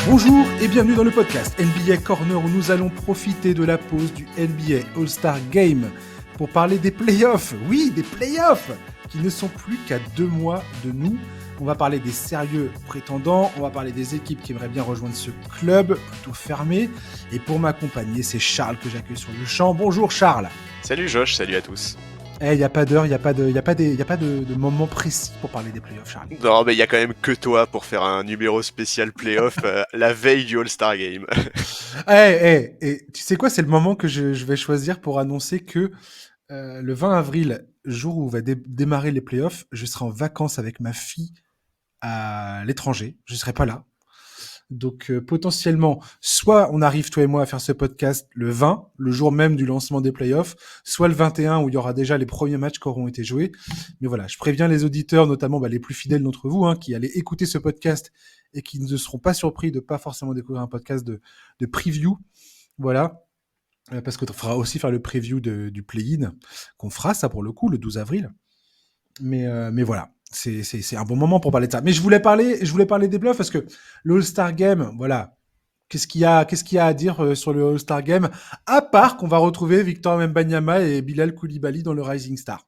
Bonjour et bienvenue dans le podcast NBA Corner où nous allons profiter de la pause du NBA All-Star Game pour parler des playoffs. Oui, des playoffs qui ne sont plus qu'à 2 mois de nous. On va parler des sérieux prétendants, on va parler des équipes qui aimeraient bien rejoindre ce club plutôt fermé. Et pour m'accompagner, c'est Charles que j'accueille sur le champ. Bonjour Charles. Salut Josh, salut à tous. Il n'y a pas d'heure, il n'y a pas de moment précis pour parler des playoffs, Charles. Non, mais il y a quand même que toi pour faire un numéro spécial playoff la veille du All-Star Game. Et tu sais quoi, c'est le moment que je vais choisir pour annoncer que le 20 avril, jour où va démarrer les playoffs, je serai en vacances avec ma fille à l'étranger. Je ne serai pas là. Donc potentiellement, soit on arrive toi et moi à faire ce podcast le 20, le jour même du lancement des playoffs, soit le 21 où il y aura déjà les premiers matchs qui auront été joués. Mais voilà, je préviens les auditeurs, notamment les plus fidèles d'entre vous, qui allaient écouter ce podcast et qui ne seront pas surpris de pas forcément découvrir un podcast de preview. Voilà. Parce qu'on fera aussi faire le preview du play-in, qu'on fera ça pour le coup le 12 avril. Mais voilà, c'est un bon moment pour parler de ça. Mais je voulais parler des playoffs parce que le All-Star Game, voilà, qu'est-ce qu'il y a à dire sur le All-Star Game, à part qu'on va retrouver Victor Wembanyama et Bilal Coulibaly dans le Rising Star.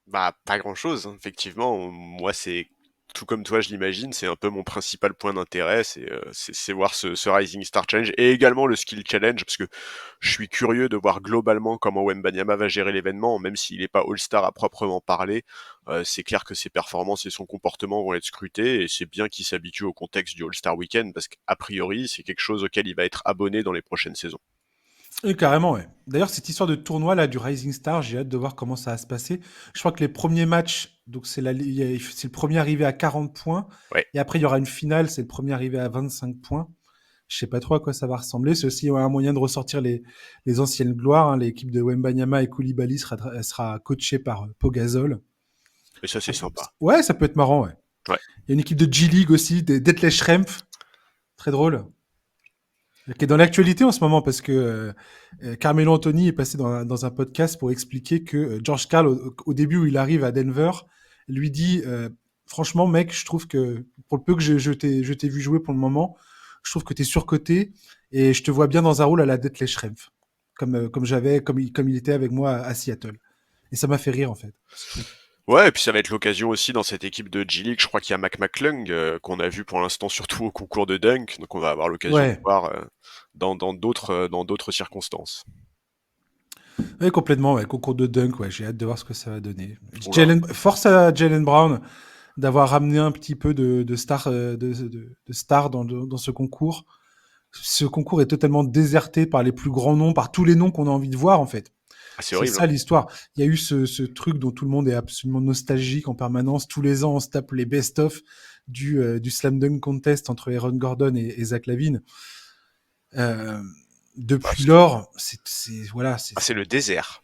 Bah, pas grand-chose, hein. Effectivement. Moi, c'est tout comme toi, je l'imagine, c'est un peu mon principal point d'intérêt, c'est voir ce Rising Star Challenge et également le Skill Challenge, parce que je suis curieux de voir globalement comment Wembanyama va gérer l'événement, même s'il n'est pas All-Star à proprement parler. C'est clair que ses performances et son comportement vont être scrutés, et c'est bien qu'il s'habitue au contexte du All-Star Weekend, parce qu'a priori, c'est quelque chose auquel il va être abonné dans les prochaines saisons. Et carrément, ouais. D'ailleurs, cette histoire de tournoi là du Rising Star, j'ai hâte de voir comment ça va se passer. Je crois que les premiers matchs, donc c'est le premier arrivé à 40 points, Ouais. et après il y aura une finale, c'est le premier arrivé à 25 points. Je sais pas trop à quoi ça va ressembler. C'est aussi un moyen de ressortir les anciennes gloires. L'équipe de Wembanyama et Koulibaly sera coachée par Pau Gasol. Et ça, c'est sympa. Ouais, ça peut être marrant, ouais. Ouais. Il y a une équipe de G-League aussi, des Detlef Schrempf. Très drôle. Qui est dans l'actualité en ce moment parce que Carmelo Anthony est passé dans un podcast pour expliquer que George Karl, au début où il arrive à Denver, lui dit franchement, mec, je trouve que pour le peu que je t'ai vu jouer pour le moment, je trouve que t'es surcoté et je te vois bien dans un rôle à la Detlef Schrempf, comme il était avec moi à Seattle. Et ça m'a fait rire en fait. Ouais, et puis ça va être l'occasion aussi dans cette équipe de G-League, je crois qu'il y a Mac McClung, qu'on a vu pour l'instant surtout au concours de dunk, donc on va avoir l'occasion de Ouais, voir dans d'autres circonstances. ouais, complètement, ouais, concours de dunk, ouais, j'ai hâte de voir ce que ça va donner. Oula. Force à Jalen Brown d'avoir ramené un petit peu de star, de star dans ce concours. Ce concours est totalement déserté par les plus grands noms, par tous les noms qu'on a envie de voir en fait. Ah, c'est C'est horrible, ça hein. l'histoire. Il y a eu ce truc dont tout le monde est absolument nostalgique en permanence. Tous les ans, on se tape les best-of du Slam Dunk Contest entre Aaron Gordon et Zach LaVine. Euh, Bah, Depuis lors, voilà, c'est le désert.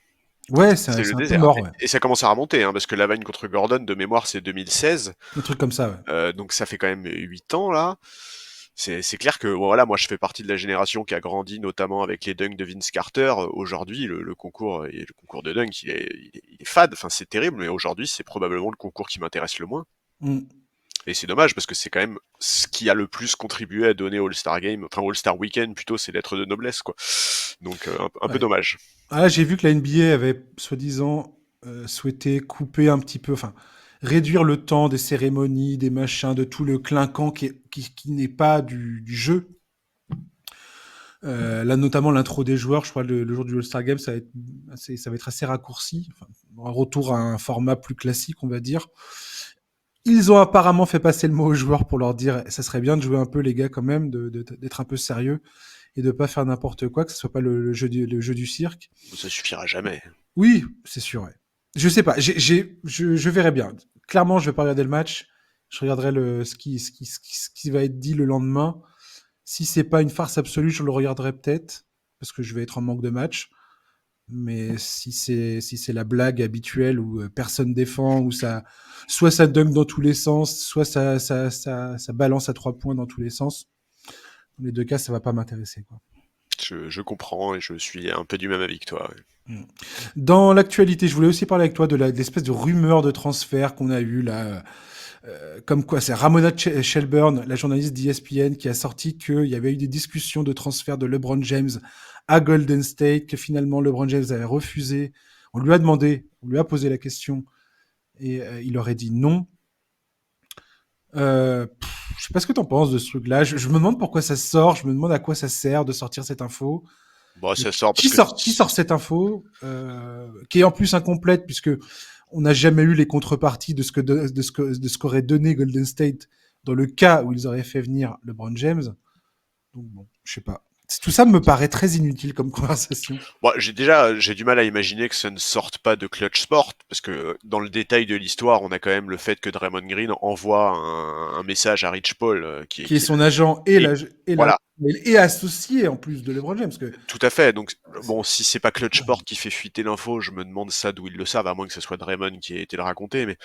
ouais, C'est c'est le un peu désert. mort, ouais. Et ça commence à remonter, hein, parce que Lavine contre Gordon, de mémoire, c'est 2016. Un truc comme ça, ouais. Donc ça fait quand même 8 ans, là. C'est clair que bon, voilà, moi je fais partie de la génération qui a grandi notamment avec les dunks de Vince Carter. Aujourd'hui, le concours et le concours de dunk, il est fade. Enfin, c'est terrible, mais aujourd'hui, c'est probablement le concours qui m'intéresse le moins. Mm. Et c'est dommage parce que c'est quand même ce qui a le plus contribué à donner au All-Star Game, enfin au All-Star Weekend plutôt, c'est lettres de noblesse, quoi. Donc un peu Ouais. dommage. Ah, j'ai vu que la NBA avait soi-disant souhaité couper un petit peu, enfin, réduire le temps des cérémonies, des machins, de tout le clinquant qui n'est pas du jeu. Là, notamment l'intro des joueurs, je crois, le jour du All-Star Game, ça va être assez raccourci. Enfin, un retour à un format plus classique, on va dire. Ils ont apparemment fait passer le mot aux joueurs pour leur dire ça serait bien de jouer un peu, les gars, quand même, d'être un peu sérieux et de pas faire n'importe quoi, que ce soit pas le jeu du cirque. Ça suffira jamais. Oui, c'est sûr. Ouais. Je sais pas. Je verrai bien. Clairement, je vais pas regarder le match. Je regarderai ce qui va être dit le lendemain. Si c'est pas une farce absolue, je le regarderai peut-être parce que je vais être en manque de match. Mais si c'est la blague habituelle où personne défend, où soit ça dunk dans tous les sens, soit ça balance à 3 points dans tous les sens. Dans les deux cas, ça va pas m'intéresser, quoi. Je comprends et je suis un peu du même avis que toi. Ouais. Dans l'actualité, je voulais aussi parler avec toi de l'espèce de rumeur de transfert qu'on a eu là. Comme quoi, c'est Ramona Shelburne, la journaliste d'ESPN, qui a sorti qu'il y avait eu des discussions de transfert de LeBron James à Golden State, que finalement LeBron James avait refusé. On lui a demandé, on lui a posé la question, et il aurait dit non. Je sais pas ce que t'en penses de ce truc-là. Je me demande pourquoi ça sort. Je me demande à quoi ça sert de sortir cette info. Bon, Et ça sort parce que qui sort cette info, qui est en plus incomplète puisque on n'a jamais eu les contreparties de ce qu'aurait donné Golden State dans le cas où ils auraient fait venir LeBron James. Donc bon, je sais pas. Tout ça me paraît très inutile comme conversation. bon, j'ai du mal à imaginer que ça ne sorte pas de Clutch Sport parce que dans le détail de l'histoire, on a quand même le fait que Draymond Green envoie un message à Rich Paul Qui est son agent et et la voilà, et associé en plus de LeBron James. Parce que tout à fait. Donc bon, si c'est pas Clutch Sport qui fait fuiter l'info, je me demande ça d'où ils le savent, à moins que ce soit Draymond qui ait été le raconter. Mais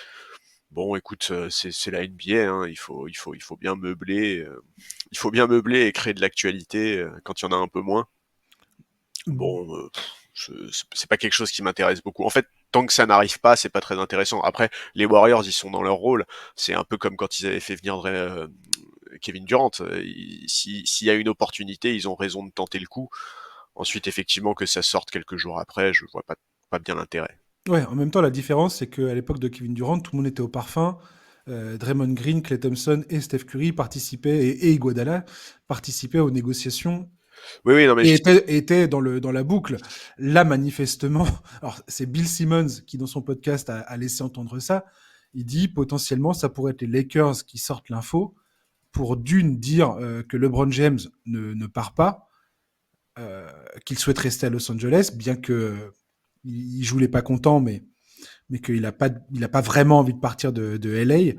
bon, écoute, c'est la NBA, hein, il faut bien meubler, il faut bien meubler et créer de l'actualité quand il y en a un peu moins. Bon, c'est pas quelque chose qui m'intéresse beaucoup. En fait, tant que ça n'arrive pas, c'est pas très intéressant. Après, les Warriors, ils sont dans leur rôle. C'est un peu comme quand ils avaient fait venir Kevin Durant. S'il y a une opportunité, ils ont raison de tenter le coup. Ensuite, effectivement, que ça sorte quelques jours après, je vois pas bien l'intérêt. ouais, en même temps, la différence, c'est qu'à l'époque de Kevin Durant, tout le monde était au parfum. Draymond Green, Klay Thompson et Steph Curry participaient, et Iguodala participaient aux négociations Oui, oui, non, mais et étaient dans la boucle. Là, manifestement, alors c'est Bill Simmons qui, dans son podcast, a laissé entendre ça. Il dit potentiellement, ça pourrait être les Lakers qui sortent l'info pour d'une dire que LeBron James ne part pas, euh, qu'il souhaite rester à Los Angeles, bien que il joue les pas contents, mais qu'il a pas vraiment envie de partir de LA,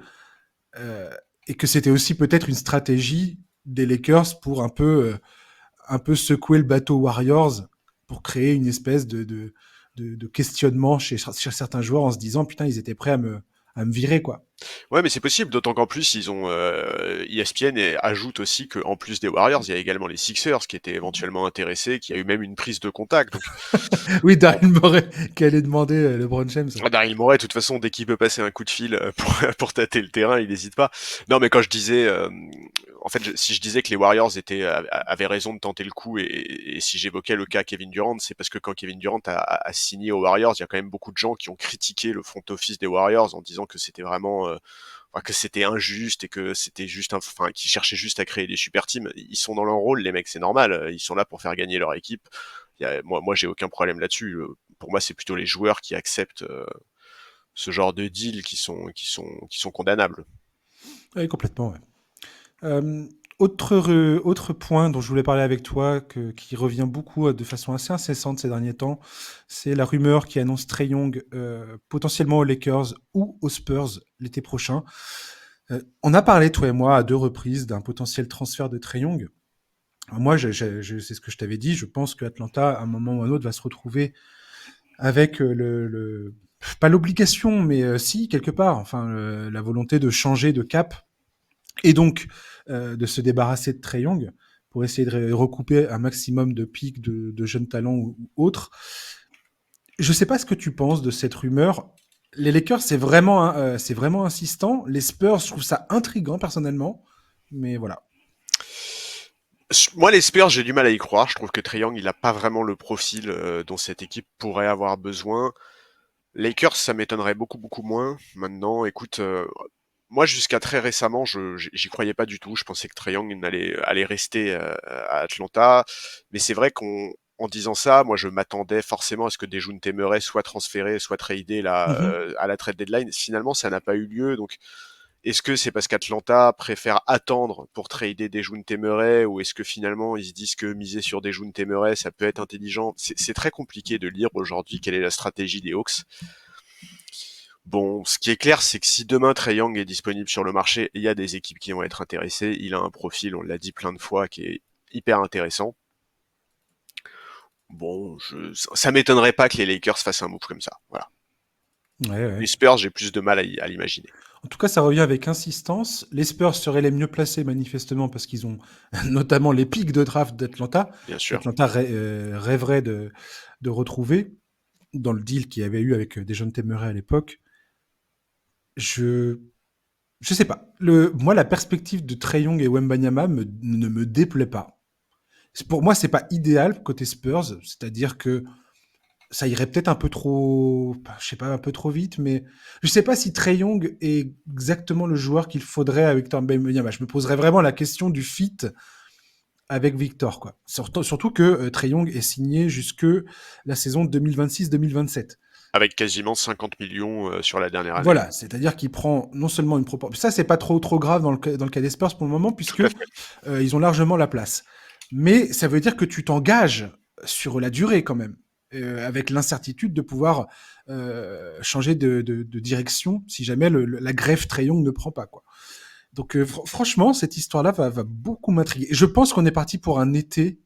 euh, et que c'était aussi peut-être une stratégie des Lakers pour un peu secouer le bateau Warriors pour créer une espèce de questionnement chez certains joueurs en se disant putain ils étaient prêts à me virer quoi. ouais, mais c'est possible, d'autant qu'en plus, ils ont ESPN ajoute aussi qu'en plus des Warriors, il y a également les Sixers qui étaient éventuellement intéressés, qui a eu même une prise de contact. Donc, Oui, bon, Daryl Morey qui allait demander LeBron James. Daryl Morey, de toute façon, dès qu'il peut passer un coup de fil pour tâter le terrain, il n'hésite pas. Non, mais quand je disais, en fait, si je disais que les Warriors avaient raison de tenter le coup, et si j'évoquais le cas Kevin Durant, c'est parce que quand Kevin Durant a signé aux Warriors, il y a quand même beaucoup de gens qui ont critiqué le front office des Warriors en disant que c'était vraiment enfin, que c'était injuste et que c'était juste enfin qu'ils cherchaient juste à créer des super teams. Ils sont dans leur rôle, les mecs, c'est normal, ils sont là pour faire gagner leur équipe. Moi j'ai aucun problème là-dessus. Pour moi, c'est plutôt les joueurs qui acceptent ce genre de deal qui sont condamnables. Oui, complètement. Ouais. Euh, autre point dont je voulais parler avec toi, qui revient beaucoup de façon assez incessante ces derniers temps, c'est la rumeur qui annonce Trae Young potentiellement aux Lakers ou aux Spurs l'été prochain. On a parlé, toi et moi, à deux reprises d'un potentiel transfert de Trae Young. Alors moi, c'est ce que je t'avais dit, je pense que Atlanta, à un moment ou à un autre, va se retrouver avec pas l'obligation, mais si, quelque part, enfin, la volonté de changer de cap et donc de se débarrasser de Trae Young pour essayer de recouper un maximum de pics de jeunes talents ou autres. Je ne sais pas ce que tu penses de cette rumeur. Les Lakers, c'est vraiment insistant. Les Spurs, je trouve ça intriguant personnellement, mais voilà. Moi, les Spurs, j'ai du mal à y croire. Je trouve que Trae Young, il a pas vraiment le profil dont cette équipe pourrait avoir besoin. Lakers, ça m'étonnerait beaucoup moins. Maintenant, écoute, moi jusqu'à très récemment, j'y croyais pas du tout. Je pensais que Trae Young allait rester à Atlanta, mais c'est vrai qu'en disant ça, moi je m'attendais forcément à ce que Dejounte Murray soit transféré, soit tradé là Mhm. à la trade deadline. Finalement, ça n'a pas eu lieu. Donc, est-ce que c'est parce qu'Atlanta préfère attendre pour trader Dejounte Murray, ou est-ce que finalement ils se disent que miser sur Dejounte Murray, ça peut être intelligent? C'est très compliqué de lire aujourd'hui quelle est la stratégie des Hawks. Bon, ce qui est clair, c'est que si demain Trae Young est disponible sur le marché, il y a des équipes qui vont être intéressées. Il a un profil, on l'a dit plein de fois, qui est hyper intéressant. Bon, ça m'étonnerait pas que les Lakers fassent un move comme ça. Voilà. Ouais, Les ouais. Spurs, j'ai plus de mal à l'imaginer. En tout cas, ça revient avec insistance. Les Spurs seraient les mieux placés manifestement parce qu'ils ont notamment les pics de draft d'Atlanta, Bien sûr. qu'Atlanta rêverait de retrouver dans le deal qu'il y avait eu avec Dejounte Murray à l'époque. Je Je sais pas. Moi, la perspective de Trae Young et Wembanyama ne me déplaît pas. Pour moi, c'est pas idéal côté Spurs, c'est-à-dire que ça irait peut-être un peu trop, je sais pas, un peu trop vite, mais je sais pas si Trae Young est exactement le joueur qu'il faudrait avec Victor Wembanyama. Je me poserais vraiment la question du fit avec Victor, quoi. Surtout que Trae Young est signé jusque la saison 2026-2027. Avec quasiment 50 millions sur la dernière année. Voilà, c'est-à-dire qu'il prend non seulement une proportion. Ça, c'est pas trop grave dans le cas des Spurs pour le moment, puisque Tout à fait. ils ont largement la place. Mais ça veut dire que tu t'engages sur la durée quand même, avec l'incertitude de pouvoir changer de direction si jamais la greffe Trae Young ne prend pas, quoi. Donc franchement, cette histoire-là va beaucoup m'intriguer. Je pense qu'on est parti pour un été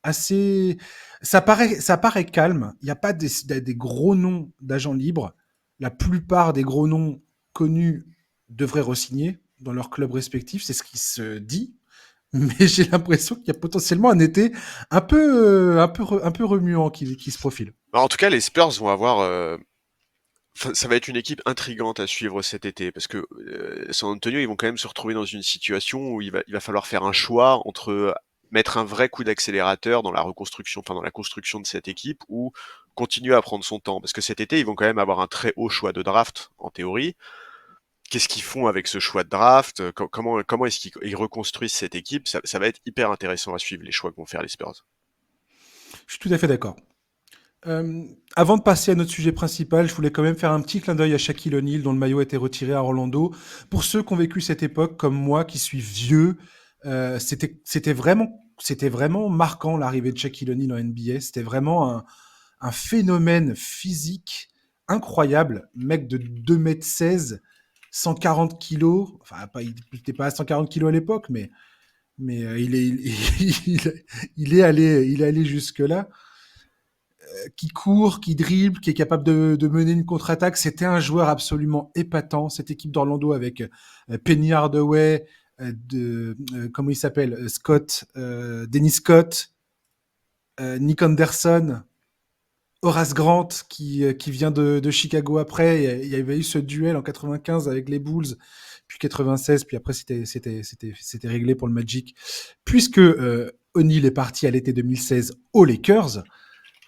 assez. Ça paraît calme. Il n'y a pas des gros noms d'agents libres. La plupart des gros noms connus devraient re-signer dans leurs clubs respectifs. C'est ce qui se dit. Mais j'ai l'impression qu'il y a potentiellement un été un peu remuant qui se profile. Bah, en tout cas, les Spurs vont avoir ça va être une équipe intrigante à suivre cet été parce que San Antonio, ils vont quand même se retrouver dans une situation où il va falloir faire un choix entre mettre un vrai coup d'accélérateur dans la reconstruction, enfin dans la construction de cette équipe ou continuer à prendre son temps. Parce que cet été, ils vont quand même avoir un très haut choix de draft, en théorie. Qu'est-ce qu'ils font avec ce choix de draft? Comment est-ce qu'ils reconstruisent cette équipe? Ça va être hyper intéressant à suivre les choix que vont faire les Spurs. Je suis tout à fait d'accord. Avant de passer à notre sujet principal, je voulais quand même faire un petit clin d'œil à Shaquille O'Neal, dont le maillot a été retiré à Orlando. Pour ceux qui ont vécu cette époque, comme moi, qui suis vieux, c'était vraiment marquant l'arrivée de Shaquille O'Neal en NBA. C'était vraiment un phénomène physique incroyable. Mec de 2,16 m, 140 kilos. Enfin, il n'était pas à 140 kilos à l'époque, mais il est allé jusque-là, qui court, qui dribble, qui est capable de mener une contre-attaque. C'était un joueur absolument épatant. Cette équipe d'Orlando avec Penny Hardaway, comment il s'appelle, Dennis Scott, Nick Anderson, Horace Grant qui vient de Chicago après. Il y avait eu ce duel en 95 avec les Bulls, puis 96, puis après c'était réglé pour le Magic, puisque O'Neal est parti à l'été 2016 aux Lakers.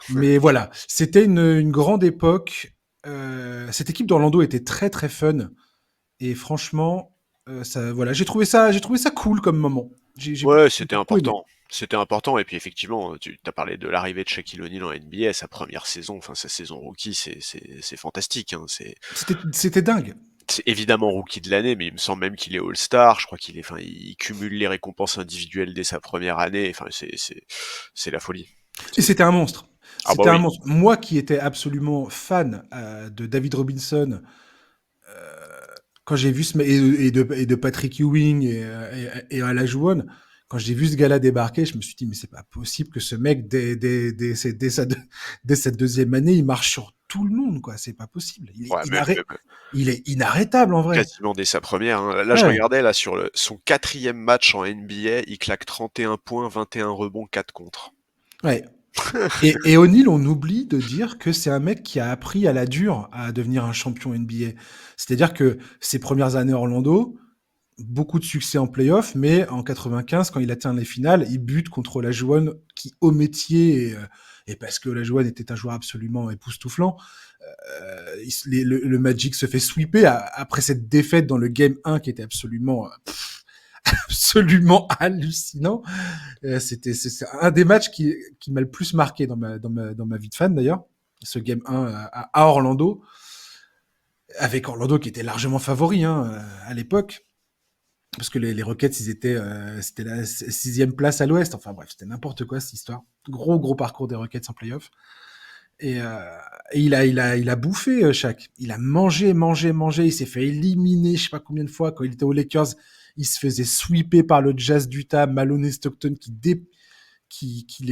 Mais voilà, c'était une grande époque. Cette équipe d'Orlando était très très fun et franchement, voilà, j'ai trouvé ça cool comme moment. Ouais, J'ai c'était beaucoup aimé. important. C'était important. Et puis effectivement, tu as parlé de l'arrivée de Shaquille O'Neal en NBA, sa première saison, enfin sa saison rookie, c'est fantastique, hein. C'était dingue. C'est évidemment rookie de l'année, mais il me semble même qu'il est All-Star. Je crois enfin, il cumule les récompenses individuelles dès sa première année. Enfin, c'est la folie. Et C'est- c'était un monstre. Ah bah C'était un oui. monstre. Moi qui étais absolument fan de David Robinson, quand j'ai vu et de Patrick Ewing et Olajuwon, quand j'ai vu ce gars-là débarquer, je me suis dit, mais c'est pas possible que ce mec, dès sa deuxième année, il marche sur tout le monde, quoi. C'est pas possible. Ouais, Il est inarrêtable, en vrai. quasiment dès sa première, hein. Là, je Ouais, regardais là sur son quatrième match en NBA, il claque 31 points, 21 rebonds, 4 contre. ouais. Et O'Neal, on oublie de dire que c'est un mec qui a appris à la dure à devenir un champion NBA. C'est-à-dire que ses premières années à Orlando, beaucoup de succès en playoff, mais en 95, quand il atteint les finales, il bute contre Olajuwon, qui au métier, et parce que Olajuwon était un joueur absolument époustouflant, le Magic se fait sweeper après cette défaite dans le Game 1 qui était absolument hallucinant. C'est un des matchs qui m'a le plus marqué dans ma vie de fan d'ailleurs, ce Game 1 à Orlando, avec Orlando qui était largement favori, hein, à l'époque. Parce que les Rockets, c'était la sixième place à l'Ouest. Enfin bref, c'était n'importe quoi cette histoire. Gros parcours des Rockets en playoff. Et il a bouffé, Shaq. Il a mangé. Il s'est fait éliminer, je sais pas combien de fois. Quand il était aux Lakers, il se faisait sweeper par le Jazz d'Utah, Malone et Stockton qui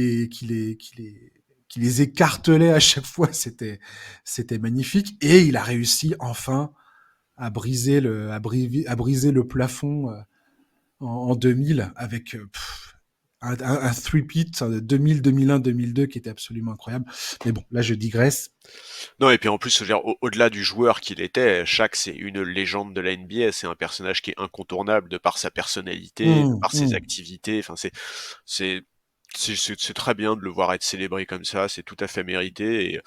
les écartelait à chaque fois. C'était magnifique. Et il a réussi enfin à briser le plafond en 2000 avec un three-peat 2000, 2001, 2002 qui était absolument incroyable. Mais bon, là, je digresse. Non, et puis en plus, je veux dire, au-delà du joueur qu'il était, Shaq, c'est une légende de la NBA. C'est un personnage qui est incontournable de par sa personnalité, de par ses Hum. activités. Enfin, c'est, c'est très bien de le voir être célébré comme ça. C'est tout à fait mérité.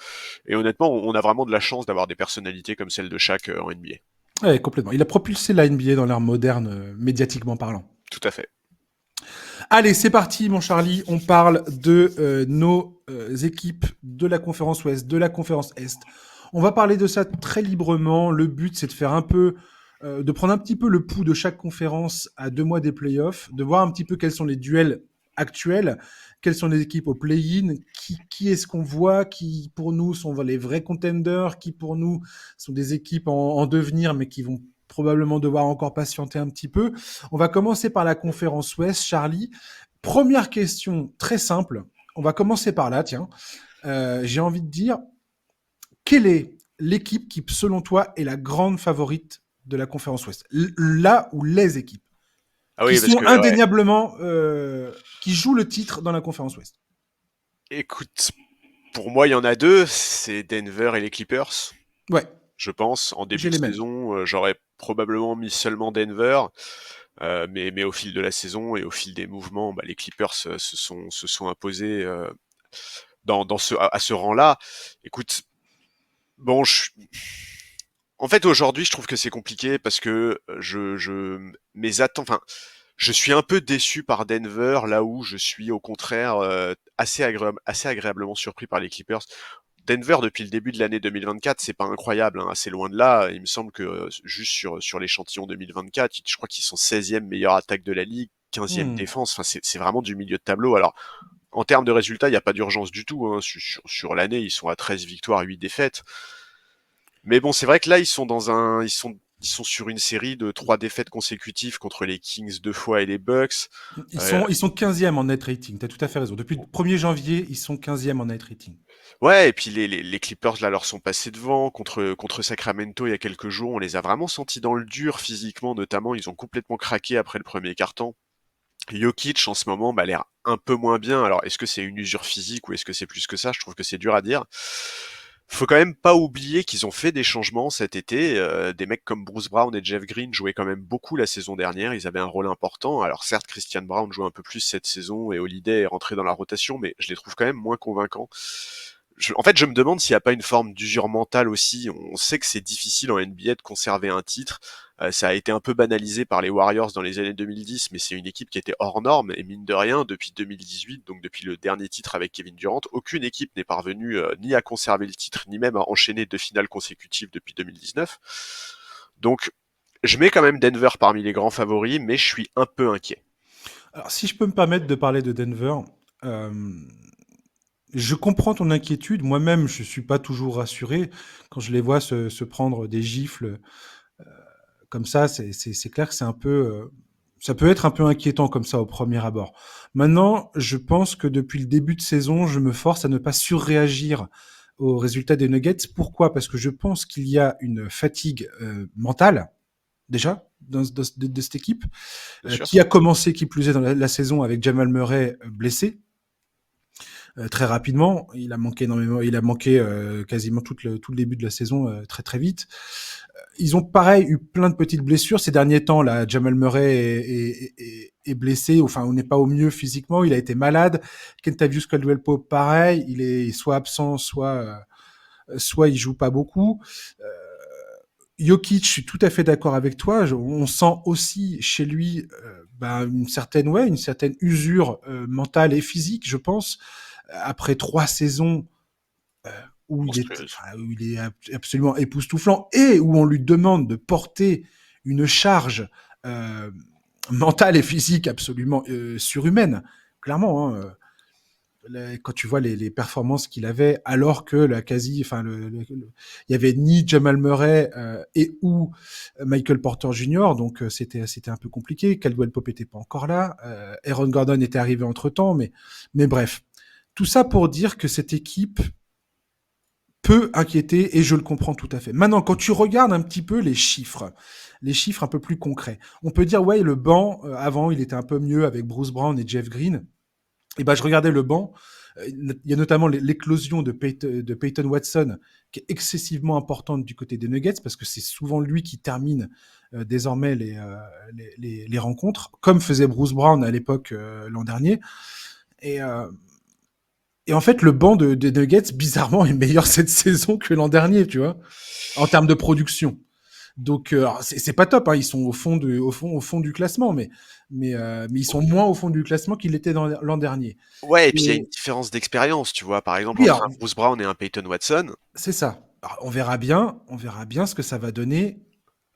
Et honnêtement, on a vraiment de la chance d'avoir des personnalités comme celle de Shaq en NBA. Ouais, complètement. Il a propulsé la NBA dans l'ère moderne, médiatiquement parlant. Tout à fait. Allez, c'est parti, mon Charlie. On parle de nos équipes de la conférence Ouest, de la conférence Est. On va parler de ça très librement. Le but, c'est de faire un peu, de prendre un petit peu le pouls de chaque conférence à 2 mois des playoffs, de voir un petit peu quels sont les duels actuels, quelles sont les équipes au play-in, qui est-ce qu'on voit, qui pour nous sont les vrais contenders, qui pour nous sont des équipes en devenir, mais qui vont probablement devoir encore patienter un petit peu. On va commencer par la conférence Ouest, Charlie. Première question très simple. On va commencer par là, tiens. J'ai envie de dire, quelle est l'équipe qui, selon toi, est la grande favorite de la conférence Ouest? Là où les équipes Ah qui oui, parce sont que, ouais. indéniablement, qui jouent le titre dans la conférence Ouest. Écoute, pour moi, il y en a deux. C'est Denver et les Clippers. Ouais, Je pense. En début j'ai de les mêmes. saison, j'aurais probablement mis seulement Denver. Mais au fil de la saison et au fil des mouvements, bah, les Clippers se sont imposés dans à ce rang-là. Écoute, bon, en fait aujourd'hui, je trouve que c'est compliqué parce que mes attentes, enfin, je suis un peu déçu par Denver, là où je suis au contraire assez agréablement surpris par les Clippers. Denver, depuis le début de l'année 2024, c'est pas incroyable, hein, assez loin de là. Il me semble que juste sur l'échantillon 2024, je crois qu'ils sont 16e meilleure attaque de la ligue, 15e Hmm. défense. Enfin, c'est vraiment du milieu de tableau. Alors, en termes de résultats, il n'y a pas d'urgence du tout, hein. Sur l'année, ils sont à 13 victoires, 8 défaites. Mais bon, c'est vrai que là, ils sont sur une série de 3 défaites consécutives contre les Kings 2 fois et les Bucks. Euh, Ils sont 15e en net rating. Tu as tout à fait raison. Depuis le 1er janvier, ils sont 15e en net rating. Ouais, et puis les Clippers là leur sont passés devant contre Sacramento il y a quelques jours. On les a vraiment sentis dans le dur physiquement, notamment. Ils ont complètement craqué après le premier quart-temps. Jokic en ce moment a l'air un peu moins bien. Alors est-ce que c'est une usure physique ou est-ce que c'est plus que ça? Je trouve que c'est dur à dire. Faut quand même pas oublier qu'ils ont fait des changements cet été. Des mecs comme Bruce Brown et Jeff Green jouaient quand même beaucoup la saison dernière. Ils avaient un rôle important. Alors certes, Christian Brown joue un peu plus cette saison et Holiday est rentré dans la rotation, mais je les trouve quand même moins convaincants. En fait, je me demande s'il n'y a pas une forme d'usure mentale aussi. On sait que c'est difficile en NBA de conserver un titre. Ça a été un peu banalisé par les Warriors dans les années 2010, mais c'est une équipe qui était hors norme. Et mine de rien, depuis 2018, donc depuis le dernier titre avec Kevin Durant, aucune équipe n'est parvenue ni à conserver le titre, ni même à enchaîner 2 finales consécutives depuis 2019. Donc, je mets quand même Denver parmi les grands favoris, mais je suis un peu inquiet. Alors, si je peux me permettre de parler de Denver, euh, je comprends ton inquiétude. Moi-même, je suis pas toujours rassuré quand je les vois se prendre des gifles comme ça. C'est clair que c'est un peu, ça peut être un peu inquiétant comme ça au premier abord. Maintenant, je pense que depuis le début de saison, je me force à ne pas surréagir aux résultats des Nuggets. Pourquoi? Parce que je pense qu'il y a une fatigue mentale déjà de cette équipe Bien sûr. qui a commencé, qui plus est, dans la saison avec Jamal Murray blessé. Très rapidement. Il a manqué énormément, il a manqué quasiment tout le début de la saison très très vite. Ils ont pareil eu plein de petites blessures ces derniers temps. Là, Jamal Murray est blessé, enfin on n'est pas au mieux physiquement. Il a été malade. Kentavious Caldwell-Pope pareil, il est soit absent, soit il joue pas beaucoup. Euh, Jokic, je suis tout à fait d'accord avec toi. On sent aussi chez lui une certaine usure mentale et physique, je pense, après 3 saisons Monstrueuse. où il est absolument époustouflant et où on lui demande de porter une charge euh, mentale et physique absolument surhumaine. Clairement, hein, quand tu vois les performances qu'il avait, alors que il y avait ni Jamal Murray et ou Michael Porter Jr., donc c'était un peu compliqué. Caldwell Pope était pas encore là, Aaron Gordon était arrivé entre temps, mais bref, tout ça pour dire que cette équipe peut inquiéter et je le comprends tout à fait. Maintenant, quand tu regardes un petit peu les chiffres un peu plus concrets, on peut dire ouais le banc avant il était un peu mieux avec Bruce Brown et Jeff Green. Et ben, je regardais le banc. Il y a notamment l'éclosion de Peyton Watson, qui est excessivement importante du côté des Nuggets, parce que c'est souvent lui qui termine désormais les rencontres, comme faisait Bruce Brown à l'époque l'an dernier. Et, euh, et en fait, le banc des Nuggets, bizarrement, est meilleur cette saison que l'an dernier, tu vois, en termes de production. Donc, c'est pas top, hein, ils sont au fond du classement, mais ils sont moins au fond du classement qu'ils l'étaient l'an dernier. Ouais, et puis il y a une Et différence d'expérience, tu vois. Par exemple, oui, entre alors, un Bruce Brown et un Peyton Watson. c'est ça. Alors, on verra bien ce que ça va donner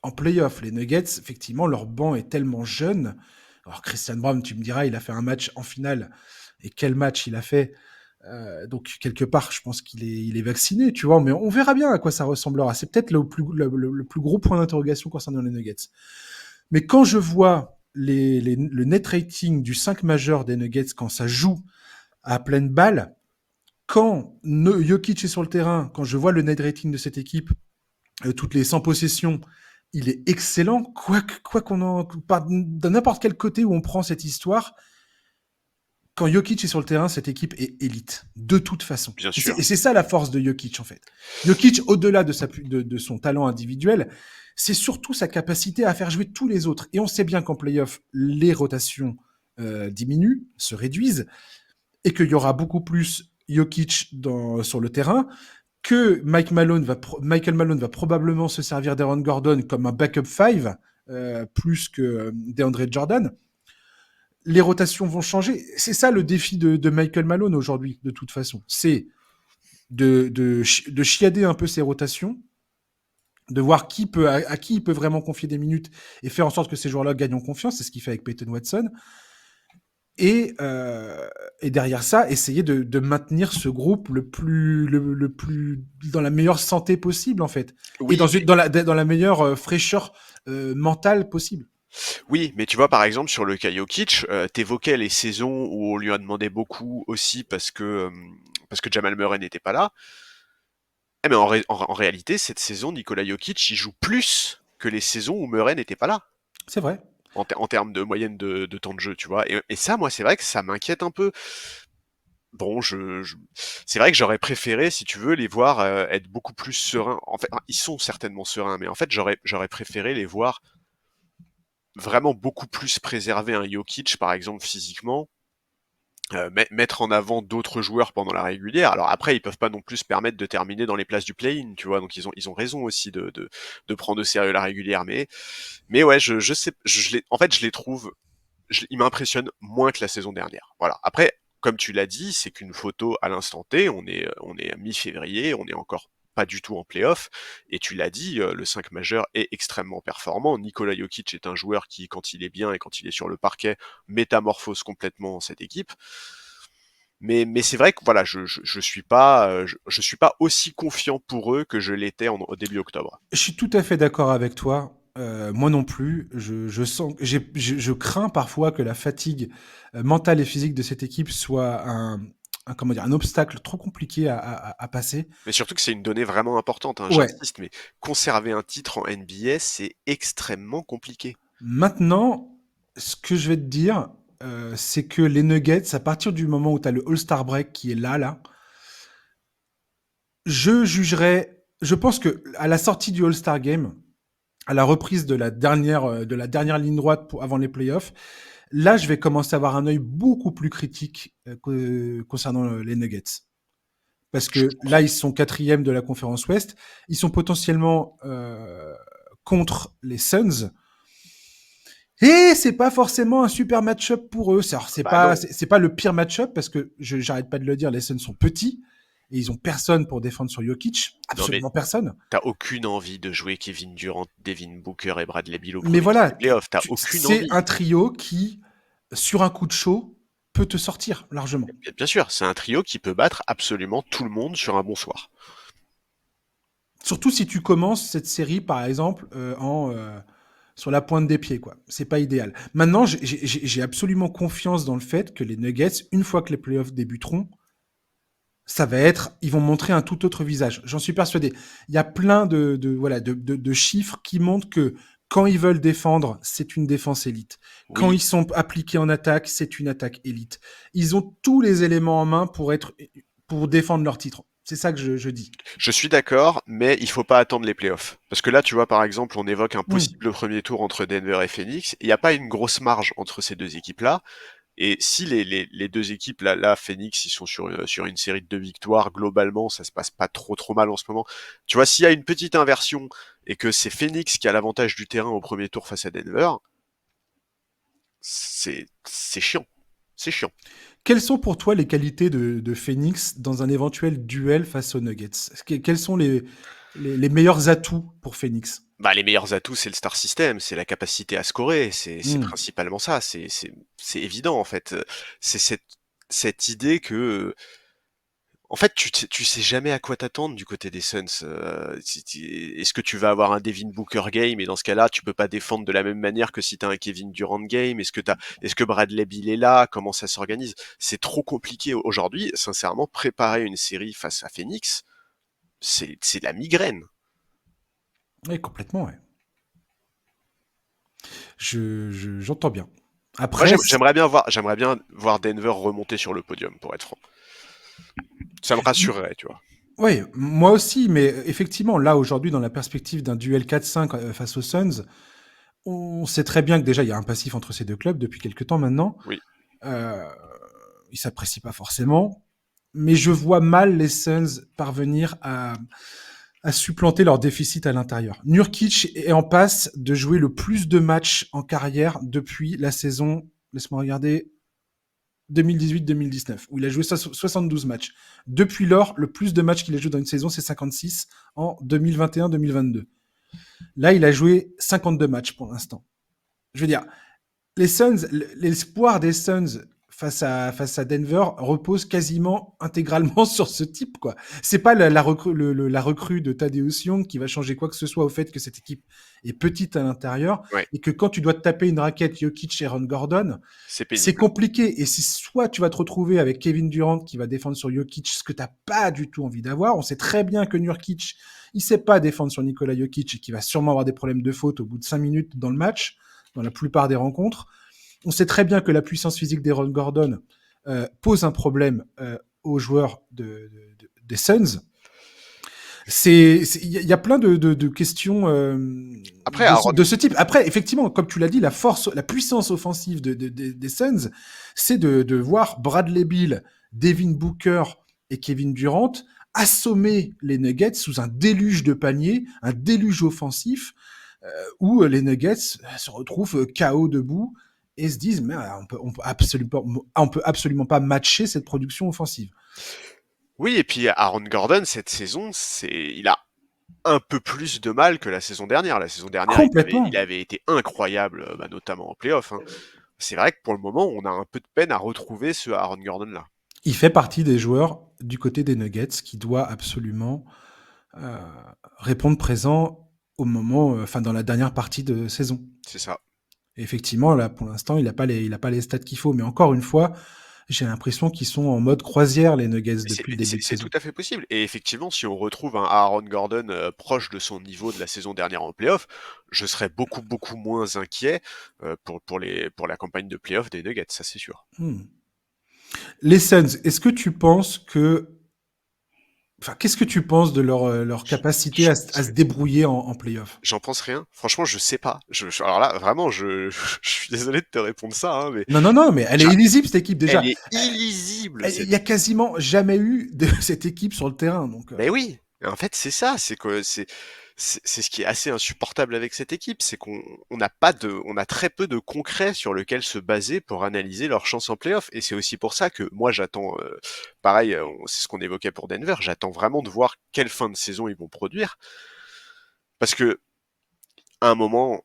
en playoff. Les Nuggets, effectivement, leur banc est tellement jeune. Alors, Christian Brown, tu me diras, il a fait un match en finale. Et quel match il a fait. Donc, quelque part, je pense il est vacciné, tu vois. Mais on verra bien à quoi ça ressemblera. C'est peut-être le plus gros point d'interrogation concernant les Nuggets. Mais quand je vois le net rating du 5 majeur des Nuggets quand ça joue à pleine balle, quand Jokic est sur le terrain, quand je vois le net rating de cette équipe, toutes les 100 possessions, il est excellent. Quoi qu'on en. De n'importe quel côté où on prend cette histoire, quand Jokic est sur le terrain, cette équipe est élite, de toute façon. Bien Et sûr. c'est ça la force de Jokic, en fait. Jokic, au-delà de son talent individuel, c'est surtout sa capacité à faire jouer tous les autres. Et on sait bien qu'en playoff, les rotations diminuent, se réduisent, et qu'il y aura beaucoup plus Jokic sur le terrain, que Michael Malone va probablement se servir d'Aaron Gordon comme un backup five, plus que DeAndre Jordan. Les rotations vont changer. C'est ça le défi de Michael Malone aujourd'hui, de toute façon. C'est de chiader un peu ses rotations, de voir à qui il peut vraiment confier des minutes et faire en sorte que ces joueurs-là gagnent en confiance. C'est ce qu'il fait avec Peyton Watson. Et, euh, et derrière ça, essayer de maintenir ce groupe le plus dans la meilleure santé possible, en fait. Et Oui, dans la meilleure fraîcheur mentale possible. oui, mais tu vois, par exemple, sur le cas Jokic, t'évoquais les saisons où on lui a demandé beaucoup aussi parce que Jamal Murray n'était pas là. Eh mais en réalité, cette saison, Nikola Jokic, il joue plus que les saisons où Murray n'était pas là. C'est vrai. En termes de moyenne de temps de jeu, tu vois. Et ça, moi, c'est vrai que ça m'inquiète un peu. Bon, c'est vrai que j'aurais préféré, si tu veux, les voir être beaucoup plus sereins. En fait, ils sont certainement sereins, mais en fait, j'aurais préféré les voir vraiment beaucoup plus préserver un Jokic, par exemple, physiquement, mettre en avant d'autres joueurs pendant la régulière. Alors après, ils peuvent pas non plus se permettre de terminer dans les places du play-in, tu vois, donc ils ont raison aussi de prendre au sérieux la régulière, mais ouais, je sais, en fait, je les trouve, ils m'impressionnent moins que la saison dernière. Voilà. Après, comme tu l'as dit, c'est qu'une photo à l'instant T, on est à mi-février, on est encore pas du tout en playoff, et tu l'as dit, le 5 majeur est extrêmement performant. Nikola Jokic est un joueur qui, quand il est bien et quand il est sur le parquet, métamorphose complètement cette équipe. Mais c'est vrai que voilà, je suis pas aussi confiant pour eux que je l'étais au début octobre. Je suis tout à fait d'accord avec toi. Moi non plus. Je sens, je crains parfois que la fatigue mentale et physique de cette équipe soit comment dire, un obstacle trop compliqué à passer. Mais surtout que c'est une donnée vraiment importante, hein, Ouais. j'insiste, mais conserver un titre en NBA, c'est extrêmement compliqué. Maintenant, ce que je vais te dire, c'est que les Nuggets, à partir du moment où tu as le All-Star Break qui est là, je jugerais. Je pense que à la sortie du All-Star Game, à la reprise de la dernière ligne droite avant les playoffs, là, je vais commencer à avoir un œil beaucoup plus critique concernant les Nuggets. Parce Je que là, comprends. ils sont quatrième de la conférence Ouest. Ils sont potentiellement contre les Suns. Et c'est pas forcément un super match-up pour eux. Bah non, C'est pas le pire match-up parce que j'arrête pas de le dire, les Suns sont petits et ils ont personne pour défendre sur Jokic, non mais absolument personne. t'as aucune envie de jouer Kevin Durant, Devin Booker et Bradley Beal au Mais premier tour des voilà, playoffs, t'as aucune c'est envie. un trio qui, sur un coup de chaud, peut te sortir largement. Bien sûr, c'est un trio qui peut battre absolument tout le monde sur un bon soir. Surtout si tu commences cette série, par exemple, sur la pointe des pieds, quoi. C'est pas idéal. Maintenant, j'ai absolument confiance dans le fait que les Nuggets, une fois que les playoffs débuteront, ils vont montrer un tout autre visage. J'en suis persuadé. Il y a plein voilà, de chiffres qui montrent que Quand ils veulent défendre, c'est une défense élite. Quand Oui, ils sont appliqués en attaque, c'est une attaque élite. Ils ont tous les éléments en main pour défendre leur titre. C'est ça que je dis. je suis d'accord, mais il faut pas attendre les playoffs. Parce que là, tu vois, par exemple, on évoque un Hmm. possible premier tour entre Denver et Phoenix. Il n'y a pas une grosse marge entre ces deux équipes-là. Et si les deux équipes, là, Phoenix, ils sont sur une série de 2 victoires, globalement, ça se passe pas trop mal en ce moment. Tu vois, s'il y a une petite inversion et que c'est Phoenix qui a l'avantage du terrain au premier tour face à Denver, c'est chiant. C'est chiant. Quelles sont pour toi les qualités de Phoenix dans un éventuel duel face aux Nuggets? Quels sont les meilleurs atouts pour Phoenix? Bah, les meilleurs atouts, c'est le star system, c'est la capacité à scorer, c'est Hmm. principalement ça, c'est évident en fait. C'est cette idée que en fait, tu sais jamais à quoi t'attendre du côté des Suns. Est-ce que tu vas avoir un Devin Booker game et dans ce cas-là, tu peux pas défendre de la même manière que si t'as un Kevin Durant game? Est-ce que Bradley Beal est là? Comment ça s'organise? C'est trop compliqué aujourd'hui. Sincèrement, préparer une série face à Phoenix, c'est de la migraine. Oui, complètement, ouais. J'entends bien. Moi, Après, j'aimerais bien voir Denver remonter sur le podium, pour être franc. Ça me rassurerait, tu vois. oui, moi aussi, mais effectivement, là, aujourd'hui, dans la perspective d'un duel 4-5 face aux Suns, on sait très bien que déjà, il y a un passif entre ces deux clubs depuis quelques temps maintenant. Oui, Euh, Ils s'apprécient pas forcément, mais je vois mal les Suns parvenir à supplanter leur déficit à l'intérieur. Nurkic est en passe de jouer le plus de matchs en carrière depuis la saison, laisse-moi regarder, 2018-2019, où il a joué 72 matchs. Depuis lors, le plus de matchs qu'il a joué dans une saison, c'est 56 en 2021-2022. Là, il a joué 52 matchs pour l'instant. Je veux dire, les Suns, l'espoir des Suns face à Denver repose quasiment intégralement sur ce type, quoi. C'est pas la recrue de Thaddeus Young qui va changer quoi que ce soit au fait que cette équipe est petite à l'intérieur ouais, et que quand tu dois te taper une raquette Jokic et Aaron Gordon, c'est c'est pénible. compliqué. Et si soit tu vas te retrouver avec Kevin Durant qui va défendre sur Jokic, ce que tu n'as pas du tout envie d'avoir. On sait très bien que Nurkic, il sait pas défendre sur Nikola Jokic et qu'il va sûrement avoir des problèmes de faute au bout de 5 minutes dans le match, dans la plupart des rencontres. On sait très bien que la puissance physique d'Aaron Gordon pose un problème aux joueurs des Suns. Il y a plein de questions Après, Aaron, de ce type. Après, effectivement, comme tu l'as dit, la puissance offensive des Suns, c'est de voir Bradley Beal, Devin Booker et Kevin Durant assommer les Nuggets sous un déluge de paniers, un déluge offensif, où les Nuggets se retrouvent KO debout et se disent mais on peut absolument pas matcher cette production offensive. oui, et puis Aaron Gordon, cette saison, il a un peu plus de mal que la saison dernière. La saison dernière, il Complètement. avait été incroyable, bah, notamment en playoff, hein. C'est vrai que pour le moment, on a un peu de peine à retrouver ce Aaron Gordon-là. Il fait partie des joueurs du côté des Nuggets qui doit absolument euh, répondre présent au moment, enfin dans la dernière partie de saison. C'est ça. Et effectivement, là, pour l'instant, il a pas les stats qu'il faut. Mais encore une fois, j'ai l'impression qu'ils sont en mode croisière, les Nuggets, depuis le début de C'est tout saison. à fait possible. Et effectivement, si on retrouve un Aaron Gordon proche de son niveau de la saison dernière en playoff, je serais beaucoup moins inquiet pour la campagne de playoff des Nuggets, ça c'est sûr. Hmm. Les Suns, est-ce que tu penses que enfin, qu'est-ce que tu penses de leur capacité J'en à pense se rien. débrouiller en playoff? J'en pense rien. Franchement, je sais pas. Alors là, vraiment, je suis désolé de te répondre ça, hein, mais Non, non, non, mais elle est j'a- illisible, cette équipe, elle déjà. est illisible, Il cette y a équipe. quasiment jamais eu de cette équipe sur le terrain. Donc, Mais oui, et en fait, c'est ça, c'est que c'est ce qui est assez insupportable avec cette équipe, c'est on n'a pas on a très peu de concret sur lequel se baser pour analyser leurs chances en playoff. Et c'est aussi pour ça que moi j'attends, pareil, c'est ce qu'on évoquait pour Denver, j'attends vraiment de voir quelle fin de saison ils vont produire, parce que à un moment,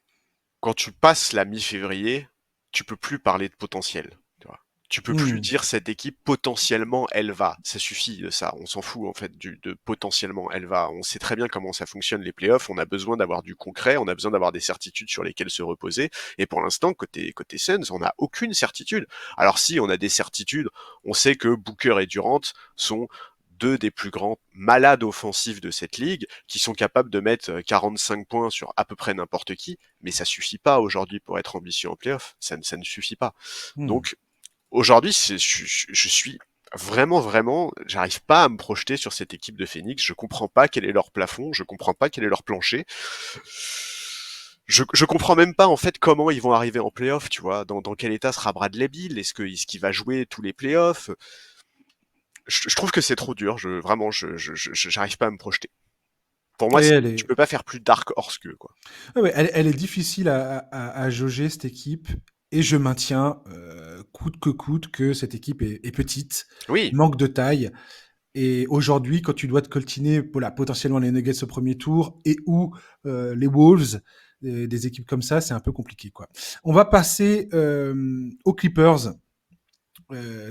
quand tu passes la mi-février, tu peux plus parler de potentiel. Tu vois. Tu peux plus hmm. dire cette équipe potentiellement elle va. Ça suffit de ça. On s'en fout en fait de potentiellement elle va. On sait très bien comment ça fonctionne les playoffs. On a besoin d'avoir du concret. On a besoin d'avoir des certitudes sur lesquelles se reposer. Et pour l'instant, côté Suns, on n'a aucune certitude. Alors si on a des certitudes, on sait que Booker et Durant sont deux des plus grands malades offensifs de cette ligue, qui sont capables de mettre 45 points sur à peu près n'importe qui, mais ça suffit pas aujourd'hui pour être ambitieux en playoff, ça ne suffit pas. Hmm. Donc aujourd'hui, je suis vraiment, j'arrive pas à me projeter sur cette équipe de Phoenix, je comprends pas quel est leur plafond, je comprends pas quel est leur plancher. Je comprends même pas en fait comment ils vont arriver en playoff, tu vois, dans quel état sera Bradley Beal, est-ce qu'il va jouer tous les playoffs? Je trouve que c'est trop dur, vraiment, j'arrive pas à me projeter. Pour moi, Et elle tu est, peux pas faire plus dark horse que quoi. ah ouais, elle est difficile à jauger cette équipe. Et je maintiens, coûte que coûte, que cette équipe est petite, Oui, manque de taille. Et aujourd'hui, quand tu dois te coltiner voilà, potentiellement les Nuggets au premier tour et ou les Wolves, des équipes comme ça, c'est un peu compliqué. Quoi. On va passer aux Clippers,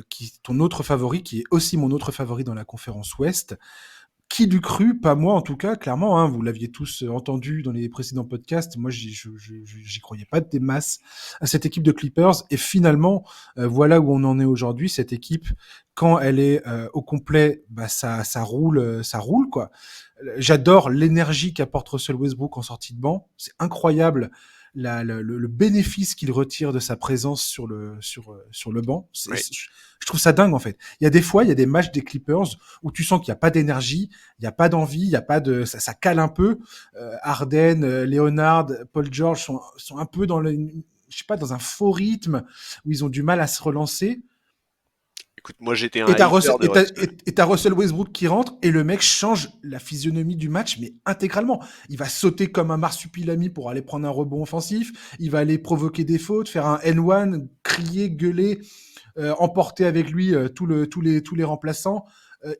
qui est ton autre favori, qui est aussi mon autre favori dans la conférence Ouest. Qui l'eût cru? Pas moi en tout cas, clairement. Hein, vous l'aviez tous entendu dans les précédents podcasts. Moi, j'y croyais pas des masses à cette équipe de Clippers. Et finalement, voilà où on en est aujourd'hui. Cette équipe, quand elle est au complet, bah ça roule quoi. J'adore l'énergie qu'apporte Russell Westbrook en sortie de banc. C'est incroyable le bénéfice qu'il retire de sa présence sur le banc. oui. Je trouve ça dingue en fait. Il y a des fois, il y a des matchs des Clippers où tu sens qu'il n'y a pas d'énergie, il n'y a pas d'envie, il y a pas de, ça cale un peu. Harden, Leonard, Paul George sont un peu je sais pas, dans un faux rythme où ils ont du mal à se relancer. Écoute, moi j'étais un Et t'as hater Russell, de Russell. et t'as Russell Westbrook qui rentre et le mec change la physionomie du match, mais intégralement. Il va sauter comme un marsupilami pour aller prendre un rebond offensif. Il va aller provoquer des fautes, faire un N1, crier, gueuler, emporter avec lui tous les remplaçants,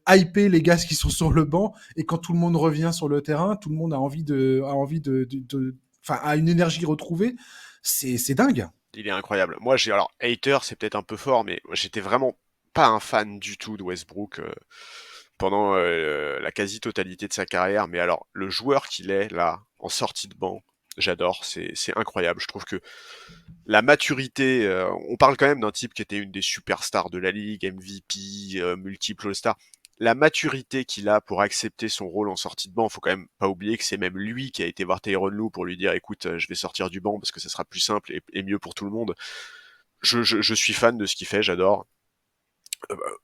hyper les gars qui sont sur le banc. Et quand tout le monde revient sur le terrain, tout le monde enfin, a une énergie retrouvée. C'est dingue. Il est incroyable. Moi, alors, hater, c'est peut-être un peu fort, mais j'étais vraiment pas un fan du tout de Westbrook pendant la quasi-totalité de sa carrière. Mais alors, le joueur qu'il est, là, en sortie de banc, j'adore, c'est incroyable. Je trouve que la maturité, on parle quand même d'un type qui était une des superstars de la ligue, MVP, multiple All-Star. La maturité qu'il a pour accepter son rôle en sortie de banc, faut quand même pas oublier que c'est même lui qui a été voir Tyronn Lue pour lui dire écoute, je vais sortir du banc parce que ça sera plus simple et mieux pour tout le monde. Je suis fan de ce qu'il fait, j'adore.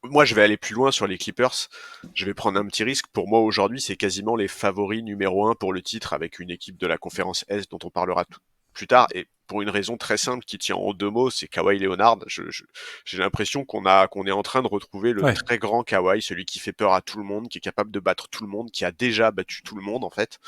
Moi, je vais aller plus loin sur les Clippers. Je vais prendre un petit risque. Pour moi, aujourd'hui, c'est quasiment les favoris numéro un pour le titre avec une équipe de la conférence Est dont on parlera plus tard. Et pour une raison très simple qui tient en deux mots, c'est Kawhi Leonard. J'ai l'impression qu'on est en train de retrouver le Ouais. très grand Kawhi, celui qui fait peur à tout le monde, qui est capable de battre tout le monde, qui a déjà battu tout le monde en fait.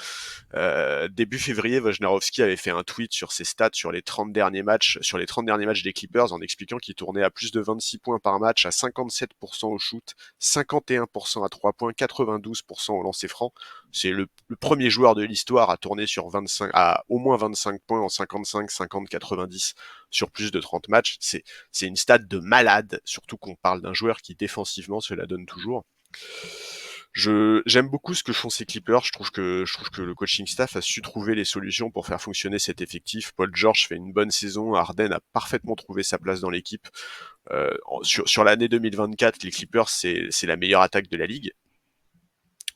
Début février, Wojnarowski avait fait un tweet sur ses stats sur les 30 derniers matchs, sur les 30 derniers matchs des Clippers en expliquant qu'il tournait à plus de 26 points par match, à 57% au shoot, 51% à 3 points, 92% au lancer franc. C'est le premier joueur de l'histoire à tourner sur 25, à au moins 25 points en 55, 50, 90 sur plus de 30 matchs. C'est une stat de malade, surtout qu'on parle d'un joueur qui défensivement se la donne toujours. J'aime beaucoup ce que font ces Clippers. Je trouve que le coaching staff a su trouver les solutions pour faire fonctionner cet effectif. Paul George fait une bonne saison. Harden a parfaitement trouvé sa place dans l'équipe. Sur l'année 2024, les Clippers c'est la meilleure attaque de la ligue.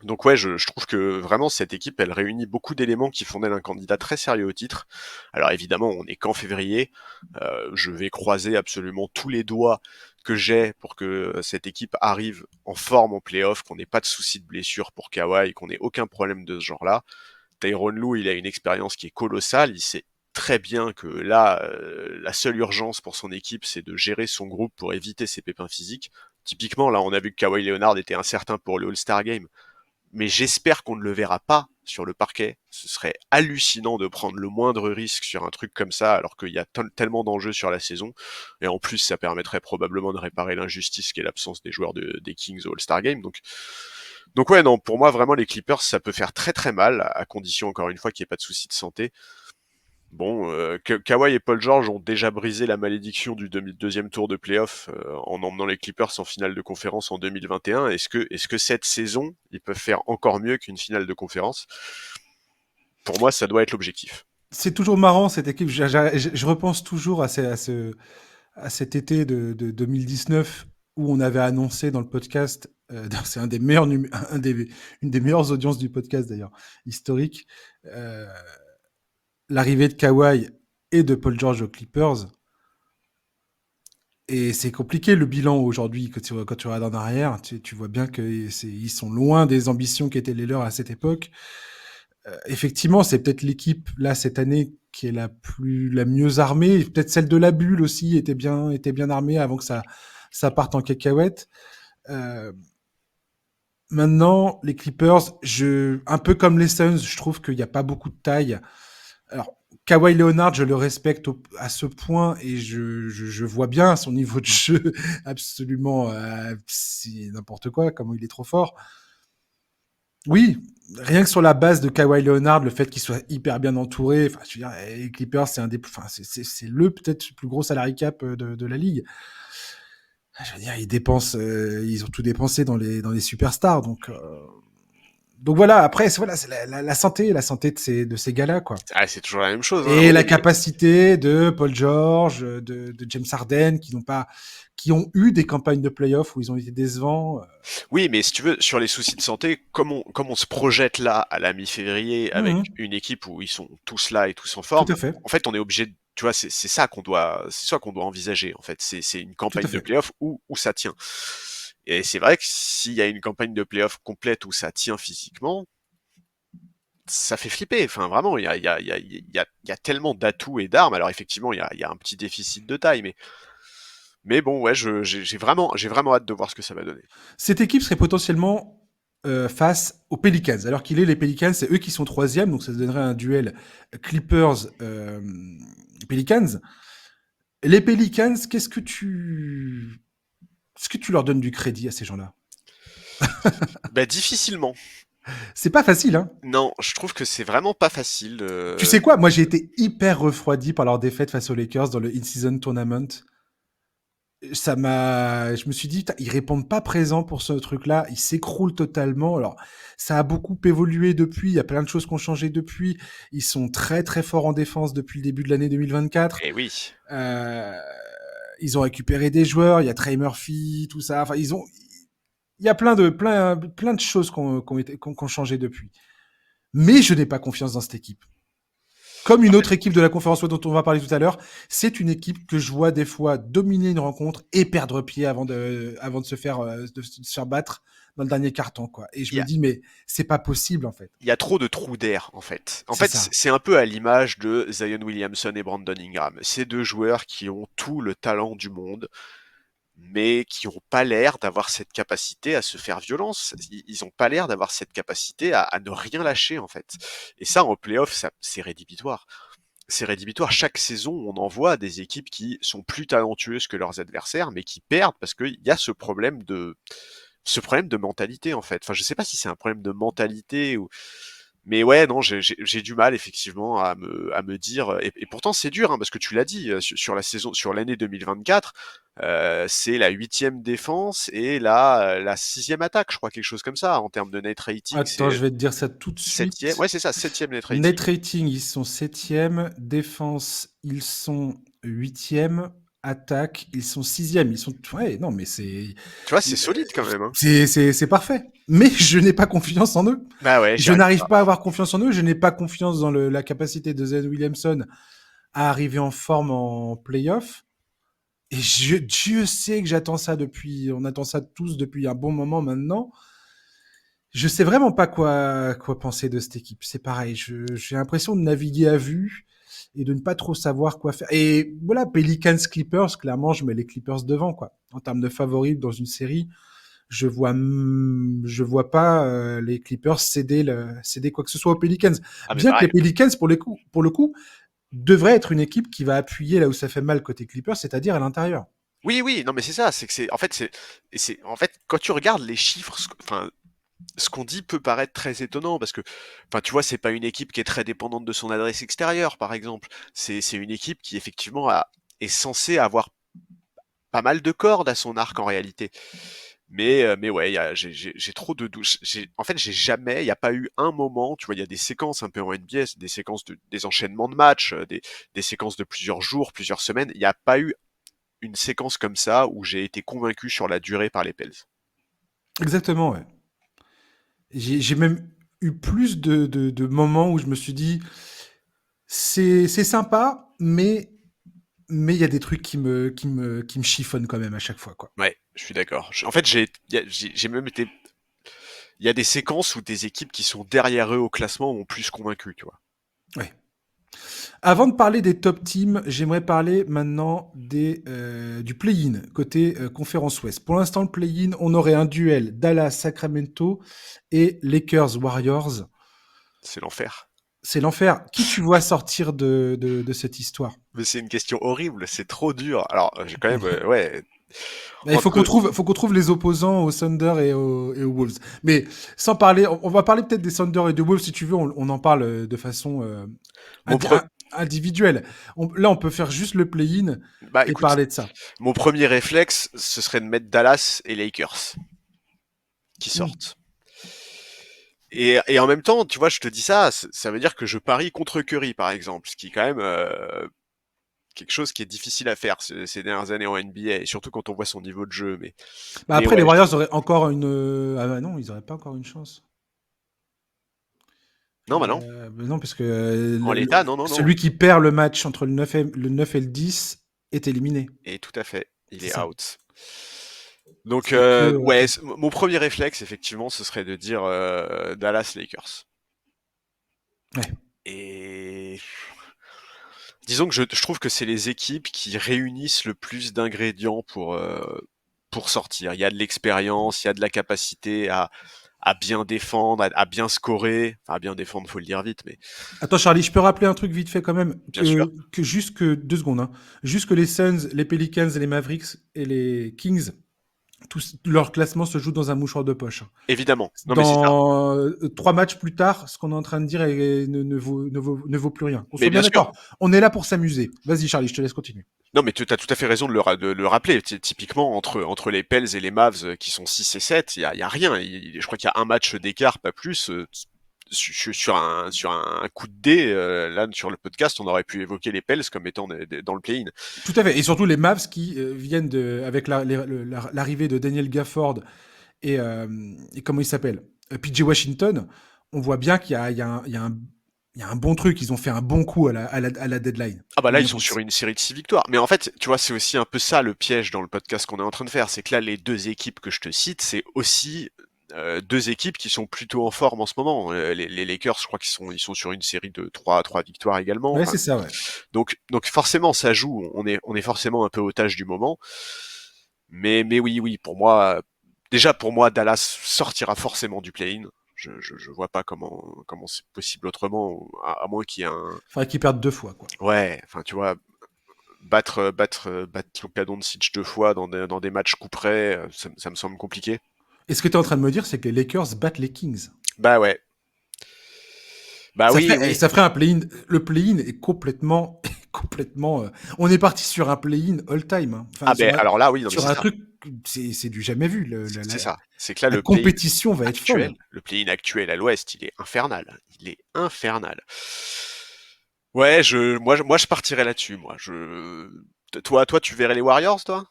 Donc ouais, je trouve que vraiment cette équipe, elle réunit beaucoup d'éléments qui font d'elle un candidat très sérieux au titre. Alors évidemment, on est qu'en février. Je vais croiser absolument tous les doigts que j'ai pour que cette équipe arrive en forme en playoff, qu'on n'ait pas de soucis de blessure pour Kawhi, qu'on n'ait aucun problème de ce genre-là. Tyronn Lue, il a une expérience qui est colossale. Il sait très bien que là, la seule urgence pour son équipe, c'est de gérer son groupe pour éviter ses pépins physiques. Typiquement, là, on a vu que Kawhi Leonard était incertain pour le All-Star Game, mais j'espère qu'on ne le verra pas sur le parquet. Ce serait hallucinant de prendre le moindre risque sur un truc comme ça, alors qu'il y a tellement d'enjeux sur la saison. Et en plus, ça permettrait probablement de réparer l'injustice qu'est l'absence des joueurs des Kings au All-Star Game. Donc ouais, non, pour moi, vraiment, les Clippers, ça peut faire très très mal, à condition, encore une fois, qu'il n'y ait pas de soucis de santé. Bon, Kawhi et Paul George ont déjà brisé la malédiction du deuxième tour de playoff en emmenant les Clippers en finale de conférence en 2021. Est-ce que cette saison, ils peuvent faire encore mieux qu'une finale de conférence? Pour moi, ça doit être l'objectif. C'est toujours marrant cette équipe. Je repense toujours à cet été de 2019 où on avait annoncé dans le podcast, c'est un des meilleurs une des meilleures audiences du podcast d'ailleurs, historique, euh, l'arrivée de Kawhi et de Paul George aux Clippers. Et c'est compliqué le bilan aujourd'hui quand tu regardes en arrière. Tu vois bien qu'ils sont loin des ambitions qui étaient les leurs à cette époque. Effectivement, c'est peut-être l'équipe là cette année qui est la mieux armée. Peut-être celle de la bulle aussi était bien armée avant que ça parte en cacahuète. Euh, Maintenant, les Clippers, un peu comme les Suns, je trouve qu'il n'y a pas beaucoup de taille. Alors, Kawhi Leonard, je le respecte à ce point et je vois bien son niveau de jeu absolument, c'est n'importe quoi, comment il est trop fort. Oui, rien que sur la base de Kawhi Leonard, le fait qu'il soit hyper bien entouré, enfin, je veux dire, les Clippers, c'est le peut-être plus gros salary cap de la ligue. Je veux dire, ils ont tout dépensé dans les superstars, donc voilà. Après, c'est la santé de ces gars-là, quoi. Ah, c'est toujours la même chose, hein. Et Oui, la mais capacité de Paul George, de James Harden, qui ont eu des campagnes de playoffs où ils ont été décevants. oui, mais si tu veux, sur les soucis de santé, comme on se projette là à la mi-février avec Mhm, une équipe où ils sont tous là et tous en tout forme, à fait, en fait, on est obligé, tu vois, c'est ça qu'on doit envisager. En fait, c'est une tout à campagne de fait. playoff où ça tient. Et c'est vrai que s'il y a une campagne de playoff complète où ça tient physiquement, ça fait flipper. Enfin, vraiment, il y a tellement d'atouts et d'armes. Alors effectivement, il y a un petit déficit de taille, mais bon, ouais, j'ai vraiment hâte de voir ce que ça va donner. Cette équipe serait potentiellement face aux Pelicans. Alors qu'il est les Pelicans, c'est eux qui sont troisième, donc ça se donnerait un duel Clippers-Pelicans. Les Pelicans, est-ce que tu leur donnes du crédit à ces gens-là? Bah, difficilement. C'est pas facile, hein. Non, je trouve que c'est vraiment pas facile. Tu sais quoi? Moi, j'ai été hyper refroidi par leur défaite face aux Lakers dans le In-Season Tournament. Je me suis dit, ils répondent pas présent pour ce truc-là, ils s'écroulent totalement. Alors, ça a beaucoup évolué depuis, il y a plein de choses qui ont changé depuis. Ils sont très très forts en défense depuis le début de l'année 2024. Et oui. Euh, Ils ont récupéré des joueurs, il y a Trey Murphy, tout ça. Enfin, il y a plein de choses qui ont changé depuis. Mais je n'ai pas confiance dans cette équipe. Comme une autre équipe de la conférence dont on va parler tout à l'heure, c'est une équipe que je vois des fois dominer une rencontre et perdre pied avant de se faire battre dans le dernier carton, quoi. Et je Il y me a, dis, mais c'est pas possible, en fait. il y a trop de trous d'air, en fait. En C'est fait, ça. c'est un peu à l'image de Zion Williamson et Brandon Ingram. Ces deux joueurs qui ont tout le talent du monde, mais qui n'ont pas l'air d'avoir cette capacité à se faire violence. Ils n'ont pas l'air d'avoir cette capacité à ne rien lâcher, en fait. Et ça, en playoff, c'est rédhibitoire. C'est rédhibitoire. Chaque saison, on en voit des équipes qui sont plus talentueuses que leurs adversaires, mais qui perdent parce qu'il y a ce problème de mentalité, en fait. Enfin, je sais pas si c'est un problème de mentalité ou, mais ouais, non, j'ai du mal effectivement à me dire. Et pourtant, c'est dur, hein, parce que tu l'as dit sur la saison, sur l'année 2024, c'est la huitième défense et la sixième attaque, je crois, quelque chose comme ça en termes de net rating. Attends, C'est je vais te dire ça tout de septième, suite. ouais, c'est ça, septième net Net rating. rating, ils sont septième. Défense, ils sont huitième. Attaque, ils sont sixième. Ils sont. Ouais, non, mais Tu vois, c'est solide quand même, hein. c'est parfait. Mais je n'ai pas confiance en eux. Bah ouais, j'y Je arrive n'arrive pas. pas à avoir confiance en eux. Je n'ai pas confiance dans la capacité de Zen Williamson à arriver en forme en playoff. Et Dieu sait que on attend ça tous depuis un bon moment maintenant. Je sais vraiment pas quoi penser de cette équipe. C'est pareil, j'ai l'impression de naviguer à vue et de ne pas trop savoir quoi faire. Et voilà, Pelicans Clippers, clairement, je mets les Clippers devant, quoi. En termes de favoris dans une série, je vois pas les Clippers céder quoi que ce soit aux Pelicans. Ah mais Bien que les pareil. Pelicans, pour le coup, devraient être une équipe qui va appuyer là où ça fait mal côté Clippers, c'est-à-dire à l'intérieur. Oui, oui, non mais c'est ça, c'est que en fait quand tu regardes les chiffres, enfin ce qu'on dit peut paraître très étonnant parce que, enfin, tu vois, c'est pas une équipe qui est très dépendante de son adresse extérieure, par exemple. C'est une équipe qui effectivement est censée avoir pas mal de cordes à son arc en réalité. Mais ouais, j'ai trop de doutes. En fait, il n'y a pas eu un moment, tu vois, il y a des séquences un peu en NBA, c'est des séquences des enchaînements de matchs, des séquences de plusieurs jours, plusieurs semaines. Il n'y a pas eu une séquence comme ça où j'ai été convaincu sur la durée par les Pels. Exactement, ouais. J'ai même eu plus de moments où je me suis dit, c'est sympa, mais il y a des trucs qui me chiffonnent quand même à chaque fois, quoi. Ouais, je suis d'accord. En fait, j'ai même été. Il y a des séquences où des équipes qui sont derrière eux au classement m'ont plus convaincu, tu vois. Ouais. Avant de parler des top teams, j'aimerais parler maintenant du play-in, côté conférence Ouest. Pour l'instant, le play-in, on aurait un duel Dallas-Sacramento et Lakers-Warriors. C'est l'enfer. C'est l'enfer. Qui tu vois sortir de cette histoire? Mais c'est une question horrible, c'est trop dur. Alors, j'ai quand même, ouais, Il entre. faut qu'on trouve les opposants aux Thunder et aux Wolves. Mais sans parler, on va parler peut-être des Thunder et des Wolves si tu veux. On en parle de façon Mon pre- individuelle. Là, on peut faire juste le play-in Bah et écoute, parler de ça. mon premier réflexe, ce serait de mettre Dallas et Lakers qui Ouh. sortent. Et en même temps, tu vois, je te dis ça, ça veut dire que je parie contre Curry, par exemple, ce qui est quand même quelque chose qui est difficile à faire ces dernières années en NBA, et surtout quand on voit son niveau de jeu. Bah Mais après, les ouais, Warriors auraient encore une. Ah bah non, ils auraient pas encore une chance. non, bah non, Bah non, parce que en l'état, non, non, non. celui qui perd le match entre le 9 et le 10 est éliminé. Et tout à fait, il C'est est ça. out. Donc, C'est que. ouais, mon premier réflexe, effectivement, ce serait de dire Dallas Lakers. Ouais. Et disons que je trouve que c'est les équipes qui réunissent le plus d'ingrédients pour sortir. Il y a de l'expérience, il y a de la capacité à bien défendre, à bien scorer. Enfin, à bien défendre, faut le dire vite, mais Attends, Charlie, je peux rappeler un truc vite fait quand même, bien sûr. que juste que 2 secondes, hein. Juste que les Suns, les Pelicans, les Mavericks et les Kings, tous leur classement se joue dans un mouchoir de poche, hein. Évidemment. Non, mais c'est ça. Dans 3 matchs plus tard, ce qu'on est en train de dire ne vaut plus rien. On Mais soit bien bien sûr. d'accord. On est là pour s'amuser. Vas-y, Charlie, je te laisse continuer. Non, mais tu as tout à fait raison de le rappeler. Typiquement, entre les Pels et les Mavs qui sont 6 et 7, il y a rien. Je crois qu'il y a un match d'écart, pas plus. Sur un coup de dé, là, sur le podcast, on aurait pu évoquer les Pels comme étant dans le play-in. Tout à fait. Et surtout les Mavs qui viennent avec l'arrivée de Daniel Gafford et comment il s'appelle PJ Washington. On voit bien qu'il y a un bon truc. Ils ont fait un bon coup à la deadline. Ah bah là, ils Donc, sont sur une série de 6 victoires. Mais en fait, tu vois, c'est aussi un peu ça le piège dans le podcast qu'on est en train de faire. C'est que là, les deux équipes que je te cite, c'est aussi deux équipes qui sont plutôt en forme en ce moment. Les Lakers, je crois ils sont sur une série de trois victoires également. ouais, Enfin, c'est ça, ouais. donc forcément, ça joue. On est forcément un peu otage du moment. Mais oui, oui, pour moi, Dallas sortira forcément du play-in. Je vois pas comment c'est possible autrement, à moins qu'il y ait un. Faudrait qu'ils perdent 2 fois, quoi. Ouais, enfin, tu vois, battre Luka Doncic 2 fois dans des matchs coup près, ça me semble compliqué. Et ce que tu es en train de me dire, c'est que les Lakers battent les Kings. Bah ouais. Bah Ça oui, ferait, oui. ça ferait un play-in. Le play-in est complètement, complètement. On est parti sur un play-in all-time, hein. Enfin, Ah ben alors là, oui, non mais sur c'est un ça. truc, c'est du jamais vu. C'est ça. C'est que là, La compétition va être folle. le play-in actuel à l'Ouest, il est infernal. Il est infernal. Ouais, moi, je partirais là-dessus, moi. Toi, tu verrais les Warriors, toi?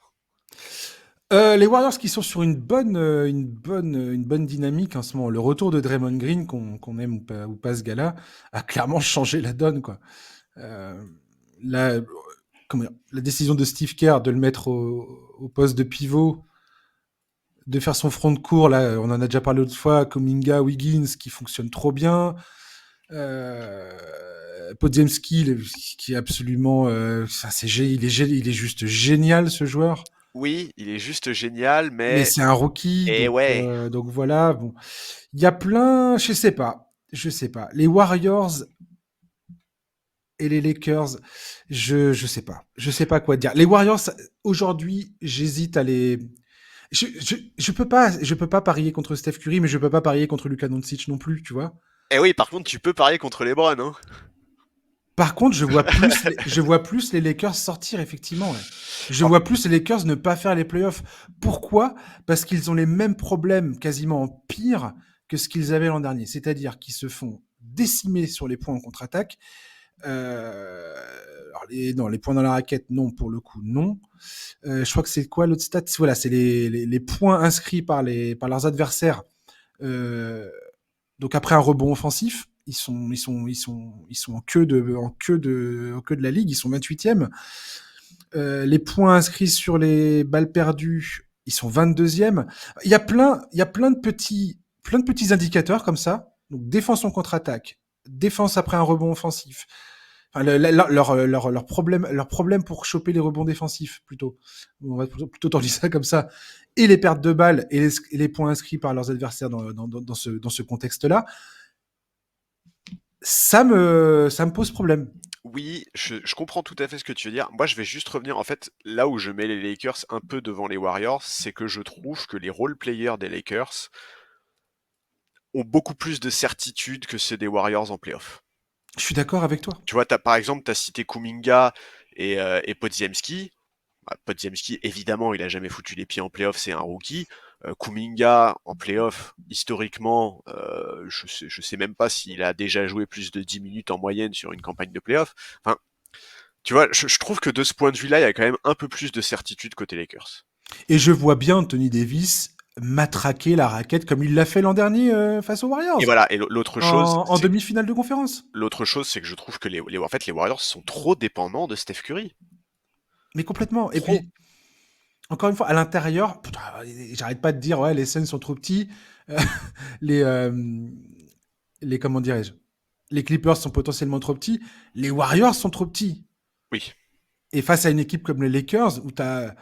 Les Warriors qui sont sur une bonne dynamique en ce moment. Le retour de Draymond Green, qu'on aime ou pas ce gars-là, a clairement changé la donne, quoi. Euh, la, comment dire, la décision de Steve Kerr de le mettre au poste de pivot, de faire son front de cours, là, on en a déjà parlé l'autre fois, Kuminga, Wiggins, qui fonctionne trop bien. Podziemski, qui est absolument, il est juste génial, ce joueur. Oui, il est juste génial, Mais mais c'est un rookie, et donc, ouais. euh, donc voilà. Bon, il y a plein, je sais pas. Les Warriors et les Lakers, je sais pas quoi dire. Les Warriors, aujourd'hui, j'hésite à les. Je peux pas parier contre Steph Curry, mais je peux pas parier contre Luka Doncic non plus, tu vois. Et oui, par contre, tu peux parier contre les Browns, hein. Par contre, je vois plus les Lakers sortir, effectivement, ouais. Je En- vois plus les Lakers ne pas faire les playoffs. Pourquoi? Parce qu'ils ont les mêmes problèmes, quasiment pire que ce qu'ils avaient l'an dernier. C'est-à-dire qu'ils se font décimer sur les points en contre-attaque. Alors non, les points dans la raquette, non, pour le coup, non. Je crois que c'est quoi l'autre stat? Voilà, c'est les points inscrits par leurs adversaires. Euh, donc après un rebond offensif, ils sont en queue de la ligue, ils sont 28e. Les points inscrits sur les balles perdues, ils sont 22e. Il y a plein de petits indicateurs comme ça. Donc défense en contre-attaque, défense après un rebond offensif. Enfin, leur problème pour choper les rebonds défensifs, plutôt. On va plutôt dire ça comme ça. Et les pertes de balles et les points inscrits par leurs adversaires dans ce contexte-là, ça me pose problème. Oui, je comprends tout à fait ce que tu veux dire. Moi, je vais juste revenir, en fait, là où je mets les Lakers un peu devant les Warriors, c'est que je trouve que les role-players des Lakers ont beaucoup plus de certitude que ceux des Warriors en playoff. Je suis d'accord avec toi. Tu vois, par exemple, tu as cité Kuminga et Podziemski. Bah, Podziemski, évidemment, il a jamais foutu les pieds en playoff, c'est un rookie. Kuminga, en playoff, historiquement, je sais même pas s'il a déjà joué plus de 10 minutes en moyenne sur une campagne de playoff. Enfin, tu vois, je trouve que de ce point de vue-là, il y a quand même un peu plus de certitude côté Lakers. Et je vois bien Anthony Davis matraquer la raquette comme il l'a fait l'an dernier face aux Et Warriors voilà, et en demi-finale de conférence. l'autre chose, c'est que je trouve que en fait, les Warriors sont trop dépendants de Steph Curry. Mais complètement. Et Trop. puis, encore une fois, à l'intérieur, putain, j'arrête pas de dire, ouais, les Suns sont trop petits, euh, les, euh, comment dirais-je, les Clippers sont potentiellement trop petits, les Warriors sont trop petits. Oui. Et face à une équipe comme les Lakers, où t'as,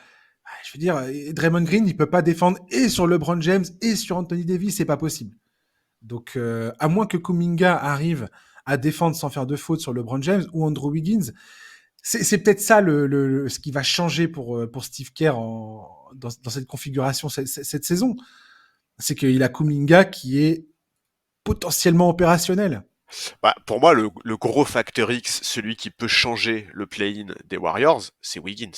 je veux dire, Draymond Green, il peut pas défendre et sur LeBron James et sur Anthony Davis, c'est pas possible. Donc, à moins que Kuminga arrive à défendre sans faire de faute sur LeBron James ou Andrew Wiggins, c'est peut-être ça ce qui va changer pour Steve Kerr dans cette configuration cette saison. C'est qu'il a Kuminga qui est potentiellement opérationnel. Bah, pour moi, le gros facteur X, celui qui peut changer le play-in des Warriors, c'est Wiggins.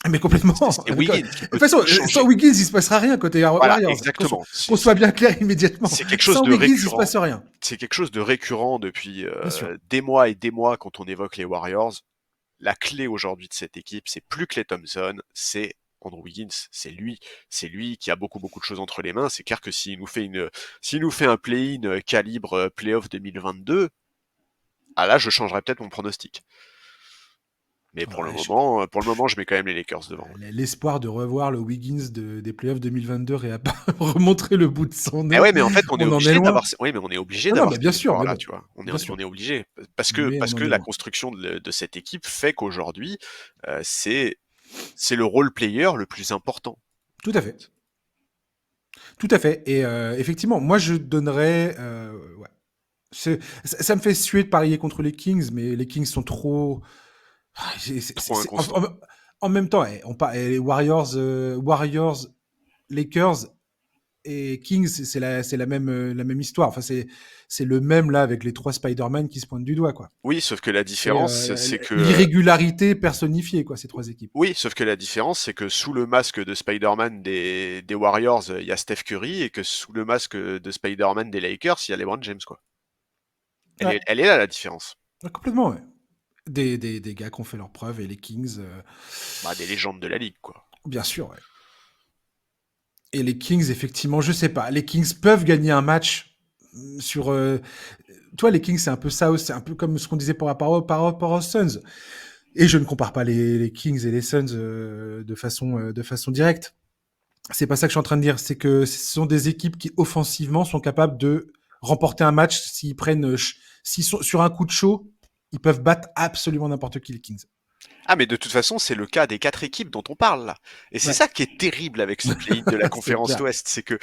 Mais complètement. C'est De Wiggins qui toute peut façon, tout sans changer. Wiggins, il se passera rien côté Voilà, Warriors. exactement. Qu'on soit bien clair immédiatement. C'est quelque chose Sans de Wiggins, il se récurrent. passe rien. C'est quelque chose de récurrent depuis Bien sûr. des mois et des mois quand on évoque les Warriors. La clé aujourd'hui de cette équipe, c'est plus Klay Thompson, c'est Andrew Wiggins, c'est lui qui a beaucoup de choses entre les mains. C'est clair que s'il nous fait un play-in calibre playoff 2022, ah là, je changerais peut-être mon pronostic. Mais Ouais, pour le moment, je mets quand même les Lakers devant. l'espoir de revoir le Wiggins des playoffs 2022 et à pas remontrer le bout de son Eh nez, ouais, mais en fait, on est on en est obligé loin. d'avoir, oui, mais on est obligé Non, non, d'avoir mais ces bien sûr, mais espoirs-là, bon, tu vois. bien sûr. On est obligé Mais parce on que en est la loin. construction de cette équipe fait qu'aujourd'hui, c'est le role player le plus important. Tout à fait. Tout à fait. Et effectivement, moi, je donnerais... ouais. Ça me fait suer de parier contre les Kings, mais les Kings sont trop... Trop inconstant. En même temps, les Warriors, Warriors, Lakers et Kings, c'est la même histoire. Enfin, c'est le même là avec les trois Spider-Man qui se pointent du doigt, quoi. Oui, sauf que la C'est différence, c'est que l'irrégularité personnifiée, quoi, ces trois équipes. oui, sauf que la différence, c'est que sous le masque de Spider-Man des Warriors, il y a Steph Curry, et que sous le masque de Spider-Man des Lakers, il y a LeBron James, quoi. Ouais, Elle est là, la différence. ouais, complètement, ouais. Des gars qui ont fait leurs preuves et les Kings, Bah, des légendes de la ligue, quoi. bien sûr, ouais. Et les Kings, effectivement, je sais pas. Les Kings peuvent gagner un match sur. Toi, les Kings, c'est un peu ça aussi. C'est un peu comme ce qu'on disait par rapport aux Suns. Et je ne compare pas les Kings et les Suns de façon directe. C'est pas ça que je suis en train de dire. C'est que ce sont des équipes qui, offensivement, sont capables de remporter un match s'ils prennent. S'ils sont sur un coup de chaud, ils peuvent battre absolument n'importe qui, les Kings. Ah, mais de toute façon, c'est le cas des 4 équipes dont on parle là. Et c'est Ouais, ça qui est terrible avec ce play-in de la c'est conférence clair. Ouest, c'est que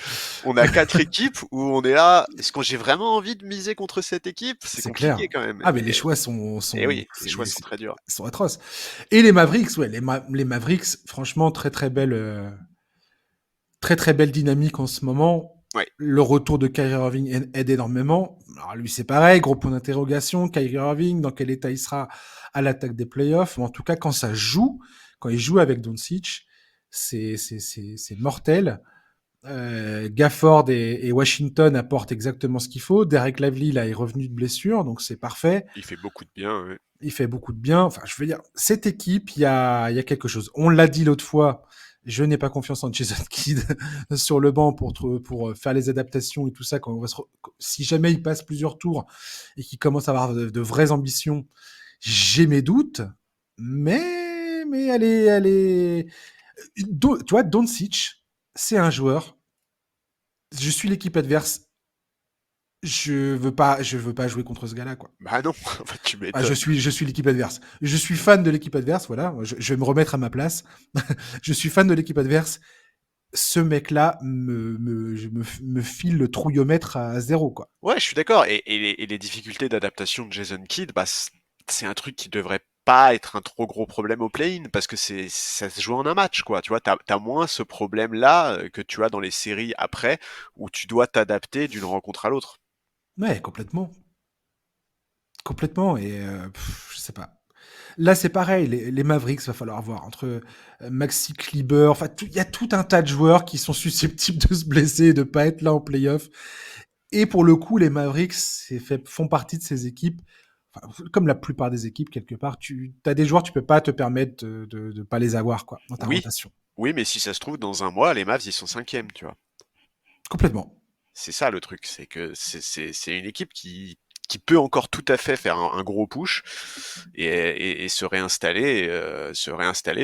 on a 4 équipes où on est là. Est-ce que j'ai vraiment envie de miser contre cette équipe? C'est C'est clair. compliqué quand même. Ah, mais les choix Et oui, les choix sont c'est- très durs. sont atroces. Et les Mavericks, ouais, les Mavericks, franchement, très très belle dynamique en ce moment. Ouais. Le retour de Kyrie Irving aide énormément. Alors lui, c'est pareil, gros point d'interrogation. Kyrie Irving, dans quel état il sera à l'attaque des playoffs? Mais en tout cas, quand ça joue, quand il joue avec Doncic, c'est mortel. Gafford et Washington apportent exactement ce qu'il faut. Derek Lively là est revenu de blessure, donc c'est parfait. Il fait beaucoup de bien. Ouais. Il fait beaucoup de bien. Enfin, je veux dire, cette équipe, il y a quelque chose. On l'a dit l'autre fois. Je n'ai pas confiance en Jason Kidd sur le banc pour faire les adaptations et tout ça. Si jamais il passe plusieurs tours et qu'il commence à avoir de vraies ambitions, j'ai mes doutes. Mais tu vois, Doncic, c'est un joueur. Je suis l'équipe adverse. Je veux pas jouer contre ce gars-là, quoi. Bah non, tu Ah, je m'étonnes. suis, je suis l'équipe adverse. Je suis fan de l'équipe adverse, voilà. Je vais me remettre à ma place. Je suis fan de l'équipe adverse. Ce mec-là me file le trouillomètre à zéro, quoi. Ouais, je suis d'accord. Et les difficultés d'adaptation de Jason Kidd, bah, c'est un truc qui devrait pas être un trop gros problème au play-in parce que ça se joue en un match, quoi. Tu vois, t'as moins ce problème-là que tu as dans les séries après où tu dois t'adapter d'une rencontre à l'autre. Ouais, complètement. Complètement. Et je sais pas. Là, c'est pareil. Les Mavericks, va falloir voir. Entre Maxi Kleber, enfin, il y a tout un tas de joueurs qui sont susceptibles de se blesser et de pas être là en playoff. Et pour le coup, les Mavericks font partie de ces équipes. Enfin, comme la plupart des équipes, quelque part, tu as des joueurs, tu peux pas te permettre de pas les avoir, quoi, dans ta Oui, rotation. oui, mais si ça se trouve, dans un mois, les Mavs, ils sont cinquièmes, tu vois. Complètement. C'est ça le truc, c'est que c'est une équipe qui peut encore tout à fait faire un gros push et se réinstaller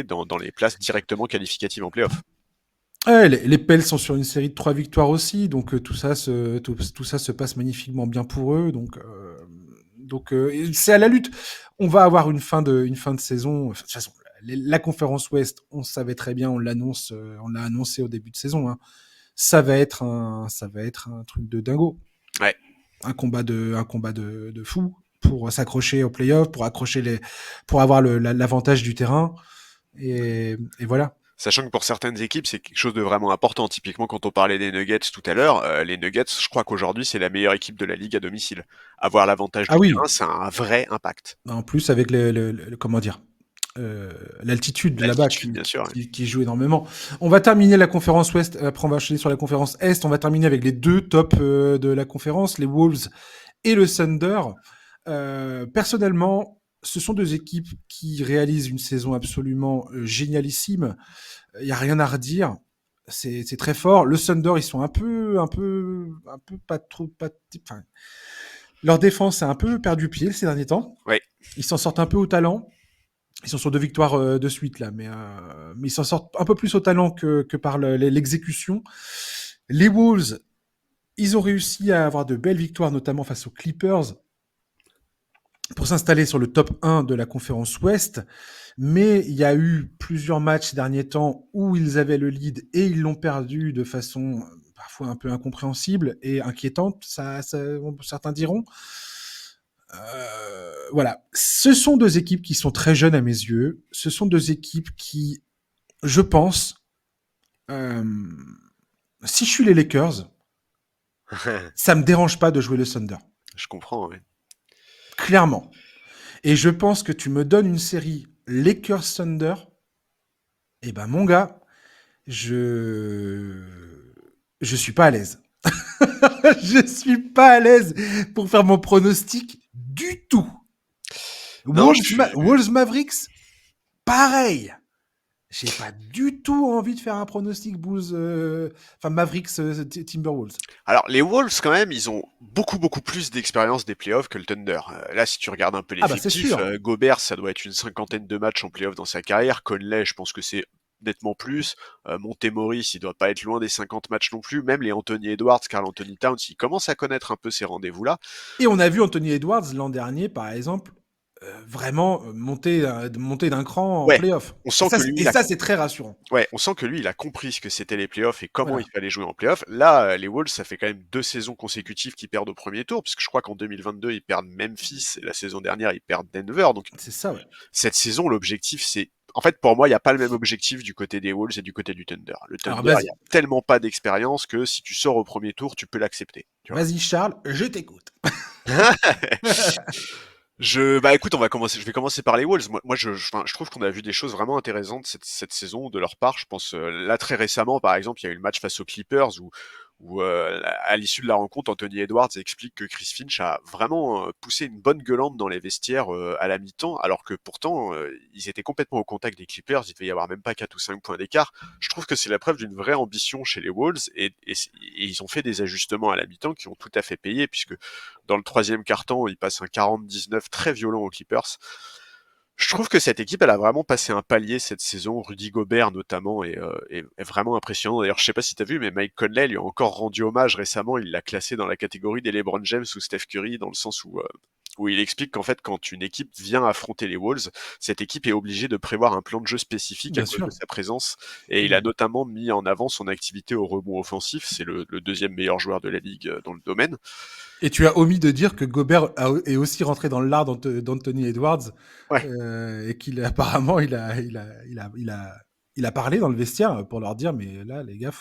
dans les places directement qualificatives en playoff. Ouais, les Pels sont sur une série de 3 victoires aussi, donc tout ça se passe magnifiquement bien pour eux. Donc, c'est à la lutte. On va avoir une fin de saison. Enfin, de toute façon, la conférence Ouest, on savait très bien, on l'a annoncé au début de saison, hein. Ça va être un truc de dingo, Ouais. un combat de fou pour s'accrocher aux playoffs, pour avoir l'avantage du terrain. Et voilà. Sachant que pour certaines équipes, c'est quelque chose de vraiment important. Typiquement, quand on parlait des Nuggets tout à l'heure, les Nuggets, je crois qu'aujourd'hui, c'est la meilleure équipe de la ligue à domicile. Avoir l'avantage Ah du oui, terrain, ça a un vrai impact. en plus avec comment dire, l'altitude de là-bas L'altitude, qui, bien sûr. Ouais. qui joue énormément. On va terminer la conférence Ouest, après on va enchaîner sur la conférence Est. On va terminer avec les deux tops de la conférence, les Wolves et le Thunder. Personnellement, ce sont deux équipes qui réalisent une saison absolument génialissime. Il y a rien à redire. C'est très fort. Le Thunder, ils sont un peu pas trop, pas, enfin, leur défense a un peu perdu pied ces derniers temps. Ouais. Ils s'en sortent un peu au talent. Ils sont sur 2 victoires de suite là, mais ils s'en sortent un peu plus au talent que par l'exécution. Les Wolves, ils ont réussi à avoir de belles victoires, notamment face aux Clippers, pour s'installer sur le top 1 de la conférence Ouest. Mais il y a eu plusieurs matchs ces derniers temps où ils avaient le lead et ils l'ont perdu de façon parfois un peu incompréhensible et inquiétante, certains diront. Voilà. Ce sont deux équipes qui sont très jeunes à mes yeux. Ce sont deux équipes qui, je pense, euh, si je suis les Lakers, ça me dérange pas de jouer le Thunder. Je comprends, ouais. Clairement. Et je pense que tu me donnes une série Lakers-Thunder, et ben mon gars, je je suis pas à l'aise. Je suis pas à l'aise pour faire mon pronostic du tout. Non, Wolves Mavericks, pareil. J'ai pas du tout envie de faire un pronostic Bulls, Mavericks Timberwolves. Alors, les Wolves, quand même, ils ont beaucoup, beaucoup plus d'expérience des playoffs que le Thunder. Là, si tu regardes un peu Ah bah c'est l'effectif, sûr. Gobert, ça doit être une cinquantaine de matchs en playoffs dans sa carrière. Conley, je pense que c'est nettement plus. Montemoris, il doit pas être loin des 50 matchs non plus. Même les Anthony Edwards, Karl Anthony Towns, ils commencent à connaître un peu ces rendez-vous-là. Et on a vu Anthony Edwards l'an dernier, par exemple, vraiment monter d'un cran en Ouais, playoff. on Et sent ça, que lui, c'est très rassurant. ouais, on sent que lui, il a compris ce que c'était les playoffs et comment il Voilà, fallait jouer en playoffs. Là, les Wolves, ça fait quand même 2 saisons consécutives qu'ils perdent au premier tour, parce que je crois qu'en 2022, ils perdent Memphis, et la saison dernière, ils perdent Denver. Donc, c'est ça, ouais. cette saison, l'objectif, c'est... En fait, pour moi, il n'y a pas le même objectif du côté des Wolves et du côté du Thunder. Le Alors Thunder, il n'y a vas-y, tellement pas d'expérience que si tu sors au premier tour, tu peux l'accepter. Tu vois. vas-y Charles, je t'écoute. Bah écoute, je vais commencer par les Wolves. Enfin, je trouve qu'on a vu des choses vraiment intéressantes cette saison de leur part. Je pense là très récemment, par exemple, il y a eu le match face aux Clippers où à l'issue de la rencontre, Anthony Edwards explique que Chris Finch a vraiment poussé une bonne gueulante dans les vestiaires à la mi-temps, alors que pourtant ils étaient complètement au contact des Clippers. Il devait y avoir même pas 4 ou 5 points d'écart. Je trouve que c'est la preuve d'une vraie ambition chez les Wolves et ils ont fait des ajustements à la mi-temps qui ont tout à fait payé, puisque dans le troisième quart-temps, ils passent un 40-19 très violent aux Clippers. Je trouve que cette équipe, elle a vraiment passé un palier cette saison. Rudy Gobert, notamment, est vraiment impressionnant. D'ailleurs, je sais pas si t'as vu, mais Mike Conley lui a encore rendu hommage récemment. Il l'a classé dans la catégorie des LeBron James ou Steph Curry, dans le sens où il explique qu'en fait, quand une équipe vient affronter les Wolves, cette équipe est obligée de prévoir un plan de jeu spécifique à Bien cause de sûr. sa présence. Et il a Mm. notamment mis en avant son activité au rebond offensif. C'est le deuxième meilleur joueur de la ligue dans le domaine. Et tu as omis de dire que est aussi rentré dans l'art d'Anthony Edwards Ouais. et qu'il apparemment il a parlé dans le vestiaire pour leur dire mais là les gars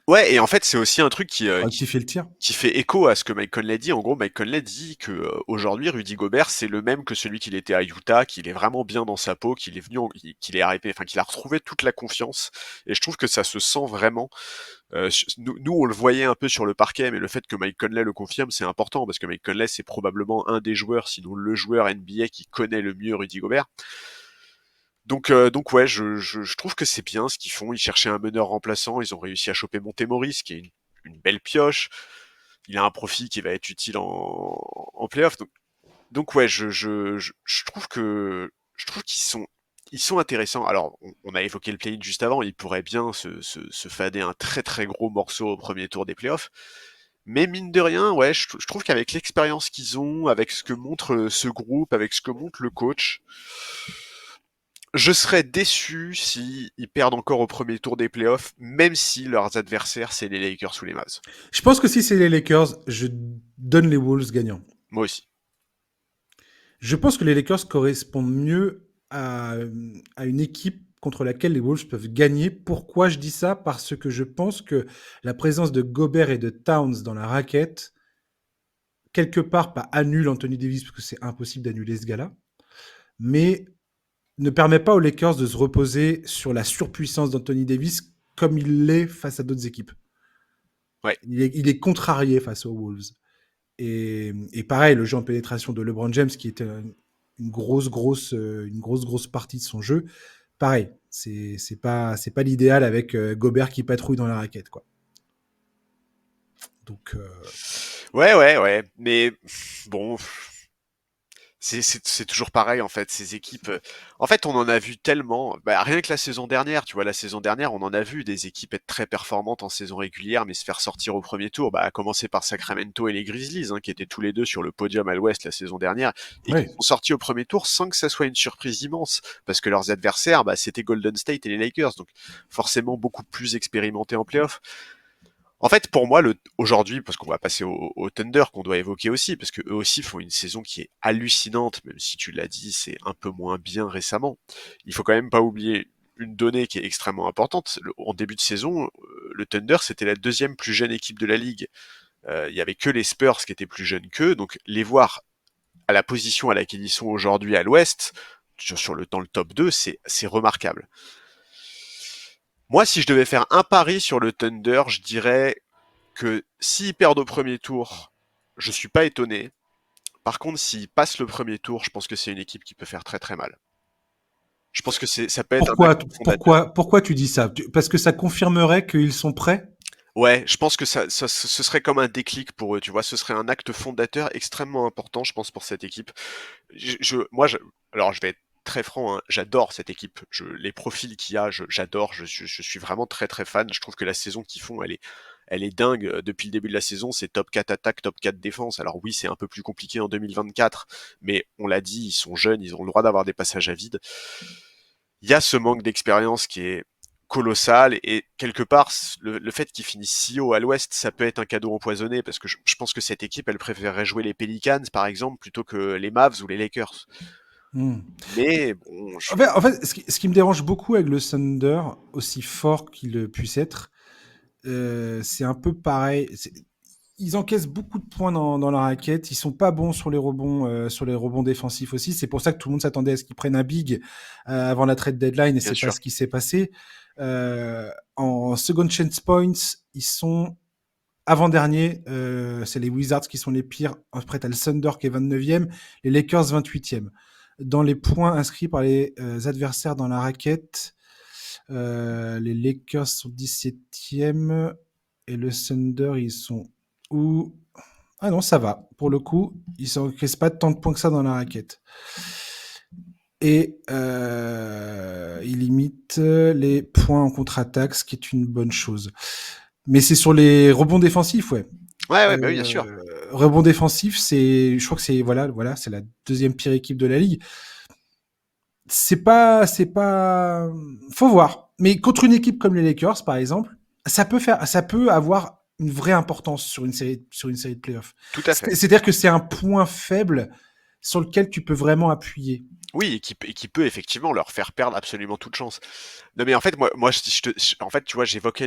Ouais, et en fait, c'est aussi un truc faut rectifier le tir. qui fait écho à ce que Mike Conley dit. En gros, Mike Conley dit que aujourd'hui, Rudy Gobert, c'est le même que celui qu'il était à Utah, qu'il est vraiment bien dans sa peau, qu'il est arrivé, enfin, qu'il a retrouvé toute la confiance. Et je trouve que ça se sent vraiment. Nous, on le voyait un peu sur le parquet, mais le fait que Mike Conley le confirme, c'est important parce que Mike Conley, c'est probablement un des joueurs, sinon le joueur NBA qui connaît le mieux Rudy Gobert. Donc ouais, je trouve que c'est bien ce qu'ils font. Ils cherchaient un meneur remplaçant, ils ont réussi à choper Montemoris, qui est une belle pioche. Il a un profil qui va être utile en playoff. Donc ouais, je trouve ils sont intéressants. Alors, on a évoqué le play-in juste avant, ils pourraient bien se fader un très très gros morceau au premier tour des playoffs. Mais mine de rien, ouais, je trouve qu'avec l'expérience qu'ils ont, avec ce que montre ce groupe, avec ce que montre le coach, je serais déçu si ils perdent encore au premier tour des playoffs, même si leurs adversaires c'est les Lakers ou les Mavs. Je pense que si c'est les Lakers, je donne les Wolves gagnants. Moi aussi. Je pense que les Lakers correspondent mieux à une équipe contre laquelle les Wolves peuvent gagner. Pourquoi je dis ça? Parce que je pense que la présence de Gobert et de Towns dans la raquette, quelque part, pas annule Anthony Davis, parce que c'est impossible d'annuler ce gars-là, mais ne permet pas aux Lakers de se reposer sur la surpuissance d'Anthony Davis comme il l'est face à d'autres équipes. Ouais. Il est contrarié face aux Wolves. Et pareil, le jeu en pénétration de LeBron James, qui était une grosse partie de son jeu, pareil, c'est pas l'idéal avec Gobert qui patrouille dans la raquette, quoi. Donc, Ouais. Mais bon, c'est toujours pareil en fait, ces équipes. En fait, on en a vu tellement. Bah, rien que la saison dernière, tu vois, la saison dernière, on en a vu des équipes être très performantes en saison régulière, mais se faire sortir au premier tour. Bah, à commencer par Sacramento et les Grizzlies, hein, qui étaient tous les deux sur le podium à l'Ouest la saison dernière, et qui ouais. sont sortis au premier tour sans que ça soit une surprise immense, parce que leurs adversaires, bah, c'était Golden State et les Lakers, donc forcément beaucoup plus expérimentés en playoff. En fait, pour moi, aujourd'hui, parce qu'on va passer au Thunder qu'on doit évoquer aussi, parce que eux aussi font une saison qui est hallucinante, même si tu l'as dit, c'est un peu moins bien récemment. Il faut quand même pas oublier une donnée qui est extrêmement importante. En début de saison, le Thunder, c'était la deuxième plus jeune équipe de la ligue. Il y avait que les Spurs qui étaient plus jeunes qu'eux, donc les voir à la position à laquelle ils sont aujourd'hui à l'Ouest, dans le top 2, c'est remarquable. Moi, si je devais faire un pari sur le Thunder, je dirais que s'ils perdent au premier tour, je suis pas étonné. Par contre, s'ils passent le premier tour, je pense que c'est une équipe qui peut faire très très mal. Je pense que ça peut être un acte fondateur. Pourquoi tu dis ça? Parce que ça confirmerait qu'ils sont prêts? Ouais, je pense que ce serait comme un déclic pour eux, tu vois, ce serait un acte fondateur extrêmement important, je pense, pour cette équipe. Alors je vais être très franc, hein, j'adore cette équipe. Les profils qu'il y a, j'adore. Je suis vraiment très très fan. Je trouve que la saison qu'ils font, elle est dingue. Depuis le début de la saison, c'est top 4 attaque, top 4 défense. Alors oui, c'est un peu plus compliqué en 2024, mais on l'a dit, ils sont jeunes, ils ont le droit d'avoir des passages à vide. Il y a ce manque d'expérience qui est colossal et quelque part le fait qu'ils finissent si haut à l'ouest ça peut être un cadeau empoisonné parce que je pense que cette équipe elle préférerait jouer les Pelicans par exemple plutôt que les Mavs ou les Lakers. Hmm. Mais bon, En fait, ce qui me dérange beaucoup avec le Thunder, aussi fort qu'il puisse être, c'est un peu pareil. ils encaissent beaucoup de points dans la raquette. Ils sont pas bons sur les rebonds défensifs aussi. C'est pour ça que tout le monde s'attendait à ce qu'ils prennent un big avant la trade deadline et bien c'est pas sûr. ce qui s'est passé. En second chance points, ils sont avant-dernier. C'est les Wizards qui sont les pires. Après, t'as le Thunder qui est 29e, les Lakers 28e. Dans les points inscrits par les adversaires dans la raquette, les Lakers sont 17e et le Thunder, ils sont où? Ah non, ça va. Pour le coup, ils s'encaissent pas tant de points que ça dans la raquette. Et ils limitent les points en contre-attaque, ce qui est une bonne chose. Mais c'est sur les rebonds défensifs, ouais. Ouais, ouais, bah oui, bien sûr. Rebond défensif, c'est, je crois que c'est c'est la deuxième pire équipe de la ligue. C'est pas, faut voir. Mais contre une équipe comme les Lakers, par exemple, ça peut avoir une vraie importance sur une série de playoffs. Tout à fait. C'est-à-dire que c'est un point faible sur lequel tu peux vraiment appuyer. Oui, et qui peut effectivement leur faire perdre absolument toute chance. Non, mais en fait, en fait, tu vois, j'évoque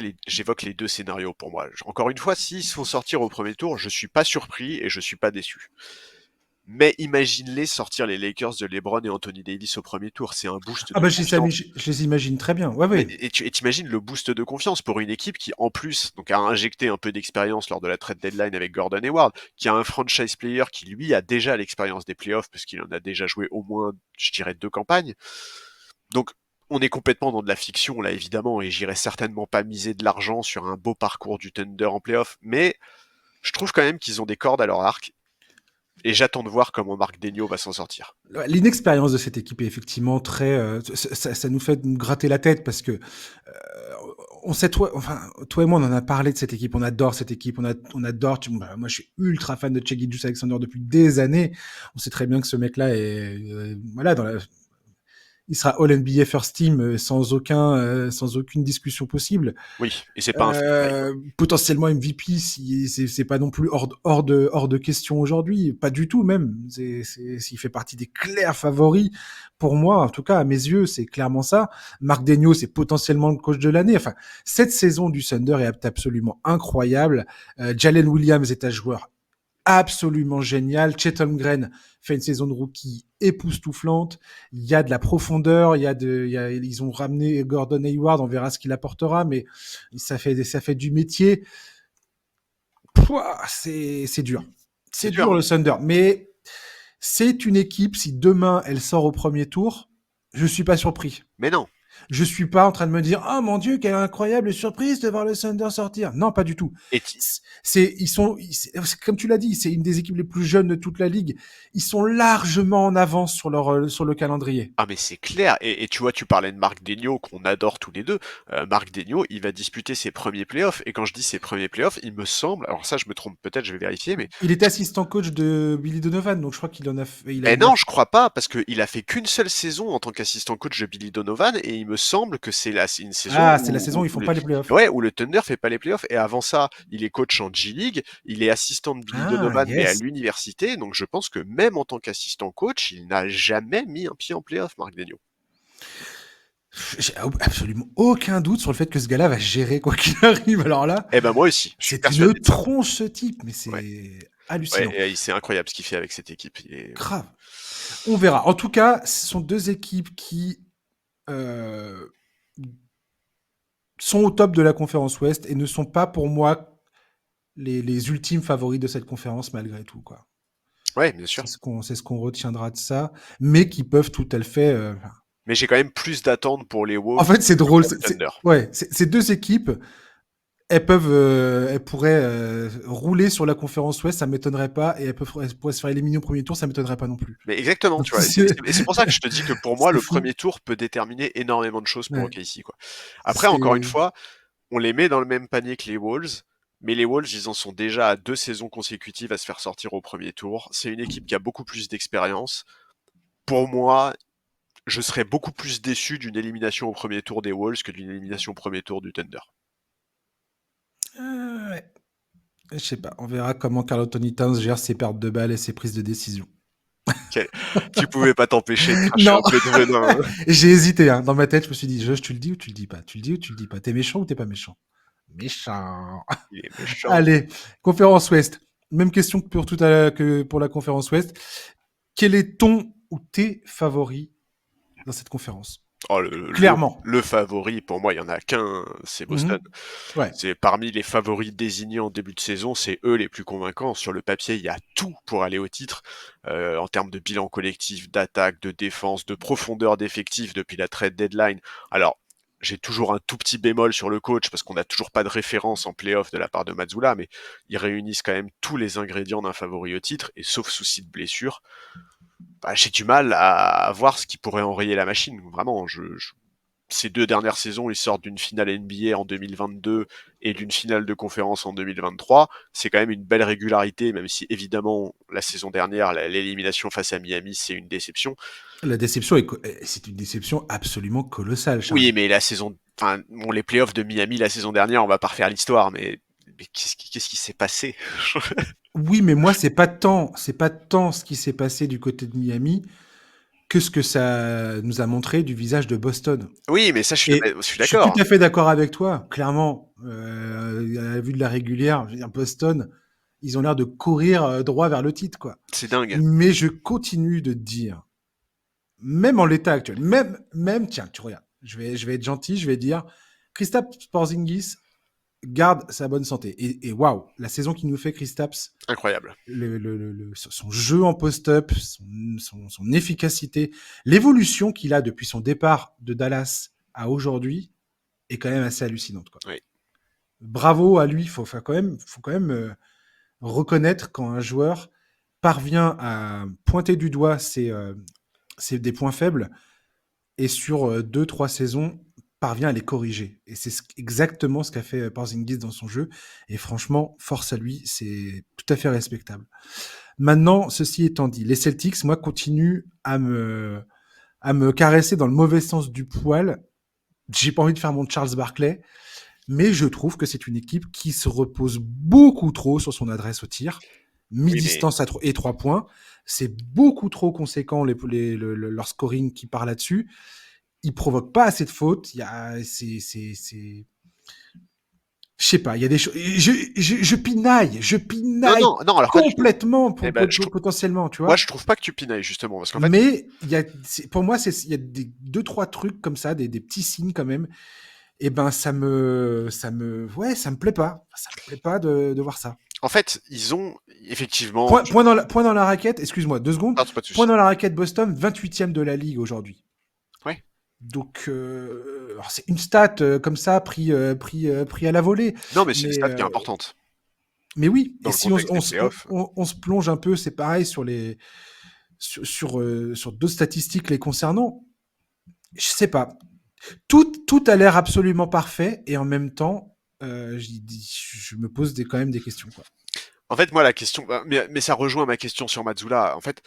les deux scénarios pour moi. Encore une fois, s'ils se font sortir au premier tour, je suis pas surpris et je suis pas déçu. Mais imagine-les sortir les Lakers de LeBron et Anthony Davis au premier tour. C'est un boost Ah de bah confiance. je les imagine très bien. Ouais, Mais, ouais. et t'imagines le boost de confiance pour une équipe qui, en plus, donc a injecté un peu d'expérience lors de la trade deadline avec Gordon Hayward, qui a un franchise player qui, lui, a déjà l'expérience des playoffs, parce qu'il en a déjà joué au moins, je dirais, 2 campagnes. Donc, on est complètement dans de la fiction, là, évidemment, et j'irai certainement pas miser de l'argent sur un beau parcours du Thunder en playoff, mais je trouve quand même qu'ils ont des cordes à leur arc, et j'attends de voir comment Marc Daigneault va s'en sortir. L'inexpérience de cette équipe est effectivement très. Ça nous fait nous gratter la tête parce que on sait toi et moi on en a parlé de cette équipe. On adore cette équipe. On adore. Moi je suis ultra fan de Chegidus Alexander depuis des années. On sait très bien que ce mec-là est voilà il sera All NBA First Team sans aucune discussion possible. Oui, et c'est pas un fait de taille, quoi. Potentiellement MVP si c'est pas non plus hors de question aujourd'hui, pas du tout même. S'il fait partie des clairs favoris pour moi, en tout cas à mes yeux, c'est clairement ça. Marc Daigneault, c'est potentiellement le coach de l'année. Enfin, cette saison du Thunder est absolument incroyable. Jalen Williams est un joueur absolument génial. Chet Holmgren fait une saison de rookie époustouflante. Il y a de la profondeur. Ils ont ramené Gordon Hayward. On verra ce qu'il apportera, mais ça fait du métier. Pouah, c'est dur. C'est C'est dur, dur hein. le Thunder, mais c'est une équipe. Si demain elle sort au premier tour, je suis pas surpris. Mais non. Je suis pas en train de me dire oh mon dieu quelle incroyable surprise de voir le Thunder sortir. Non, pas du tout. Et C'est comme tu l'as dit, c'est une des équipes les plus jeunes de toute la ligue. Ils sont largement en avance sur le calendrier. ah mais c'est clair, et tu vois, tu parlais de Marc Daigneault, qu'on adore tous les deux. Marc Daigneault, il va disputer ses premiers playoffs, et quand je dis ses premiers playoffs, il me semble, alors ça je me trompe peut-être, je vais vérifier, mais Il était assistant coach de Billy Donovan, donc je crois qu'il en a fait, eh il a non, je crois pas, parce qu'il a fait qu'une seule saison en tant qu'assistant coach de Billy Donovan, et il me semble que c'est une saison ah c'est la saison où ils font pas les playoffs. ouais, où le Thunder fait pas les playoffs, et avant ça, il est coach en G-League, il est assistant de Billy Ah Donovan, mais à yes. l'université, donc je pense que même en tant qu'assistant coach, il n'a jamais mis un pied en playoff, Marc Daigneault. J'ai absolument aucun doute sur le fait que ce gars-là va gérer quoi qu'il arrive. Alors là, Eh ben moi aussi, je suis c'est une persuadé de ça. tronche ce type, mais Ouais. c'est Ouais, hallucinant. et c'est incroyable ce qu'il fait avec cette équipe. Grave. On verra. En tout cas, ce sont deux équipes qui euh, sont au top de la conférence Ouest et ne sont pas pour moi les ultimes favoris de cette conférence malgré tout. Quoi. Ouais, bien sûr. C'est ce qu'on retiendra de ça, mais qui peuvent tout à fait. Mais j'ai quand même plus d'attentes pour les En Wolves fait, c'est que drôle. pour le Thunder. Ouais, ces deux équipes, elles pourraient rouler sur la conférence Ouest, ça m'étonnerait pas, et elles pourraient se faire éliminer au premier tour, ça m'étonnerait pas non plus. Mais exactement, tu vois. Et c'est pour ça que je te dis que pour moi, C'est le fou. premier tour peut déterminer énormément de choses pour Ouais. OKC, quoi. Après, encore une C'est fois, on les met dans le même panier que les Wolves, mais les Wolves, ils en sont déjà à 2 saisons consécutives à se faire sortir au premier tour. C'est une équipe qui a beaucoup plus d'expérience. Pour moi, je serais beaucoup plus déçu d'une élimination au premier tour des Wolves que d'une élimination au premier tour du Thunder. ouais. Je sais pas, on verra comment Carl Anthony Towns gère ses pertes de balles et ses prises de décision. Tu pouvais pas t'empêcher de cracher Non, un peu de venin, hein. j'ai hésité hein. Dans ma tête, je me suis dit, tu le dis ou tu le dis pas, tu le dis ou tu le dis pas, t'es méchant ou t'es pas méchant. Méchant. Il est méchant. Allez, conférence Ouest. Même question que pour tout à l'heure que pour la conférence Ouest. Quel est ton ou tes favoris dans cette conférence? Oh, Clairement. le favori, pour moi, il y en a qu'un, c'est Boston. Mhm. Ouais. C'est parmi les favoris désignés en début de saison, c'est eux les plus convaincants. Sur le papier, il y a tout pour aller au titre, en termes de bilan collectif, d'attaque, de défense, de profondeur d'effectifs depuis la trade deadline. Alors, j'ai toujours un tout petit bémol sur le coach parce qu'on n'a toujours pas de référence en playoff de la part de Mazzulla, mais ils réunissent quand même tous les ingrédients d'un favori au titre, et sauf souci de blessure, bah, j'ai du mal à voir ce qui pourrait enrayer la machine. Vraiment, ces 2 dernières saisons, ils sortent d'une finale NBA en 2022 et d'une finale de conférence en 2023. C'est quand même une belle régularité, même si évidemment la saison dernière, l'élimination face à Miami, c'est une déception. La déception c'est une déception absolument colossale, Oui, Charlie. mais la saison, enfin, bon, les playoffs de Miami la saison dernière, on va pas refaire l'histoire, mais qu'est-ce qui s'est passé? Oui, mais moi, c'est pas tant ce qui s'est passé du côté de Miami que ce que ça nous a montré du visage de Boston. Oui, mais ça, Et je suis je suis tout d'accord. à fait d'accord avec toi. Clairement, à la vue de la régulière, je veux dire, Boston, ils ont l'air de courir droit vers le titre, quoi. C'est dingue. Mais je continue de te dire, même en l'état actuel, tiens, tu regardes, je vais être gentil, je vais dire, Kristaps Porzingis garde sa bonne santé. Et waouh, la saison qu'il nous fait, Kristaps, Incroyable. son jeu en post-up, son efficacité, l'évolution qu'il a depuis son départ de Dallas à aujourd'hui est quand même assez hallucinante, quoi. Oui. Bravo à lui, faut quand même reconnaître quand un joueur parvient à pointer du doigt des points faibles et sur 2, 3 saisons parvient à les corriger. Et c'est exactement ce qu'a fait Porzingis dans son jeu. Et franchement, force à lui, c'est tout à fait respectable. Maintenant, ceci étant dit, les Celtics, moi, continuent à me caresser dans le mauvais sens du poil. J'ai pas envie de faire mon Charles Barkley, mais je trouve que c'est une équipe qui se repose beaucoup trop sur son adresse au tir, Oui, mais mi-distance et 3 points. C'est beaucoup trop conséquent leur scoring qui part là-dessus. Ils provoquent pas assez de fautes. Il y a, je sais pas, il y a des choses. Je non, pinaille non, non, alors pas du tout. complètement Eh ben, potentiellement, tu moi, vois. je trouve pas que tu pinailles justement, parce qu'en fait, Mais pour moi, il y a des 2, 3 trucs comme ça, des petits signes quand même. Et ben, ouais, ça me plaît pas. Ça me plaît pas de voir ça. ils ont effectivement, Point dans la raquette, excuse-moi, 2 secondes. ah, c'est pas de Point souci. dans la raquette Boston, 28e de la ligue aujourd'hui. Ouais. Donc, alors c'est une stat comme ça, pris à la volée. Non, mais c'est une Mais, stat qui est importante oui, et dans le si contexte des playoffs. on se plonge un peu, c'est pareil sur d'autres statistiques les concernant, je sais pas. Tout a l'air absolument parfait et en même temps, je me pose quand même des questions, quoi. En fait, moi, la question, bah, mais ça rejoint ma question sur Mazzula. En fait,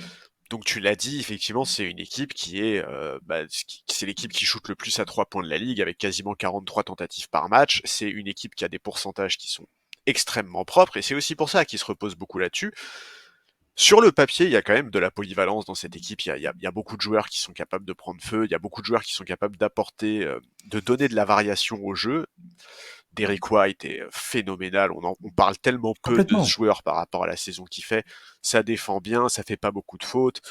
donc tu l'as dit, effectivement, c'est une équipe qui est, c'est l'équipe qui shoot le plus à 3 points de la ligue avec quasiment 43 tentatives par match. C'est une équipe qui a des pourcentages qui sont extrêmement propres et c'est aussi pour ça qu'ils se reposent beaucoup là-dessus. Sur le papier, il y a quand même de la polyvalence dans cette équipe. Il y a beaucoup de joueurs qui sont capables de prendre feu. Il y a beaucoup de joueurs qui sont capables d'apporter, de donner de la variation au jeu. Derrick White est phénoménal. On parle tellement peu de ce Complètement. joueur par rapport à la saison qu'il fait. Ça défend bien, ça fait pas beaucoup de fautes.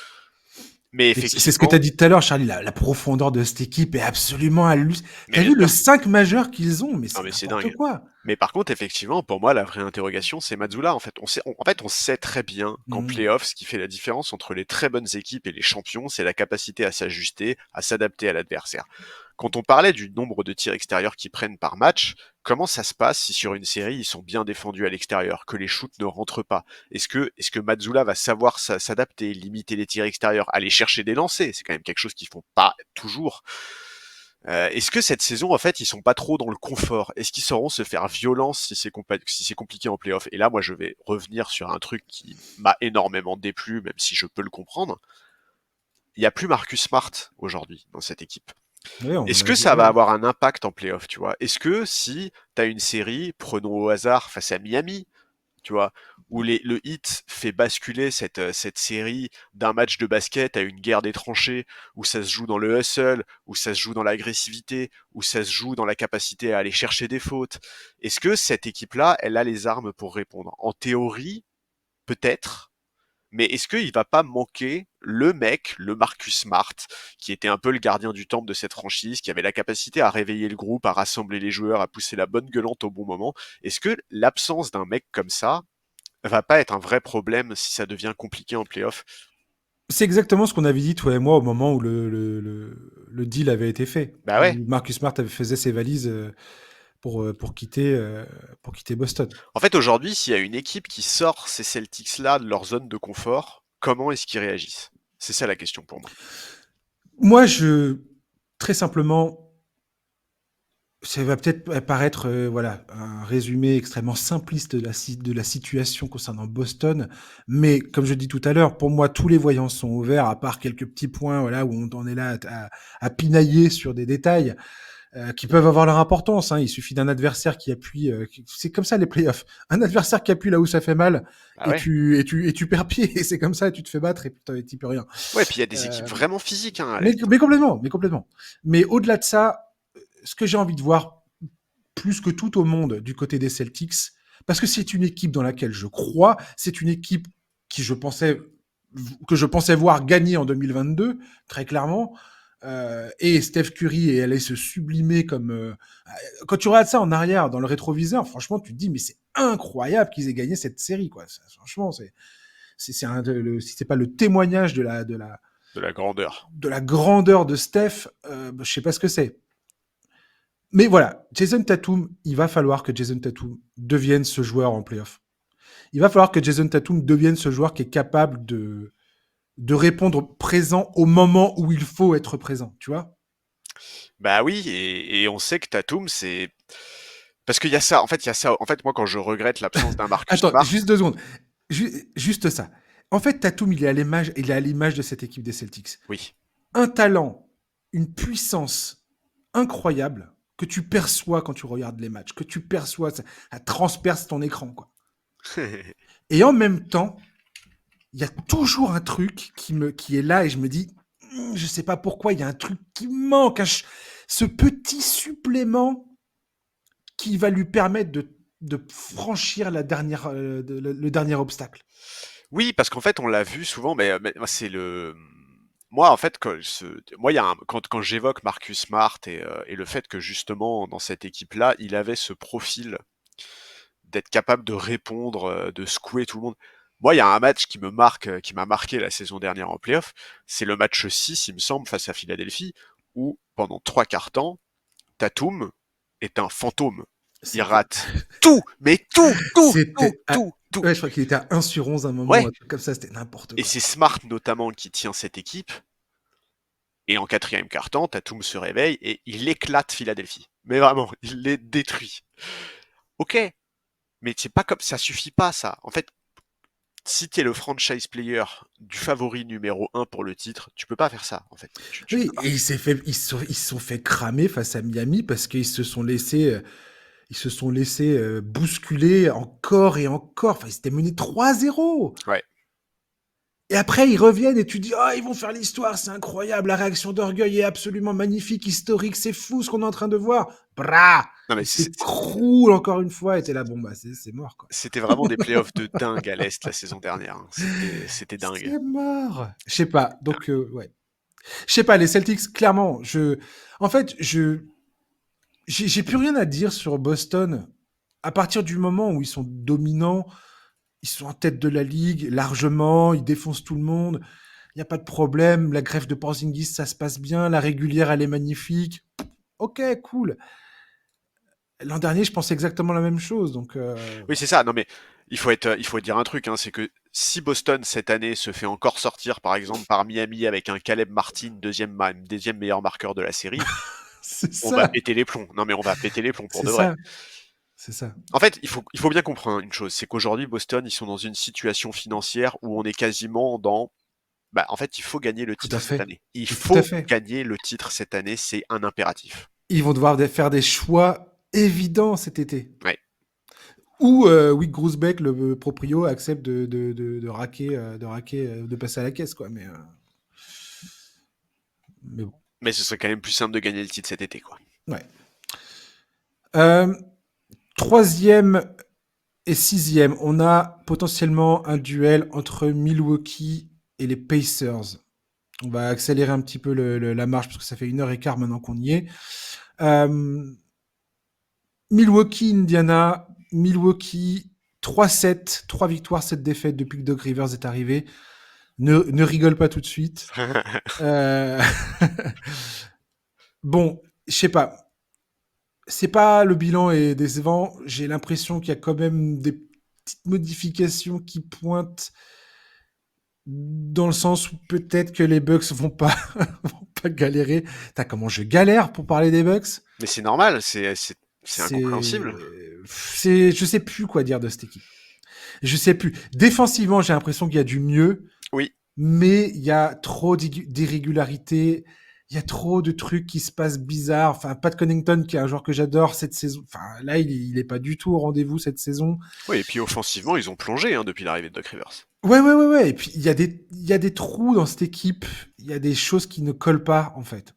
Mais Mais c'est ce que tu as effectivement, dit tout à l'heure, Charlie, la profondeur de cette équipe est absolument hallucinante. mais T'as bien vu le sûr. 5 majeur qu'ils ont, mais Non c'est mais c'est n'importe dingue. quoi. Mais par contre, effectivement, pour moi, la vraie interrogation, c'est Mazzula. En fait, on sait très bien qu'en Mhm. playoff, ce qui fait la différence entre les très bonnes équipes et les champions, c'est la capacité à s'ajuster, à s'adapter à l'adversaire. Quand on parlait du nombre de tirs extérieurs qu'ils prennent par match, comment ça se passe si sur une série ils sont bien défendus à l'extérieur, que les shoots ne rentrent pas? Est-ce que Mazzula va savoir s'adapter, limiter les tirs extérieurs, aller chercher des lancers? C'est quand même quelque chose qu'ils font pas toujours. Est-ce que cette saison, en fait, ils sont pas trop dans le confort? Est-ce qu'ils sauront se faire violence si c'est compliqué en playoff? Et là, moi, je vais revenir sur un truc qui m'a énormément déplu, même si je peux le comprendre. Il n'y a plus Marcus Smart aujourd'hui dans cette équipe. Ouais, on Est-ce l'a que vu, ça va ouais. avoir un impact en playoff, tu vois? Est-ce que si tu as une série, prenons au hasard face à Miami, tu vois, où le hit fait basculer cette série d'un match de basket à une guerre des tranchées, où ça se joue dans le hustle, où ça se joue dans l'agressivité, où ça se joue dans la capacité à aller chercher des fautes. Est-ce que cette équipe-là, elle a les armes pour répondre? En théorie, peut-être. Mais est-ce qu'il va pas manquer le mec, le Marcus Smart, qui était un peu le gardien du temple de cette franchise, qui avait la capacité à réveiller le groupe, à rassembler les joueurs, à pousser la bonne gueulante au bon moment? Est-ce que l'absence d'un mec comme ça va pas être un vrai problème si ça devient compliqué en playoff? C'est exactement ce qu'on avait dit, toi et moi, au moment où le deal avait été fait. Bah ouais. Où Marcus Smart faisait ses valises pour quitter Boston. En fait, aujourd'hui, s'il y a une équipe qui sort ces Celtics-là de leur zone de confort, comment est-ce qu'ils réagissent? C'est ça la question pour moi. Moi, très simplement, ça va peut-être paraître voilà, un résumé extrêmement simpliste de la situation concernant Boston, mais comme je dis tout à l'heure, pour moi, tous les voyants sont ouverts, à part quelques petits points voilà, où on en est là à pinailler sur des détails qui peuvent avoir leur importance. Hein. Il suffit d'un adversaire qui appuie. C'est comme ça les playoffs. Un adversaire qui appuie là où ça fait mal Bah ouais. et tu perds pied. Et c'est comme ça, et tu te fais battre et putain, t'y peux rien. Ouais, puis il y a des équipes Euh, vraiment physiques, hein, à l'Est. mais complètement, mais complètement. Mais au-delà de ça, ce que j'ai envie de voir plus que tout au monde du côté des Celtics, parce que c'est une équipe dans laquelle je crois, c'est une équipe qui que je pensais voir gagner en 2022, très clairement. Et Steph Curry et allait se sublimer comme quand tu regardes ça en arrière dans le rétroviseur, franchement tu te dis mais c'est incroyable qu'ils aient gagné cette série quoi. Franchement si c'est pas le témoignage De la grandeur. de la grandeur de Steph, je sais pas ce que c'est. Mais voilà, Jason Tatum, il va falloir que Jason Tatum devienne ce joueur en playoff. Il va falloir que Jason Tatum devienne ce joueur qui est capable de répondre présent au moment où il faut être présent, tu vois. Bah oui, et on sait que Tatum, c'est... Parce qu'il y a ça, en fait, il y a ça. En fait, moi, quand je regrette l'absence d'un Marcus Attends, Smart, juste 2 secondes. Juste ça. En fait, Tatum, il est à l'image de cette équipe des Celtics. oui. Un talent, une puissance incroyable que tu perçois quand tu regardes les matchs, que tu perçois, ça transperce ton écran, quoi. Et en même temps, il y a toujours un truc qui est là et je me dis, je sais pas pourquoi, il y a un truc qui manque, ce petit supplément qui va lui permettre de franchir le dernier obstacle. Oui, parce qu'en fait, on l'a vu souvent, mais c'est le... Moi, en fait, moi, il y a quand j'évoque Marcus Smart et le fait que justement, dans cette équipe-là, il avait ce profil d'être capable de répondre, de secouer tout le monde. Moi, il y a un match qui me marque, qui m'a marqué la saison dernière en playoff, c'est le match 6, il me semble, face à Philadelphie, où pendant 3 quarts temps, Tatum est un fantôme. Il C'était, rate tout, mais tout, tout, tout, c'était, tout, tout. ouais, je crois qu'il était à 1 sur 11 à un moment, Ouais, un truc comme ça, c'était n'importe et quoi. c'est Smart notamment qui tient cette équipe. Et en quatrième quart-temps, Tatum se réveille et il éclate Philadelphie. Mais vraiment, il les détruit. Ok, mais c'est pas comme ça suffit pas ça. En fait, si t'es le franchise player du favori numéro 1 pour le titre, tu peux pas faire ça. En fait, tu Oui, peux pas. et ils se sont fait cramer face à Miami parce qu'ils ils se sont laissés bousculer encore et encore. Enfin, ils s'étaient menés 3-0. Ouais. Et après, ils reviennent et tu dis, ah, ils vont faire l'histoire, c'est incroyable, la réaction d'orgueil est absolument magnifique, historique, c'est fou ce qu'on est en train de voir. Brah! Non mais Ils s'écroulent encore une fois et t'es là, bon, bah, c'est mort, quoi. c'était vraiment des playoffs de dingue à l'Est la saison dernière, hein. C'était dingue. C'est mort! Je sais pas, donc, ouais. Je sais pas, les Celtics, clairement, en fait, j'ai plus rien à dire sur Boston. À partir du moment où ils sont dominants, ils sont en tête de la ligue largement, ils défoncent tout le monde. Il n'y a pas de problème. La greffe de Porzingis, ça se passe bien. La régulière, elle est magnifique. Ok, cool. L'an dernier, je pensais exactement la même chose. Donc, Oui, c'est ça. Non mais il faut dire un truc, hein, c'est que si Boston cette année se fait encore sortir, par exemple, par Miami avec un Caleb Martin, deuxième meilleur marqueur de la série, c'est on va ça. péter les plombs. Non mais on va péter les plombs pour C'est de vrai. ça. C'est ça. En fait, il faut bien comprendre une chose, c'est qu'aujourd'hui, Boston, ils sont dans une situation financière où on est quasiment dans... Bah, en fait, il faut gagner le Tout à titre cette fait. année. Il Tout à faut fait. gagner le titre cette année, c'est un impératif. Ils vont devoir faire des choix évidents cet été. Ouais. ou Wick Grousbeck, le proprio, accepte de passer à la caisse, quoi. Mais bon, Mais ce serait quand même plus simple de gagner le titre cet été, quoi. ouais. Euh, Troisième et sixième, on a potentiellement un duel entre Milwaukee et les Pacers. On va accélérer un petit peu la marche parce que ça fait 1h15 maintenant qu'on y est. Euh, Milwaukee, Indiana, Milwaukee, 3-7, 3 victoires, 7 défaites depuis que Doc Rivers est arrivé. Ne rigole pas tout de suite. Euh... bon, je sais pas. C'est pas le bilan est décevant. J'ai l'impression qu'il y a quand même des petites modifications qui pointent dans le sens où peut-être que les Bucks vont pas, vont pas galérer. T'as comment je galère pour parler des Bucks. Mais c'est normal, c'est incompréhensible. Je sais plus quoi dire de cette équipe. Je sais plus. Défensivement, j'ai l'impression qu'il y a du mieux, Oui, mais il y a trop d'irrégularités. Il y a trop de trucs qui se passent bizarres. Enfin, Pat Connaughton, qui est un joueur que j'adore cette saison. Enfin, là, il est pas du tout au rendez-vous cette saison. oui, et puis offensivement, ils ont plongé hein, depuis l'arrivée de Doc Rivers. Ouais. Et puis, il y a des trous dans cette équipe. Il y a des choses qui ne collent pas, en fait.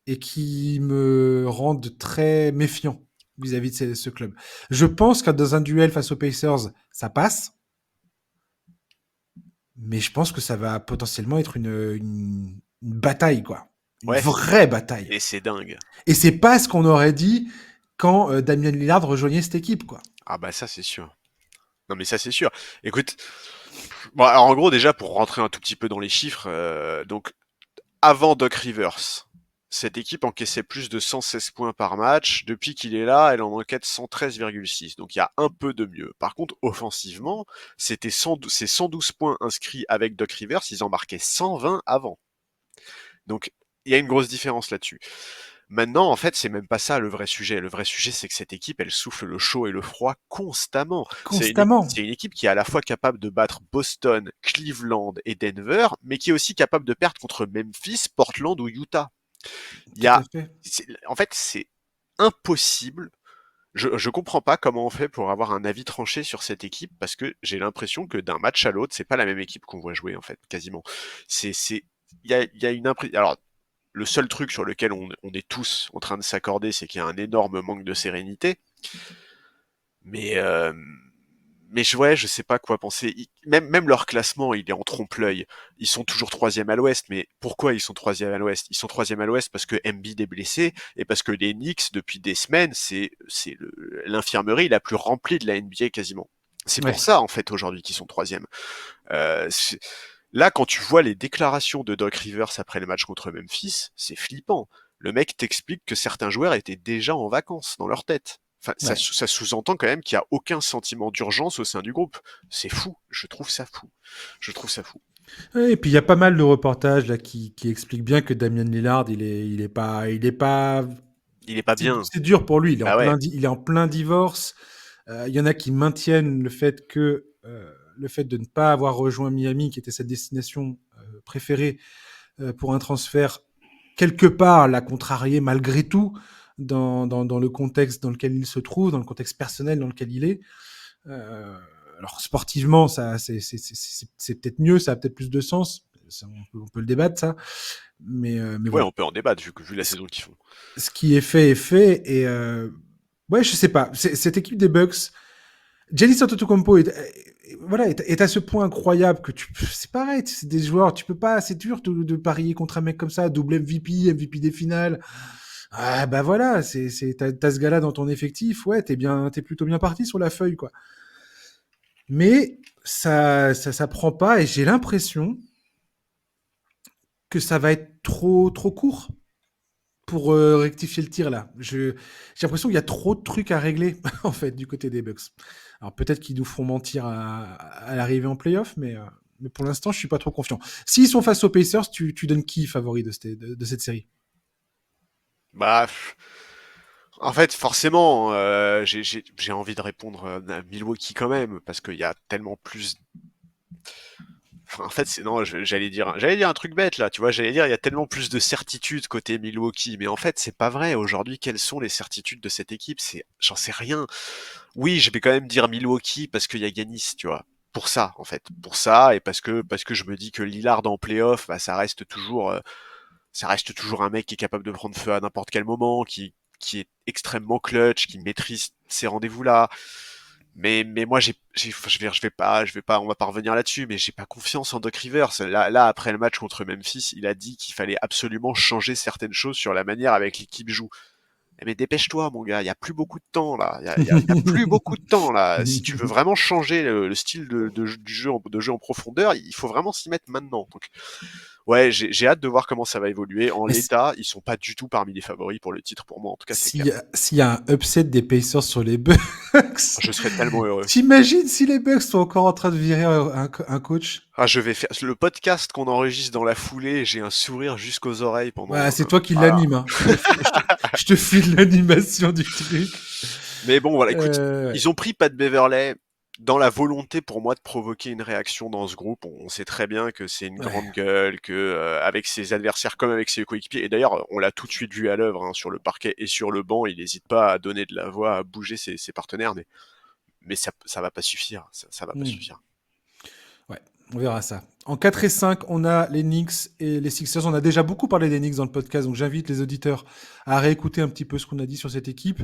Et qui me rendent très méfiant vis-à-vis de ce club. Je pense que dans un duel face aux Pacers, ça passe. Mais je pense que ça va potentiellement être une bataille, quoi. Une Ouais, vraie bataille. et c'est dingue. Et c'est pas ce qu'on aurait dit quand Damien Lillard rejoignait cette équipe, quoi. Ah bah ça c'est sûr. Non mais ça c'est sûr. Écoute, bon alors en gros déjà pour rentrer un tout petit peu dans les chiffres, donc avant Doc Rivers, cette équipe encaissait plus de 116 points par match. Depuis qu'il est là, elle en enquête 113,6. Donc il y a un peu de mieux. Par contre, offensivement, c'est 112 points inscrits avec Doc Rivers, ils en marquaient 120 avant. Donc il y a une grosse différence là-dessus. Maintenant, en fait, c'est même pas ça le vrai sujet. Le vrai sujet, c'est que cette équipe, elle souffle le chaud et le froid constamment. Constamment. C'est une équipe qui est à la fois capable de battre Boston, Cleveland et Denver, mais qui est aussi capable de perdre contre Memphis, Portland ou Utah. Il y Tout à a, fait. en fait, c'est impossible. Je comprends pas comment on fait pour avoir un avis tranché sur cette équipe parce que j'ai l'impression que d'un match à l'autre, c'est pas la même équipe qu'on voit jouer en fait, quasiment. Il y a une impression. Alors le seul truc sur lequel on est tous en train de s'accorder, c'est qu'il y a un énorme manque de sérénité. Mais ouais, je sais pas quoi penser. Même leur classement, il est en trompe-l'œil. Ils sont toujours troisième à l'Ouest, mais pourquoi ils sont troisième à l'Ouest? Ils sont troisième à l'Ouest parce que Embiid est blessé et parce que les Knicks, depuis des semaines, c'est l'infirmerie la plus remplie de la NBA quasiment. C'est pour Ouais. ça en fait aujourd'hui qu'ils sont troisième. Euh, Là, quand tu vois les déclarations de Doc Rivers après le match contre Memphis, c'est flippant. Le mec t'explique que certains joueurs étaient déjà en vacances dans leur tête. Enfin, Ouais. ça sous-entend quand même qu'il n'y a aucun sentiment d'urgence au sein du groupe. C'est fou. Je trouve ça fou. Je trouve ça fou. Ouais, et puis il y a pas mal de reportages là qui expliquent bien que Damien Lillard, il est pas. Il est pas bien. C'est dur pour lui. Bah ouais. Il est en plein divorce. Il y en a qui maintiennent le fait de ne pas avoir rejoint Miami, qui était sa destination préférée pour un transfert, quelque part l'a contrarié malgré tout dans le contexte dans lequel il se trouve, dans le contexte personnel dans lequel il est. Euh, alors sportivement, c'est peut-être mieux, ça a peut-être plus de sens. Ça, on peut le débattre, ça. Mais Ouais, voilà. on peut en débattre vu la Ce, saison qu'ils font. ce qui est fait. Et ouais, je sais pas. Cette équipe des Bucks, Giannis Antetokounmpo voilà, est à ce point incroyable que c'est pareil, c'est des joueurs, tu peux pas, c'est dur de parier contre un mec comme ça, double MVP, MVP des finales. Ah, bah voilà, t'as ce gars-là dans ton effectif, ouais, t'es plutôt bien parti sur la feuille, quoi. Mais ça prend pas et j'ai l'impression que ça va être trop court pour rectifier le tir là. J'ai l'impression qu'il y a trop de trucs à régler en fait du côté des Bucks. Alors peut-être qu'ils nous feront mentir à l'arrivée en playoff, mais pour l'instant je suis pas trop confiant. S'ils sont face aux Pacers, tu donnes qui favori de cette série? Bah, en fait, forcément, j'ai envie de répondre à Milwaukee quand même parce qu'il y a tellement plus. en fait, non, j'allais dire un truc bête là, tu vois, j'allais dire il y a tellement plus de certitudes côté Milwaukee, mais en fait, c'est pas vrai. Aujourd'hui, quelles sont les certitudes de cette équipe? J'en sais rien. Oui, je vais quand même dire Milwaukee parce qu'il y a Giannis, tu vois. Pour ça, en fait, pour ça et parce que je me dis que Lillard en playoff, bah, ça reste toujours un mec qui est capable de prendre feu à n'importe quel moment, qui est extrêmement clutch, qui maîtrise ces rendez-vous-là. Mais moi, je vais pas, on va pas revenir là-dessus, mais j'ai pas confiance en Doc Rivers. Là, après le match contre Memphis, il a dit qu'il fallait absolument changer certaines choses sur la manière avec l'équipe joue. Eh mais dépêche-toi, mon gars, il y a plus beaucoup de temps là. Il y a plus beaucoup de temps là. Si tu veux vraiment changer le style de jeu en profondeur, il faut vraiment s'y mettre maintenant. Donc, ouais, j'ai hâte de voir comment ça va évoluer. En Mais l'état, ils sont pas du tout parmi les favoris pour le titre pour moi. En tout cas, c'est clair. s'il y a un upset des Pacers sur les Bucks, Je serais tellement heureux. t'imagines si les Bucks sont encore en train de virer un coach? Ah, je vais faire le podcast qu'on enregistre dans la foulée. J'ai un sourire jusqu'aux oreilles pendant. Bah, c'est toi qui Voilà. l'anime, hein. Je te file l'animation du truc. Mais bon, voilà, écoute, Ouais. ils ont pris Pat Beverley dans la volonté pour moi de provoquer une réaction dans ce groupe. On sait très bien que c'est une grande Ouais. gueule, que avec ses adversaires comme avec ses coéquipiers. Et d'ailleurs, on l'a tout de suite vu à l'œuvre sur le parquet et sur le banc. Il n'hésite pas à donner de la voix, à bouger ses partenaires, mais ça va pas suffire. Ça va pas Hmm. suffire. Ouais, on verra ça. En 4 et 5, on a les Knicks et les Sixers. On a déjà beaucoup parlé des Knicks dans le podcast, donc j'invite les auditeurs à réécouter un petit peu ce qu'on a dit sur cette équipe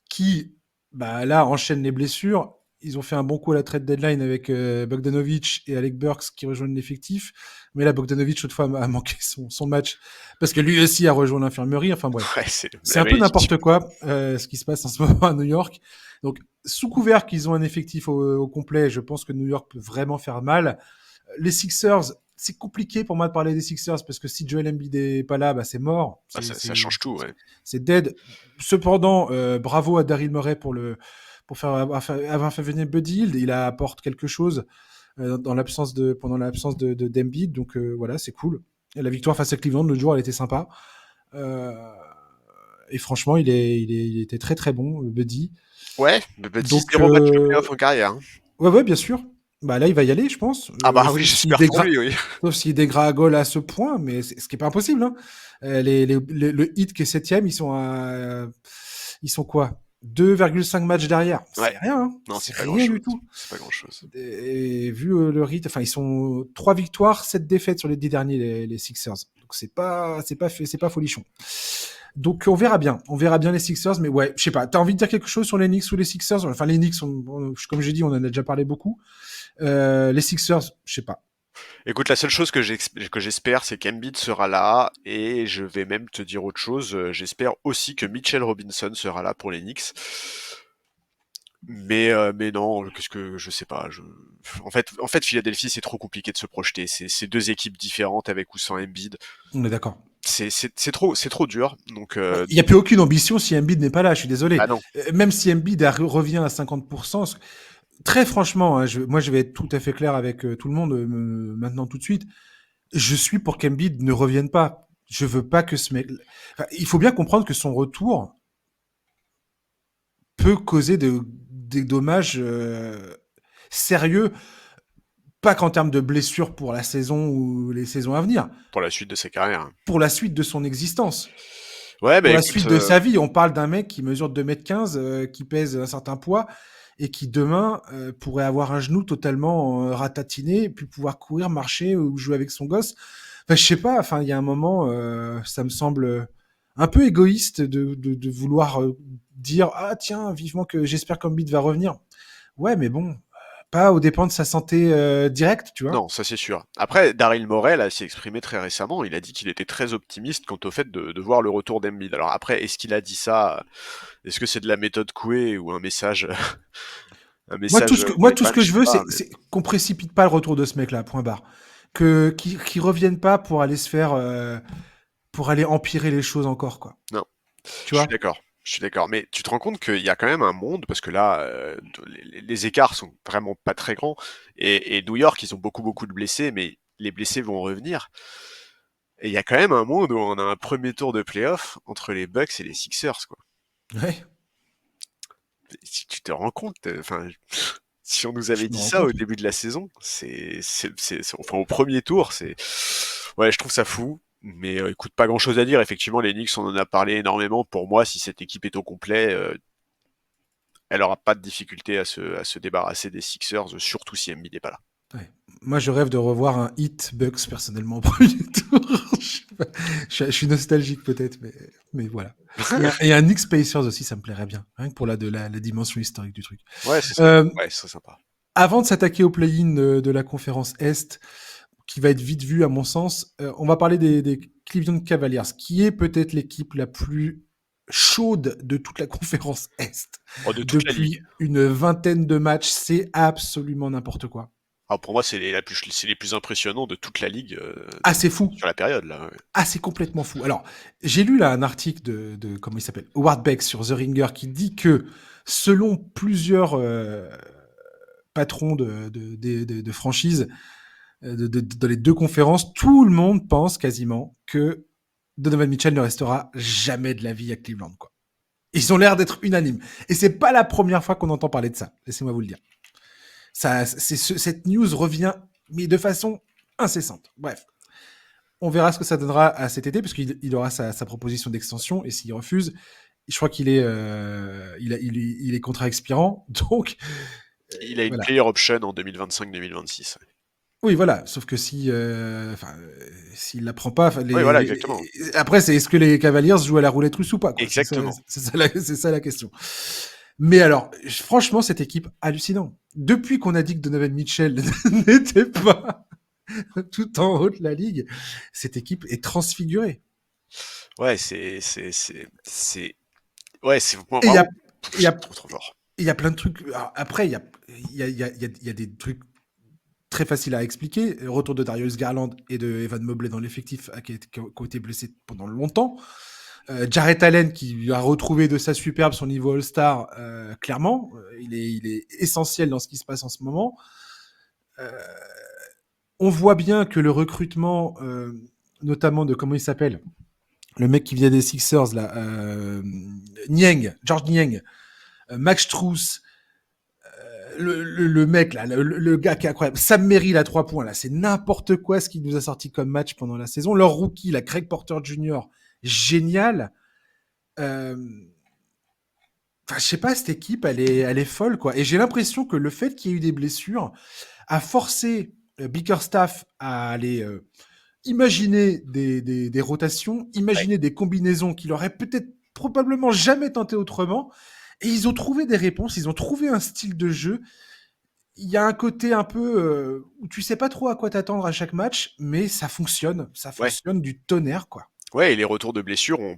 qui, bah, là, enchaîne les blessures. Ils ont fait un bon coup à la trade deadline avec Bogdanovic et Alec Burks qui rejoignent l'effectif. Mais là, Bogdanovic, toutefois, a manqué son match parce que lui aussi a rejoint l'infirmerie. Enfin bref, Ouais, c'est c'est la un peu malédiction. n'importe quoi ce qui se passe en ce moment à New York. Donc, sous couvert qu'ils ont un effectif au complet, je pense que New York peut vraiment faire mal. Les Sixers, c'est compliqué pour moi de parler des Sixers parce que si Joel Embiid est pas là, bah c'est mort, Ah, ça change tout, ouais. c'est dead. Cependant, bravo à Daryl Morey pour avoir fait venir Buddy Hield. Il apporte quelque chose pendant l'absence de d'Embiid, donc voilà, c'est cool. Et la victoire face à Cleveland l'autre jour, elle était sympa. Euh, et franchement, il était très très bon, Buddy. Ouais, mais Donc 10-0 match de playoff en carrière, hein. ouais, bien sûr. Bah là, il va y aller, je pense. Ah bah oui, j'espère pour lui, oui. Sauf s'il dégringole à ce point, mais ce qui est pas impossible. Hein. Le Heat qui est septième, ils sont quoi 2,5 matchs derrière. Ouais. C'est rien. Hein. Non, C'est c'est pas rien du grand-chose. tout. C'est pas grand-chose. Et vu le rythme, enfin, ils sont 3 victoires, 7 défaites sur les 10 derniers, les Sixers. Donc c'est pas folichon. Donc on verra bien les Sixers, mais ouais, je sais pas. T'as envie de dire quelque chose sur les Knicks ou les Sixers? Enfin, les Knicks, comme j'ai dit, on en a déjà parlé beaucoup. Les Sixers, je sais pas. Écoute, la seule chose que j'espère, c'est qu'Embiid sera là, et je vais même te dire autre chose. J'espère aussi que Mitchell Robinson sera là pour les Knicks. Mais non, qu'est-ce que je sais pas. En fait, Philadelphie, c'est trop compliqué de se projeter. C'est deux équipes différentes avec ou sans Embiid. On est d'accord. C'est trop dur. Donc, Il n'y a plus aucune ambition si Embiid n'est pas là, je suis désolé. bah non. Même si Embiid revient à 50%, très franchement, hein, moi je vais être tout à fait clair avec tout le monde maintenant tout de suite. Je suis pour qu'Embiid ne revienne pas. Je veux pas que ce mec. Enfin, il faut bien comprendre que son retour peut causer des dommages sérieux, pas qu'en termes de blessures pour la saison ou les saisons à venir, Pour la suite de sa carrière. pour la suite de son existence. Ouais, bah Pour la écoute, suite de sa vie, on parle d'un mec qui mesure 2,15 m, qui pèse un certain poids et qui demain pourrait avoir un genou totalement ratatiné, puis pouvoir courir, marcher ou jouer avec son gosse. Enfin, je sais pas, enfin, il y a un moment, ça me semble un peu égoïste de vouloir dire ah tiens, vivement que j'espère qu'Embiid va revenir. Ouais, mais bon, pas aux dépens de sa santé directe, tu vois. non, ça c'est sûr. Après, Daryl Morey là, s'est exprimé très récemment. Il a dit qu'il était très optimiste quant au fait de voir le retour d'Embiid. Alors après, est-ce qu'il a dit ça? Est-ce que c'est de la méthode Coué ou un message, un message Moi, one tout ce man? que Je je sais veux, pas. c'est qu'on précipite pas le retour de ce mec-là, point barre. Qu'il revienne pas pour aller se faire, pour aller empirer les choses encore, quoi. Non, Tu je suis vois? d'accord. Je suis d'accord. Mais tu te rends compte qu'il y a quand même un monde, parce que là, les écarts sont vraiment pas très grands. Et New York, ils ont beaucoup, beaucoup de blessés, mais les blessés vont revenir. Et il y a quand même un monde où on a un premier tour de playoff entre les Bucks et les Sixers, quoi. Ouais. Si tu te rends compte, enfin, Si on nous Je avait me dit rends ça au compte. début de la saison, enfin au premier tour, ouais, je trouve ça fou. Mais écoute, pas grand-chose à dire. Effectivement, les Knicks, on en a parlé énormément. Pour moi, si cette équipe est au complet, elle aura pas de difficulté à se débarrasser des Sixers, surtout si Embiid n'est pas là. Ouais. Moi, je rêve de revoir un Heat Bucks personnellement au premier tour. Je sais pas. Je suis nostalgique peut-être, mais voilà. Et un Knicks Pacers aussi, ça me plairait bien. Rien que pour la dimension historique du truc. Ouais, Euh, ouais, ce serait sympa. Avant de s'attaquer au play-in de la conférence Est, qui va être vite vu à mon sens, on va parler des Cleveland Cavaliers, qui est peut-être l'équipe la plus chaude de toute la conférence Est. Oh, de toute la ligue. Depuis une vingtaine de matchs, c'est absolument n'importe quoi. Alors pour moi, c'est les plus impressionnants de toute la ligue Ah, c'est fou. sur la période là. Ouais. Ah, c'est complètement fou. Alors, j'ai lu là un article comment il s'appelle, Howard Beck sur The Ringer qui dit que selon plusieurs patrons de franchises dans les deux conférences, tout le monde pense quasiment que Donovan Mitchell ne restera jamais de la vie à Cleveland, quoi. Ils ont l'air d'être unanimes. Et c'est pas la première fois qu'on entend parler de ça. Laissez-moi vous le dire. Cette news revient, mais de façon incessante. Bref. On verra ce que ça donnera à cet été, parce qu'il aura sa proposition d'extension, et s'il refuse, je crois qu'il est, il est contrat expirant, donc Il a une voilà. player option en 2025-2026. Oui, voilà. Sauf que s'il la prend pas, Oui, voilà, exactement. après, c'est est-ce que les Cavaliers jouent à la roulette russe ou pas, quoi. Exactement. C'est ça la question. Mais alors, franchement, cette équipe hallucinant. Depuis qu'on a dit que Donovan Mitchell n'était pas tout en haut de la ligue, cette équipe est transfigurée. Ouais, ouais, c'est moi, Et il y a, vraiment, il y c'est a, trop trop fort. il y a plein de trucs. Alors, après, il y a des trucs très faciles à expliquer. Le retour de Darius Garland et de Evan Mobley dans l'effectif qui ont été blessés pendant longtemps. Jarrett Allen qui a retrouvé de sa superbe son niveau All-Star, clairement. Il est essentiel dans ce qui se passe en ce moment. Euh, on voit bien que le recrutement, notamment de comment il s'appelle, le mec qui vient des Sixers, là, George Niang, Max Strus, le mec là, le gars qui est incroyable, Sam Merrill à 3 points là, c'est n'importe quoi ce qu'il nous a sorti comme match pendant la saison. Leur rookie, la Craig Porter Jr., génial. Euh, Enfin, je sais pas, cette équipe, elle est folle, quoi. Et j'ai l'impression que le fait qu'il y ait eu des blessures a forcé Bickerstaff à aller imaginer des rotations, Ouais, imaginer des combinaisons qu'il aurait peut-être probablement jamais tenté autrement. Et ils ont trouvé des réponses, ils ont trouvé un style de jeu. Il y a un côté un peu où tu sais pas trop à quoi t'attendre à chaque match, mais ça ouais, fonctionne du tonnerre, quoi. ouais. Et les retours de blessures ont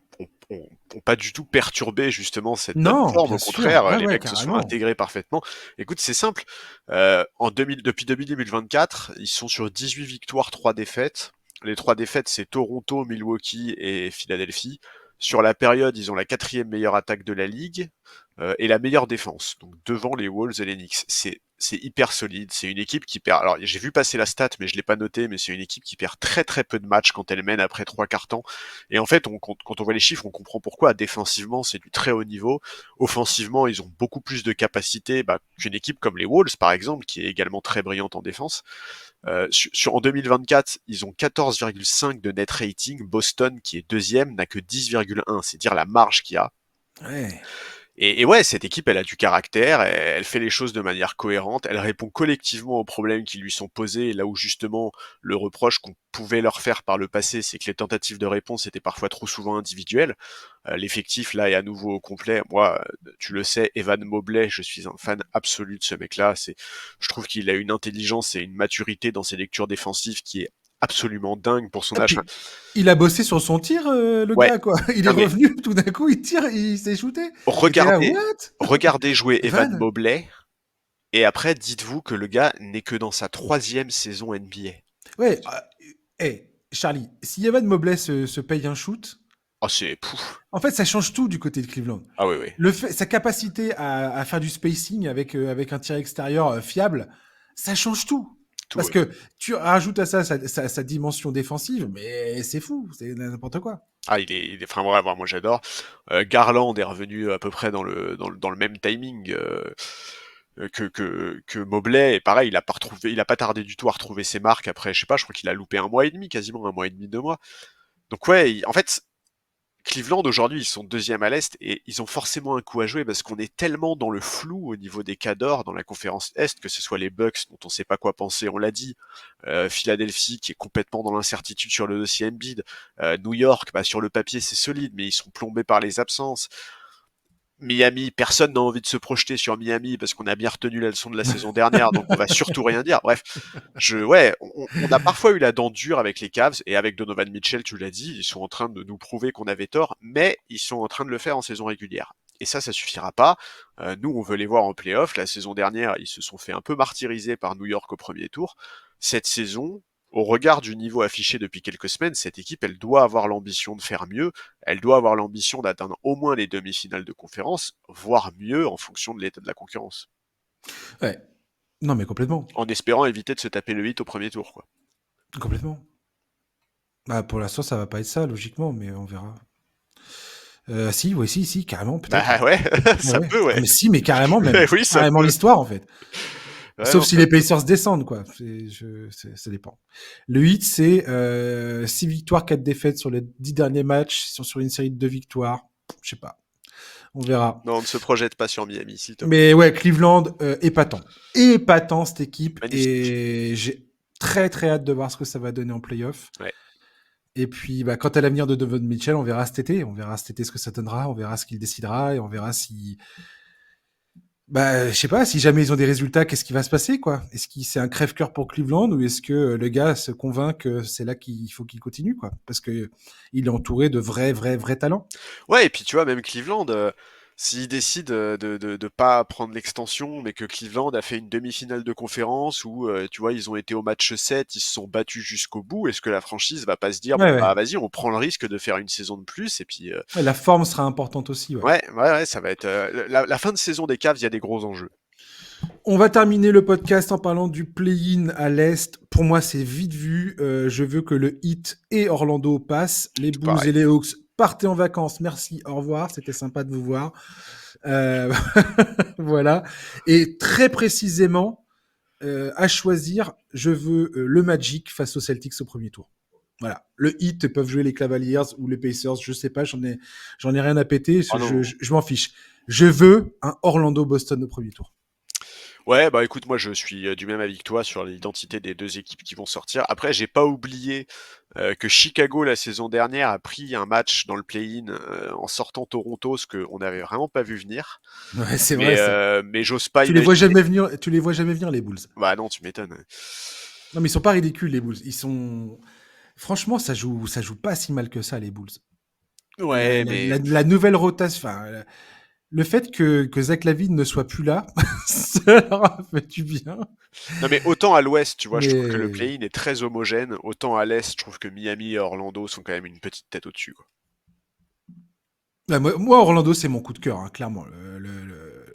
pas du tout perturbé justement cette bonne Non, forme. bien Au sûr, contraire, ouais, les ouais, mecs se sont carrément. intégrés parfaitement. Écoute, c'est simple. Depuis début 2024, ils sont sur 18 victoires, 3 défaites. Les 3 défaites, c'est Toronto, Milwaukee et Philadelphie. Sur la période, ils ont la quatrième meilleure attaque de la ligue et la meilleure défense, donc devant les Wolves et les Knicks. C'est hyper solide. C'est une équipe qui perd. Alors j'ai vu passer la stat, mais je l'ai pas noté. Mais c'est une équipe qui perd très très peu de matchs quand elle mène après 3 quarts temps. Et en fait, quand on voit les chiffres, on comprend pourquoi. Défensivement, c'est du très haut niveau. Offensivement, ils ont beaucoup plus de capacité qu'une équipe comme les Wolves, par exemple, qui est également très brillante en défense. En 2024, ils ont 14,5 de net rating. Boston, qui est deuxième, n'a que 10,1. C'est dire la marge qu'il y a. Ouais. Et ouais, cette équipe, elle a du caractère, elle fait les choses de manière cohérente, elle répond collectivement aux problèmes qui lui sont posés, là où justement le reproche qu'on pouvait leur faire par le passé, c'est que les tentatives de réponse étaient parfois trop souvent individuelles. L'effectif là est à nouveau au complet. Moi, tu le sais, Evan Mobley, je suis un fan absolu de ce mec-là. Je trouve qu'il a une intelligence et une maturité dans ses lectures défensives qui est absolument dingue pour son Et âge. Enfin, puis, il a bossé sur son tir, le ouais, gars, quoi. Il est non mais revenu, tout d'un coup, il tire, il s'est shooté. T'étais là, regardez, what? regardez jouer Evan Evan? Mobley. Et après, dites-vous que le gars n'est que dans sa troisième saison NBA. Ouais, hey, Charlie, si Evan Mobley se paye un shoot, Oh, c'est pouf. en fait, ça change tout du côté de Cleveland. Ah oui, oui. Sa capacité à faire du spacing avec un tir extérieur fiable, ça change tout. Tout, Parce oui. que tu rajoutes à ça sa dimension défensive, mais c'est fou, c'est n'importe quoi. Ah, enfin, bref, moi j'adore. Garland est revenu à peu près dans le même timing. que Mobley. Et pareil, il a pas tardé du tout à retrouver ses marques après, je sais pas, je crois qu'il a loupé un mois et demi, quasiment un mois et demi, 2 mois. Donc ouais, en fait, Cleveland aujourd'hui, ils sont deuxième à l'Est et ils ont forcément un coup à jouer parce qu'on est tellement dans le flou au niveau des cadors dans la conférence Est, que ce soit les Bucks dont on sait pas quoi penser, on l'a dit, Philadelphie qui est complètement dans l'incertitude sur le dossier Embiid, New York, bah, sur le papier c'est solide mais ils sont plombés par les absences. Miami, personne n'a envie de se projeter sur Miami parce qu'on a bien retenu la leçon de la saison dernière, donc on va surtout rien dire. Bref, ouais, on a parfois eu la dent dure avec les Cavs et avec Donovan Mitchell, tu l'as dit, ils sont en train de nous prouver qu'on avait tort, mais ils sont en train de le faire en saison régulière. Et ça suffira pas. Nous, on veut les voir en playoff. La saison dernière, ils se sont fait un peu martyriser par New York au premier tour. Cette saison, au regard du niveau affiché depuis quelques semaines, cette équipe, elle doit avoir l'ambition de faire mieux. Elle doit avoir l'ambition d'atteindre au moins les demi-finales de conférence, voire mieux en fonction de l'état de la concurrence. Ouais. Non, mais complètement. En espérant éviter de se taper le 8 au premier tour, quoi. Complètement. Bah, pour l'instant, ça va pas être ça, logiquement, mais on verra. Si, ouais, si, carrément, peut-être, Bah ouais. ouais, Ouais, ça ouais. peut, Ah, ouais. mais si, mais carrément même. Oui, ça Carrément peut. l'histoire, en fait. Ouais, Sauf non, si ça les peut. Pacers descendent, quoi. Ça dépend. Le hit, c'est 6 victoires, 4 défaites sur les 10 derniers matchs. Ils sont sur une série de 2 victoires. Je sais pas. On verra. Non, on ne se projette pas sur Miami, s'il te plaît. Mais ouais, Cleveland, épatant. Épatant, cette équipe. Magnifique. Et j'ai très, très hâte de voir ce que ça va donner en playoff. Ouais. Et puis, bah, quant à l'avenir de Donovan Mitchell, on verra cet été. On verra cet été ce que ça donnera. On verra ce qu'il décidera. Et on verra si, bah, je sais pas, si jamais ils ont des résultats, qu'est-ce qui va se passer, quoi? Est-ce que c'est un crève-cœur pour Cleveland ou est-ce que le gars se convainc que c'est là qu'il faut qu'il continue, quoi? Parce que il est entouré de vrais talents. Ouais, et puis tu vois, même Cleveland, s'ils décident de pas prendre l'extension, mais que Cleveland a fait une demi-finale de conférence où, tu vois, ils ont été au match 7, ils se sont battus jusqu'au bout, est-ce que la franchise va pas se dire, Ouais, bon, ouais. bah, vas-y, on prend le risque de faire une saison de plus, et puis, Ouais, la forme sera importante aussi, ouais. ouais, ça va être, la fin de saison des Cavs, il y a des gros enjeux. On va terminer le podcast en parlant du play-in à l'Est. Pour moi, c'est vite vu. Je veux que le Heat et Orlando passent. Les Tout Bulls pareil. et les Hawks, partez en vacances. Merci, au revoir. C'était sympa de vous voir. Euh, voilà. Et très précisément, à choisir, je veux le Magic face aux Celtics au premier tour. Voilà. Le Heat peuvent jouer les Cavaliers ou les Pacers, je sais pas, j'en ai rien à péter, Ah non. je m'en fiche. Je veux un Orlando-Boston au premier tour. Ouais, bah écoute, moi je suis du même avis que toi sur l'identité des deux équipes qui vont sortir. Après, j'ai pas oublié que Chicago la saison dernière a pris un match dans le play-in en sortant Toronto, ce qu'on n'avait vraiment pas vu venir. Ouais, c'est vrai ça. Mais j'ose pas imaginer. Tu les vois jamais venir les Bulls. Bah non, tu m'étonnes. Non mais ils sont pas ridicules les Bulls. Ils sont franchement ça joue pas si mal que ça les Bulls. Ouais, mais La nouvelle rotation, enfin le fait que Zach Lavine ne soit plus là, ça leur a fait du bien. non, mais autant à l'Ouest, tu vois, je trouve que le Mais play-in est très homogène, autant à l'Est, je trouve que Miami et Orlando sont quand même une petite tête au-dessus, quoi. ouais, moi, Orlando, c'est mon coup de cœur, hein, clairement.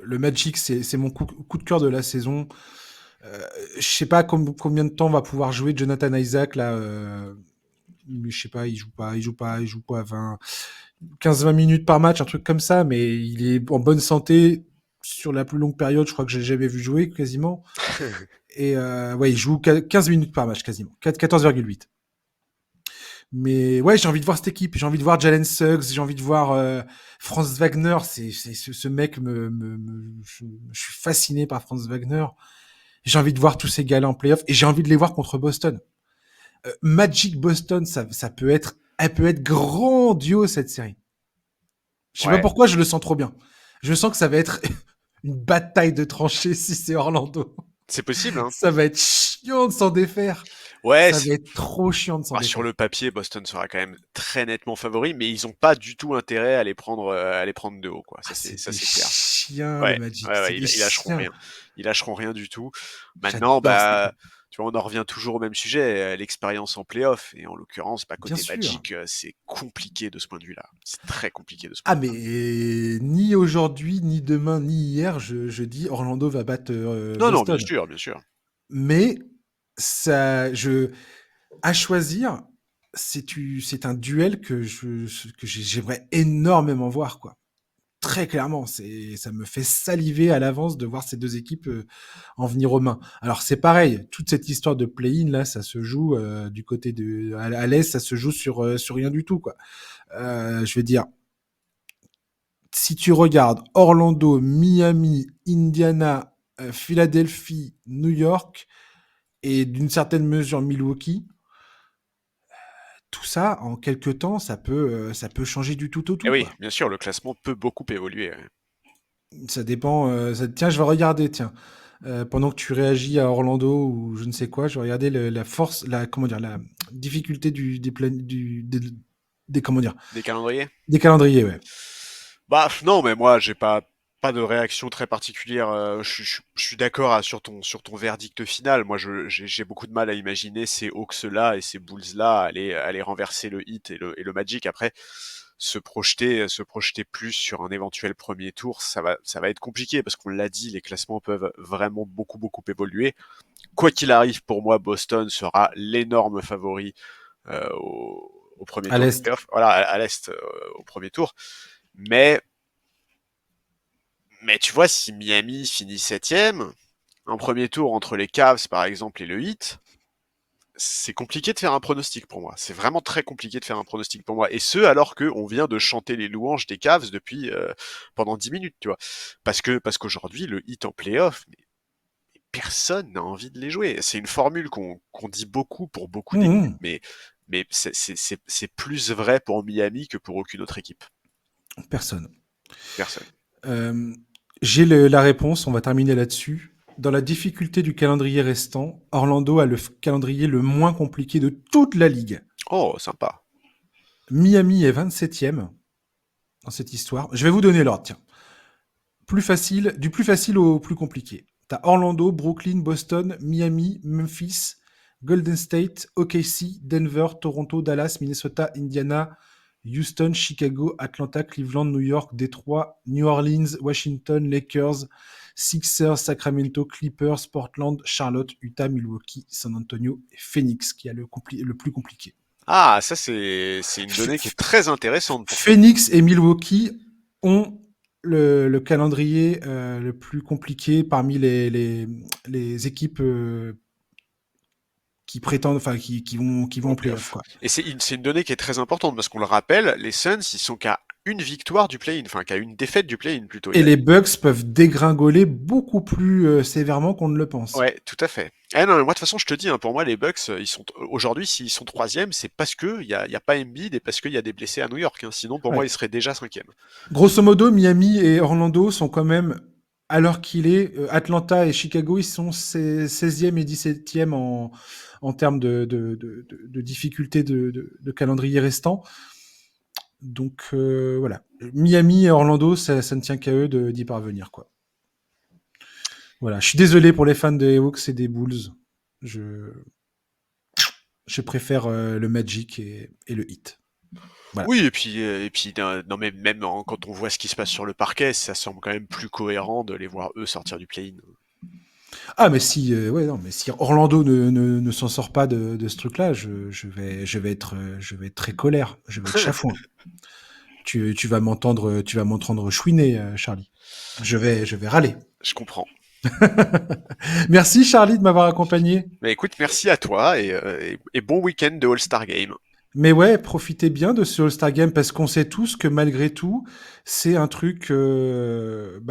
Le Magic, c'est mon coup de cœur de la saison. Je sais pas combien de temps va pouvoir jouer Jonathan Isaac là. Mais je sais pas, il joue pas 15-20 minutes par match, un truc comme ça, mais il est en bonne santé sur la plus longue période, je crois que j'ai jamais vu jouer quasiment. Et ouais, il joue 15 minutes par match quasiment, 14,8. Mais ouais, j'ai envie de voir cette équipe, j'ai envie de voir Jalen Suggs, j'ai envie de voir Franz Wagner. Ce mec je suis fasciné par Franz Wagner. J'ai envie de voir tous ces gars-là en playoff et j'ai envie de les voir contre Boston. Magic Boston, elle peut être grandiose cette série. Je sais pas Ouais, pourquoi, je le sens trop bien. Je sens que ça va être une bataille de tranchées si c'est Orlando. c'est possible, hein. Ça va être chiant de s'en défaire. Ouais, Ça va être trop chiant de s'en sur défaire. le papier, Boston sera quand même très nettement favori, mais ils ont pas du tout intérêt à les prendre de haut, quoi. Ah, c'est Ça des c'est clair. chiens, le Ouais, Magic. ouais, C'est ouais, des ils lâcheront chiens. rien. Ils lâcheront rien du tout. Maintenant, J'adore cette bah, équipe. tu vois, on en revient toujours au même sujet, l'expérience en playoff. Et en l'occurrence, bah, Bien côté sûr. Magic, c'est compliqué de ce point de vue-là. C'est très compliqué de ce point Ah, de mais vue-là. ni aujourd'hui, ni demain, ni hier, je dis Orlando va battre Non, non, bien Boston. sûr, bien sûr. Mais à choisir, c'est un duel que j'aimerais énormément voir, quoi. Très clairement, ça me fait saliver à l'avance de voir ces deux équipes en venir aux mains. Alors c'est pareil, toute cette histoire de play-in là, ça se joue du côté de à l'est, ça se joue sur rien du tout quoi. Je veux dire, si tu regardes Orlando, Miami, Indiana, Philadelphie, New York et d'une certaine mesure Milwaukee, tout ça en quelques temps, ça peut changer du tout au Et tout oui, quoi. bien sûr, le classement peut beaucoup évoluer. Ouais. Ça dépend. Tiens, je vais regarder. Tiens, pendant que tu réagis à Orlando ou je ne sais quoi, je vais regarder la force, la comment dire, la difficulté des comment dire, Des calendriers? des calendriers. Ouais. Bah non, mais moi j'ai pas de réaction très particulière. Je suis d'accord sur ton verdict final. Moi j'ai beaucoup de mal à imaginer ces Hawks là et ces Bulls là aller renverser le Heat et le Magic. Après se projeter plus sur un éventuel premier tour, ça va être compliqué parce qu'on l'a dit, les classements peuvent vraiment beaucoup évoluer. Quoi qu'il arrive, pour moi, Boston sera l'énorme favori au premier À tour des l'est. playoffs, voilà, à l'Est au premier tour. Mais, mais tu vois, si Miami finit septième, un premier tour entre les Cavs, par exemple, et le Heat, c'est compliqué de faire un pronostic pour moi. C'est vraiment très compliqué de faire un pronostic pour moi. Et ce, alors qu'on vient de chanter les louanges des Cavs depuis pendant 10 minutes, tu vois. Parce qu'aujourd'hui, le Heat en playoff, personne n'a envie de les jouer. C'est une formule qu'on dit beaucoup pour beaucoup d'équipes, Mmh, mais c'est plus vrai pour Miami que pour aucune autre équipe. personne. Personne. Euh, j'ai la réponse. On va terminer là-dessus. Dans la difficulté du calendrier restant, Orlando a le calendrier le moins compliqué de toute la ligue. Oh, sympa. Miami est 27e dans cette histoire. Je vais vous donner l'ordre. Tiens. Du plus facile au plus compliqué. T'as Orlando, Brooklyn, Boston, Miami, Memphis, Golden State, OKC, Denver, Toronto, Dallas, Minnesota, Indiana, Houston, Chicago, Atlanta, Cleveland, New York, Detroit, New Orleans, Washington, Lakers, Sixers, Sacramento, Clippers, Portland, Charlotte, Utah, Milwaukee, San Antonio et Phoenix qui a le plus compliqué. Ah, ça c'est une donnée qui est très intéressante pour Phoenix. Phoenix et Milwaukee ont le calendrier le plus compliqué parmi les équipes qui prétendent, enfin qui vont En en playoff playoff. quoi. Et c'est une donnée qui est très importante parce qu'on le rappelle, les Suns, ils sont qu'à une victoire du play-in, enfin qu'à une défaite du play-in plutôt. Et les Bucks peuvent dégringoler beaucoup plus sévèrement qu'on ne le pense. Ouais, tout à fait. Eh non, mais moi de toute façon, je te dis, hein, pour moi, les Bucks, ils sont aujourd'hui, s'ils sont troisième, c'est parce que y a pas Embiid et parce qu'il y a des blessés à New York. Hein. Sinon, pour moi, Ouais. ils seraient déjà cinquième. Grosso modo, Miami et Orlando sont quand même, à l'heure qu'il est, Atlanta et Chicago, ils sont 16e et 17e en termes de difficulté de calendrier restant. Donc voilà, Miami et Orlando, ça ne tient qu'à eux d'y parvenir quoi. Voilà, je suis désolé pour les fans des Hawks et des Bulls. Je, je préfère le Magic et le Heat. Voilà. Oui, et puis non, mais même quand on voit ce qui se passe sur le parquet, ça semble quand même plus cohérent de les voir eux sortir du play-in. Ah mais si, ouais non, mais si Orlando ne s'en sort pas de ce truc-là, je vais être très colère, je vais être chafouin. Tu vas m'entendre chouiner, Charlie. Je vais râler. Je comprends. Merci Charlie de m'avoir accompagné. Mais écoute, merci à toi et bon week-end de All-Star Game. Mais ouais, profitez bien de ce All-Star Game parce qu'on sait tous que malgré tout, c'est un truc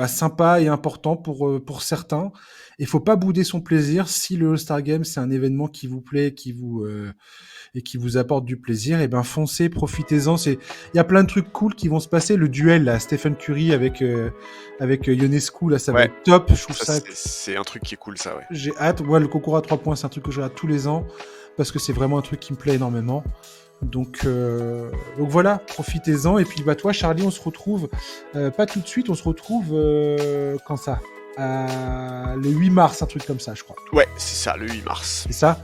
sympa et important pour certains. Il faut pas bouder son plaisir. Si le All-Star Game c'est un événement qui vous plaît, et qui vous apporte du plaisir, et ben foncez, profitez-en. Il y a plein de trucs cool qui vont se passer. Le duel là, Stephen Curry avec Ionescu là, ça va Ouais, être top. Je trouve ça ça, c'est un truc qui est cool, ça, ouais. j'ai hâte. Ouais, le concours à 3 points, c'est un truc que je regarde tous les ans parce que c'est vraiment un truc qui me plaît énormément. Donc voilà, profitez-en. Et puis bah toi, Charlie, on se retrouve pas tout de suite, on se retrouve quand ça le 8 mars, un truc comme ça, je crois. Ouais, c'est ça, le 8 mars. C'est ça.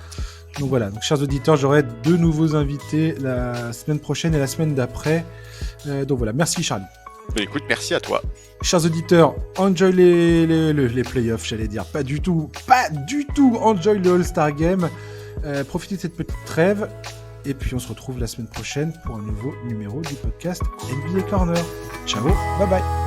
Donc voilà, donc chers auditeurs, j'aurai 2 nouveaux invités la semaine prochaine et la semaine d'après. Donc voilà, merci Charlie. Mais écoute, merci à toi. Chers auditeurs, enjoy les playoffs, j'allais dire. Pas du tout, enjoy le All-Star Game. Profitez de cette petite trêve. Et puis on se retrouve la semaine prochaine pour un nouveau numéro du podcast NBA Corner. Ciao, bye bye.